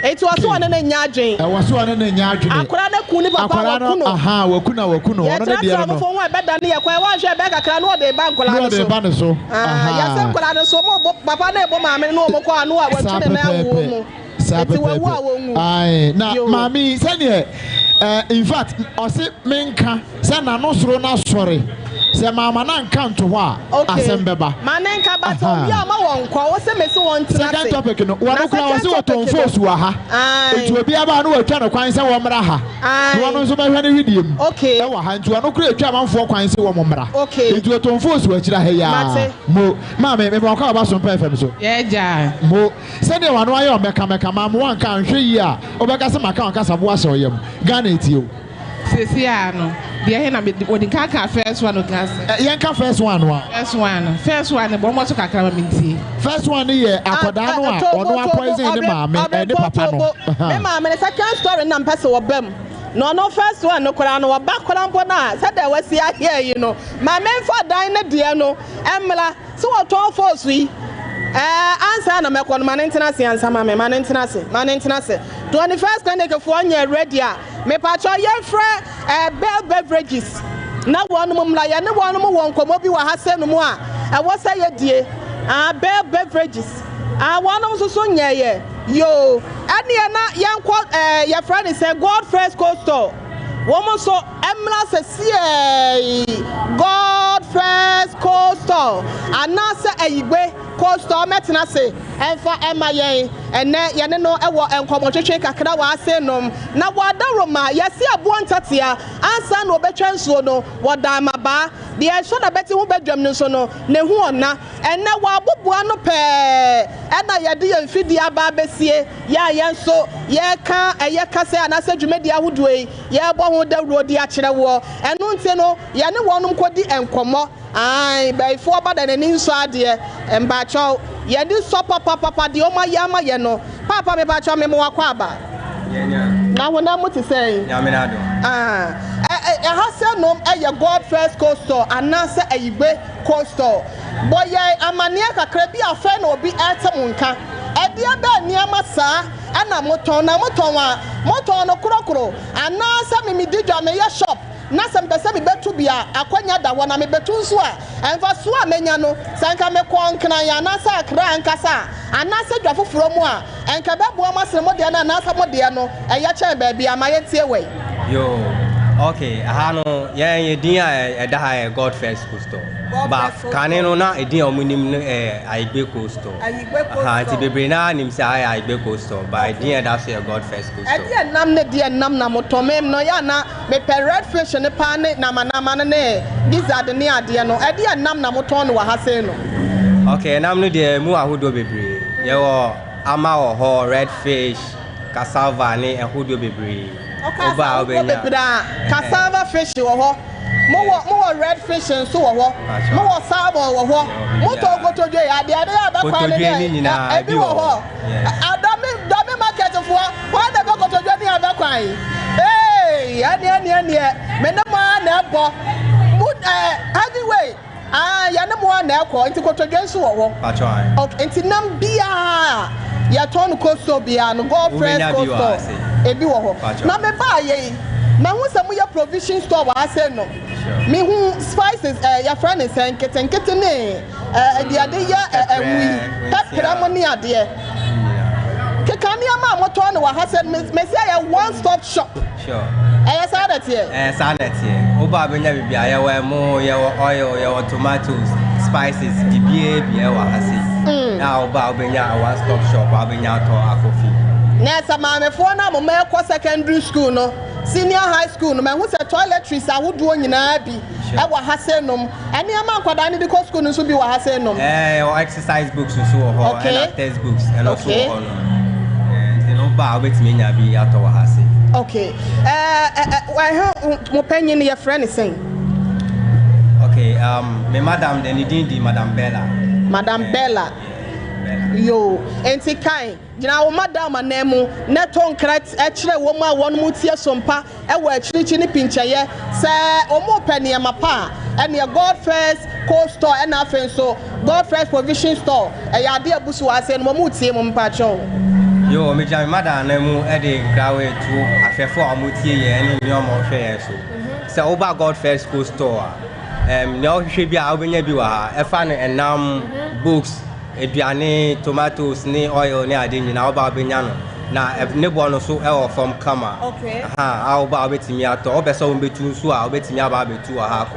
etu waso ane na nya adwen waso ane na nya adwen akora na ku ni papa wakuno aha wakuno ono na dia no fo ho ebeda ne ye kwa wa hwe be kakra no de ba nkola no so ba ne so aha ya se nkola no so mo papa na ebo maame no mo kwa no a watwe ne na awo mu etu wawu a wonwu ai na mami se ne in fact ose menka se na no soro na sore se mama na nka nto ho a asem beba mane nka bato bi a ma won kwa wo se mesi won tena se second topic no wo no kura wo se wo ton force wa ha etu obi aba no watwa no kwan se wo mra ha wo no so be hwe ne widiem e wa ha ntu no kura etwa manfo kwan se wo mra etu ton force wa kira ha ya mo ma me ba kwa ba Sompa FM so ye ja mo se ne wa no aye o meka ma mo anka nhwe yi a obeka se maka anka sabo ase oyem Ghana etio sesi ano the here na we can first one gas yanka first one first one bo mo so kakra ma minti first one ye akoda no a ono a poison ne maame ne papa no me maame second story na mpese wo bam no first one no kora no ba kora mpo na said there was here you know maame mfa dan ne de no emla so wo ton force yi answer na mekɔ no ma ntina se ansa ma me ma ntina se 21st clinic for anya ready a me pacho ye frɛ bell beverages na wɔn mla ye ne wɔn mo won komo bi wa ha se no mu a ɛwɔ sɛ ye die bell beverages wɔn so so nya ye yo ɛne na yankɔ ye frɛ ne sɛ God First Coastal wɔn so emla sɛ sie God First Coastal anasa ayigbe Coastal metna se enfa ema yen ene ye no ewo enkomotwetwe kakra wa ase nom na wada roma yesi abo ntatia ansa na obetwa nsuo no wada maba de ehso na beti hu bedwam no so no ne hu ona ene wa bobua no pe ena ye de ye mfidi aba besie ya ye nso ye ka eye kase anasa dwumedi ahodoe ye bo ho dawro di akere wo eno nte no ye ne wonum kodi enkomo ai baifo abada ne nso ade embacho ye di so papa de o ma ya ye no papa me bacho me mo akwa aba na wona mo ti say nyame na do ha se no eye God First Coastal anasa ayigbe coastal boy amane kakra bi afa na obi etem nka ede ba niama saa ana moton no krokro anasa me didwa me ye shop na sem pese me betu bia akonya da wona me betu nso a enfa so a menya no sanka me konkran ya na sa kra nkasa anasa dwa foforo mu a enka bebo amasere mo de na anasa mo de no eya chen ba bia ma ye tie we yo okay aha no ye din a da ha God First Coastal ba kaneno na edin omunim Aigbe Coastal aha ti bebre na nim se Aigbe Coastal ba edin da so God First Coastal edin nam ne de nam na motomem no ya na me per red fish ne pa ne na ne gizzard ne ade no edin nam na moton no wa ha se no okay nam no de mu ahodo bebre ye wo ama wo ho red fish cassava ne ahodo bebre oba obenya cassava fish wo ho mo more red fish and so more salmon or what? Moto go to jail. I did have a market of what? Why the go to Johnny other crying? Hey, Menama, heavyweight. Yanamo now into Cotogensu or into Nambia. Yaton Costo Biano, go friends, Ebu. Mamma Baye. Now, what's some of your provision store? I said no. Me who spices, your friend is saying, get and the idea, Pepramania, dear. Kekania Mamma Tono has said, Messiah, one stop shop. Sure. As I said here. As I said here. Oba never be I more your oil, your tomatoes, spices, the beer, now, Babina, one stop shop, Babina to a coffee. Nessa, my phone, I'm a secondary school, no. Senior high school, no man, who's a toiletries, I would do in Abbey. I was Hassenum, and the amount of any because school should be Hassenum. Or exercise books and so on, and test books, and also on. No bar with me, I be out of Hassi. Okay. I heard my opinion, your friend is saying. Okay, my madam, then you didn't Madame Bella. Madame Bella. Yo, and see kind. You know, Madame and Nemo, Neton Krat, actually, woman, one mutia sompa, and we're chini pincha, say, or more penny and my pa, and your God first cold store and nothing so, God first provision store, and your dear Busua said, Momuti, Mompacho. Yo, me jam Madame Nemo, Eddie, Grawe to a fair for Muti, and your more fair so. Over God first cold store. No, should be out when you do a fan and books. Ediane, tomatoes, ne oil, ne adin, now Barbiniano. Now, if no one so ever from Kama. Okay. I'll bow it to me at all, but so between so I'll bet me about it to a half.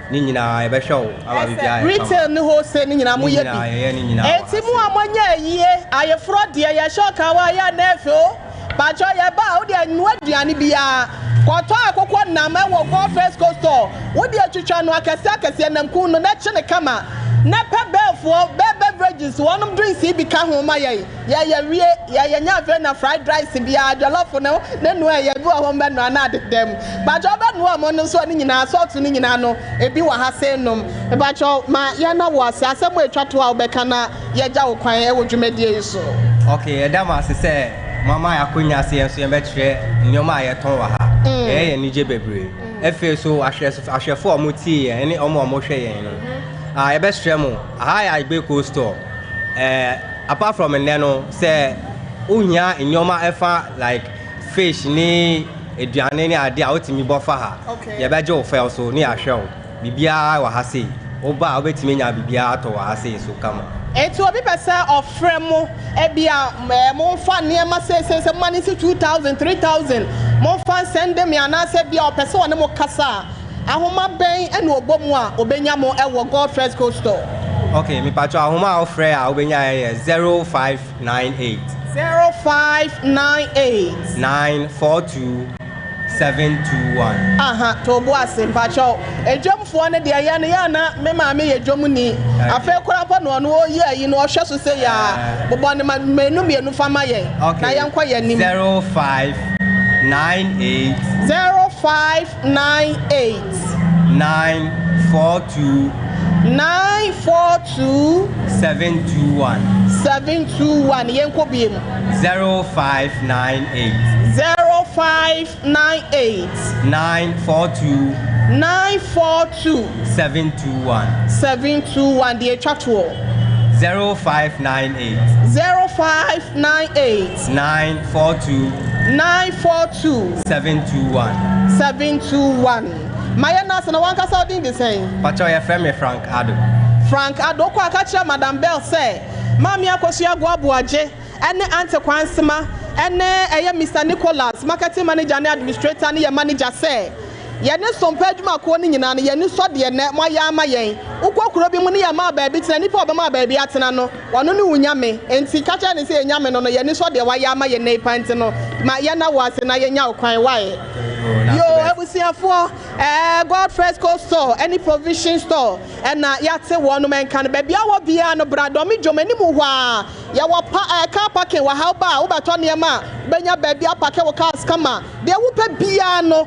Nina, I bet show. Return the whole sending in a muya. And Timua Mania, ye, I a fraud, dear, ya shock our nephew. But I about and what Diani Bia. Quata, Quat Nama, or God first go store. What dear Chuchan, Wakasakas, and Namkuno, National Kama. Napa Belfort, beverages, one of drinks, he become home. Yeah, fried rice, be a jollof for now, then where you go home and not them. But I don't know, I'm on swanning in our sort of Ninano, a be what has said no. But my Yana was a somewhere try to our Becana, Yaja, quiet, what you made so. Okay, Damas said, Mamma, I couldn't see a symmetry, no Maya Tonga, and Nije Baby. If so, I shall form Muti, and any more Moshe. I best tremble. I be cool store. Apart from a nano, say, Unya in Yoma Efa like fish, ni a Diane idea out to me buffer. Okay. Ya badger fell so near show. Bibia or Hassi. Oba wait me, Bibia or Hassi, so come. And to a people of Fremo, Ebia, more fun near my says money to 2,000, 3,000. More fun send them, and I said, be our person, no more casa. Ahoma Ben and Obomwa, Obenyamo, our God first coast store. Okay, me patro Ahoma offer Obenya 0598 942 721. Tobo asim patro. A jump for the Ayana, Mema me a Jomuni. I feel crap on 1 year, you know, just to say, but one man may no be a new family. Okay, I am quite 0598 942 721 yenko biem 0598 942 721 the chatwo 0598 942 721 Maya Nas and one cast in the same. Pachoya Femi Frank Ado kwa kacha Madame Bell say, Mammy Akosia Guabuaje, and the Auntie Kwansima, and Mr. Nicholas, marketing manager and administrator, and your manager say. Yene Sompa Juma in an Yenu Sodi and my Yamaye, Uko Kurobi Munia, my baby, any problem, my baby Atanano, one only Yame, and see Kacha and say Yaman on the Yenu Sodi, Wayama, Yene Pantano, my Yana was and I now cry why. Yo, abusiafo God First Coast Store any provision store and na yate one man kan baby awo bia no brado mi dwomani mu hwa ya wo car parking wa how ba wo beto niam benya baby apake wo cars kama de wo pe bia no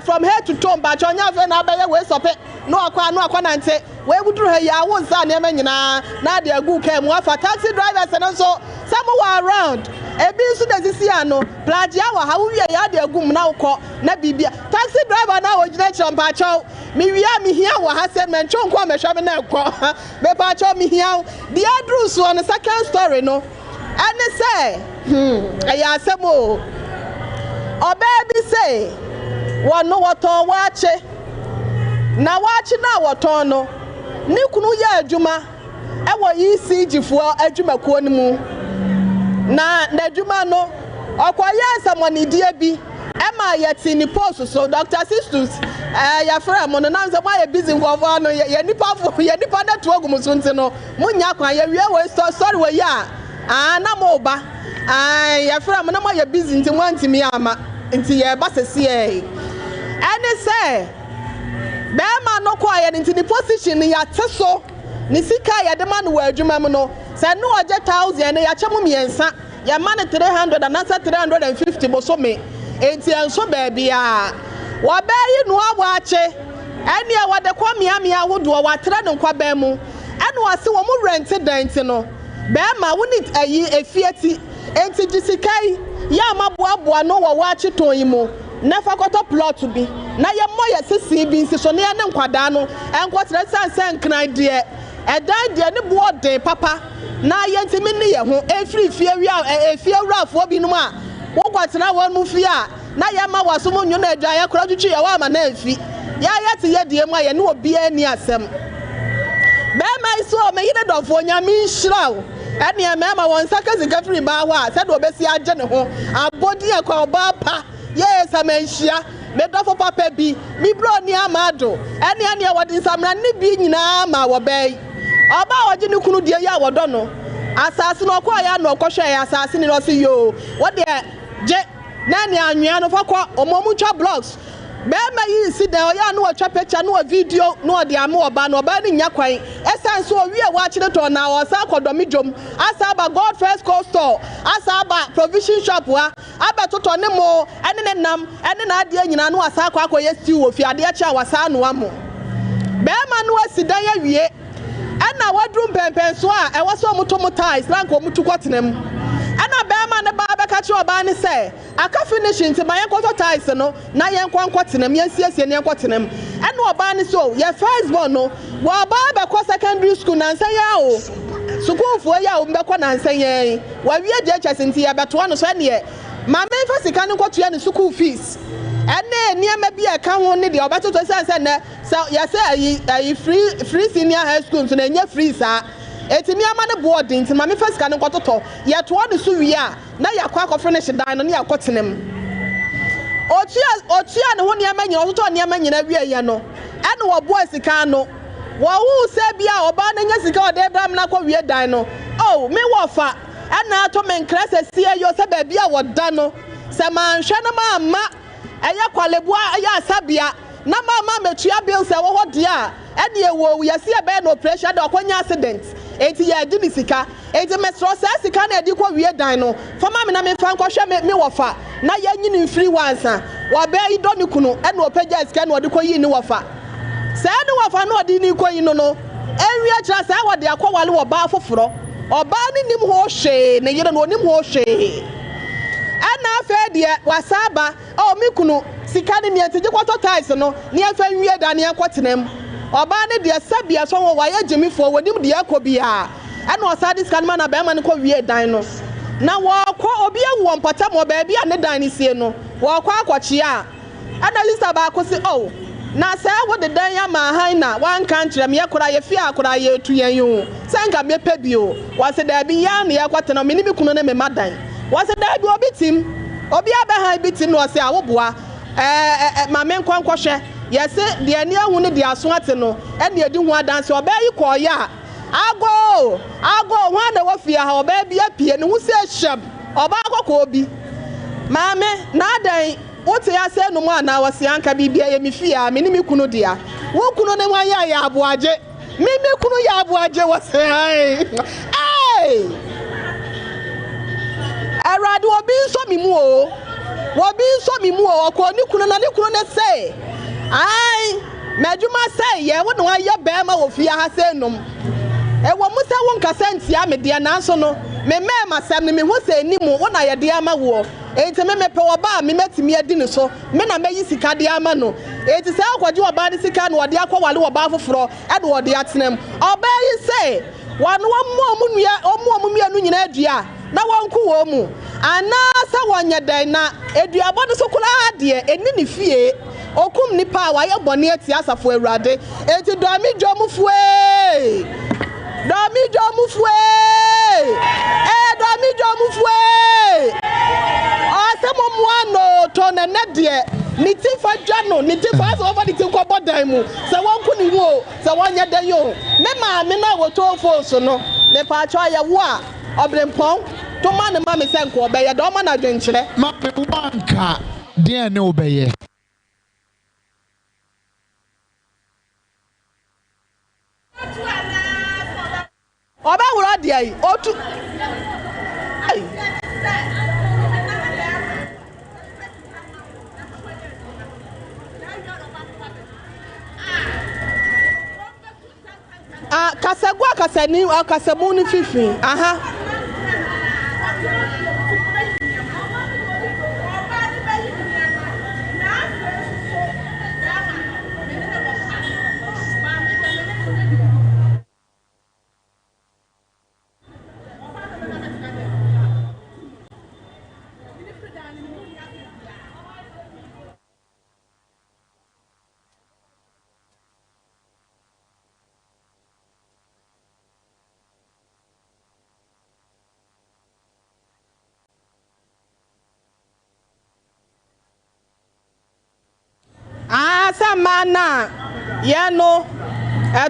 from here to Tom ba chonya fe na abaye we sope no akwa nante we wuduru ha ya wo nsa niam nyina na de agu ka mu afa taxi drivers and so some were around ebi nso da sisi ano plagia wa ha wo wie ya de agu mu na ukọ na bibia taxi driver na wo gina champa chow mi wia mi hia wa ha se men chon kwa mehwa me na ekọ be pa chow mi hia the address on the second story no and say eya asemo obaby say wono woton wache na wache na woton no ni kunu ya adwuma ewo ECG fo adwuma ko ni mu na adwuma no okoye samoni die bi ema yeti ni post so Dr. Sistus ya fra mo no na nze ma ye busy ngofo no ye nipa na to agum so nti no munya kwa ye wie we sorry we ya na mo ba ya fra mo na ma ye busy nti wanti mi ama nti ye ba sese e ene say be ma no kwa ye nti ni position ya teso ni sika ya de ma no wa adwuma mu no say no oje 1000 ya chemu miensa ya man 300 and answer 350 boso me enti enso baby a wa bayi no awache ene a wade kwa miamia wodo wa tra ne kwa ba mu ene wase wo mu rent dent no be ma woni ayi efieti enti jisikai ya maboaboa no wa wache ton yi mu na fakoto plot bi na ye moye sisi bi nsi so ne ne nkwada no enkotre sansan kran de edan de ne boode papa na ye ntimi ne ye ho efri fiewrafo bi no a wo kwatena won mu fi a na ye ma waso mu nyu na adwan ye kora twitwi ye wa ma na afi ya yete ye de mu a ye ne obi ani asem be mai so me yide dofo nyame nhyiraw ene me ma won saka zika firi ba ho a se do obesi age ne ho abodi e kwa oba pa ye samanhia me dofo papa bi mi bro ni amado ene wodi samra ne bi nyina ma wo bai oba oje ne kunu die ya wodo no asase no kwa ya no kwohwe ya asase ni no se yo wo de je na ne anwea no fakọ omomu twa blogs be ma yi si da ya no twa picture no video no de am oba no oba ni nya kwan essence o wie wa kire to na o sa kodomi jom asa ba God First Coast Store asa ba provision shop wa aba toto ne mo ene ne nam ene na ade nyina no asa akọ yesi wo fi ade acha wasa no amo be ma no asi dan ya wie ana wadrum pempen so a e waso motomo ties rank o mutu kwatenam ana be ma ne ba beka chi oba ne se aka finishing ti mayen kwato ties no na yen kwankwatenam yen siesie ne kwatenam ana oba ne so ye first born no wa ba be kwa secondary school na nsan ya o sukuufo ya o mbekwa na nsan yen wa wie JHS nti ya beto no so ne ma me fa sika ne kwato ya ne school fees ene niam bi e ka ho ne de obeto to sense na ya say ayi free senior high school so na nya free sa eti niam ne board nti ma me fa sika ne kwato ya to ne so wi a na ya kwa finish dan no ne ya kwatenem otua ne ho niam nyina ototo niam nyina wi ye no ene wo boy sika no wo hu se bia oba na nya sika ode bram na kwa wi dan no oh me wo fa ena to men class sie yo se ba bia wo da no se man hwe na ma eya kwalebua eya asabia na mama metua bills e wo ho de a ene ewo yesi e be no pressure de okwanya accident enti ya di sika enti mesro sa sika na edi kwa wie dan no fama me na me fa nkwhwe me wofa na ya nyini free once wa be ido ni kunu ene opagya sika na odi kwa yi ni wofa sa ni wofa na odi ni kwa yi no no enwi akira sa wo de akwawale wo ba foforo oba ni nim ho hwe ne yire no onim ho hwe ana afa de wasaba o mi kunu sika ni enti kwato ties no ne afa wie da ne akwatenam oba ne de sabia so wo waye jemifo wodim de akobia ana osade sika ma na be ma ne ko wie dan no na wo kwa obi ewu mpata mo ba bia ne dan ni sie no wo kwa akwachi a ana lisa ba ko se oh na se wo de dan ya ma han na wan kan kire me yakora ye fi akora ye tu yan yo senka me pebio wo se da bi ya ne yakwatena me ni bi kunu ne me madan wo se da bi obitim obi aba han bitim no se awoboa ma me nkwankwhwe ye se de ani ahu ne de aso ate no e ne edi hu adanse oba yi ko ya ago ho na wo fi ha oba bi apie ne hu se hyem oba akoko obi ma me na adan What I say no more now was Yanka Bibia Mifia, Minimi Kuno dia. What Kuno ne Maya Yabuaje? Mimi Kuno Yabuaje was hey. Eradu obi so mi mu o. Wobi so mi mu o ko ni kuno na ni kuno ne say. Ai, medjuma say ye wo no aye be ma wo fia ha say nom. E wo mu say won kasantia me de na so no. Me masam ni me ho say ni mu wo na ye de ama wo. Enti me pe wo ba me metimi adi ni so. Me na meyi sika de ama no. Enti say akwaje wo ba de sika no de akwale wo ba foforo e de wo de atenem. Oba yi say wanu omu nua nu nyina adua na wonku wo mu ana sa wonya dan na aduabo no so kula de eni ni fie okum nipa wa ye bone ati asafo awurade enti domi jomufue domi jomufue asemo muano to na de ni ti fa dwano ni ti fa so over the ti ko bodan mu se wonku ni wo se wonya dan yo me ma me na wo to fo so no me pa cho ya wo a obrempon to ma ne ma me se nko obeye do ma na dwenkyere ma pe wanka de ne obeye oba wuro de ai otu kasagwa kasani kasamu ni fifi aha Samana yano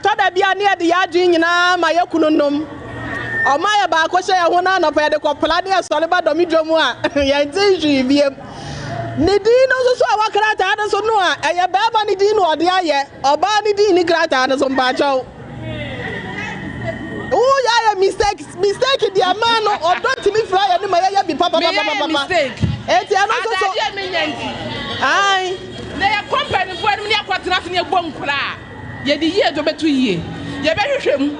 toda bia ne de yadwin nyina ma yakunonom o ma ya ba ko hye ya ho na no pa de ko plane asole ba do midwomu a ya ntinhwi biem ne din no so a wakrata ade so no a eye ba ba ne din no ode aye oba ne din ni krata ade so mba chaw ya mistake dia man no odonti mi fra ya ni ma ya bi papa mistake eti ano so ai na ya company for me akwatena fe ne bom kura ye di ye do betu ye ye be hwehwem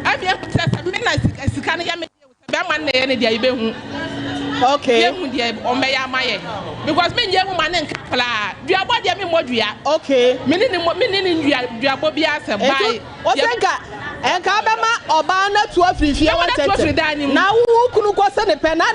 abi e tesa me na sika ne ya me be man na ye ne dia ye be hu okay ye hu dia o me ya maye because me ye hu man nka pla dua bo dia me modua okay me ni dua bo bia se bai o senka enka be ma oba na tu afifie wa tete na wu kunu ko se ne pe na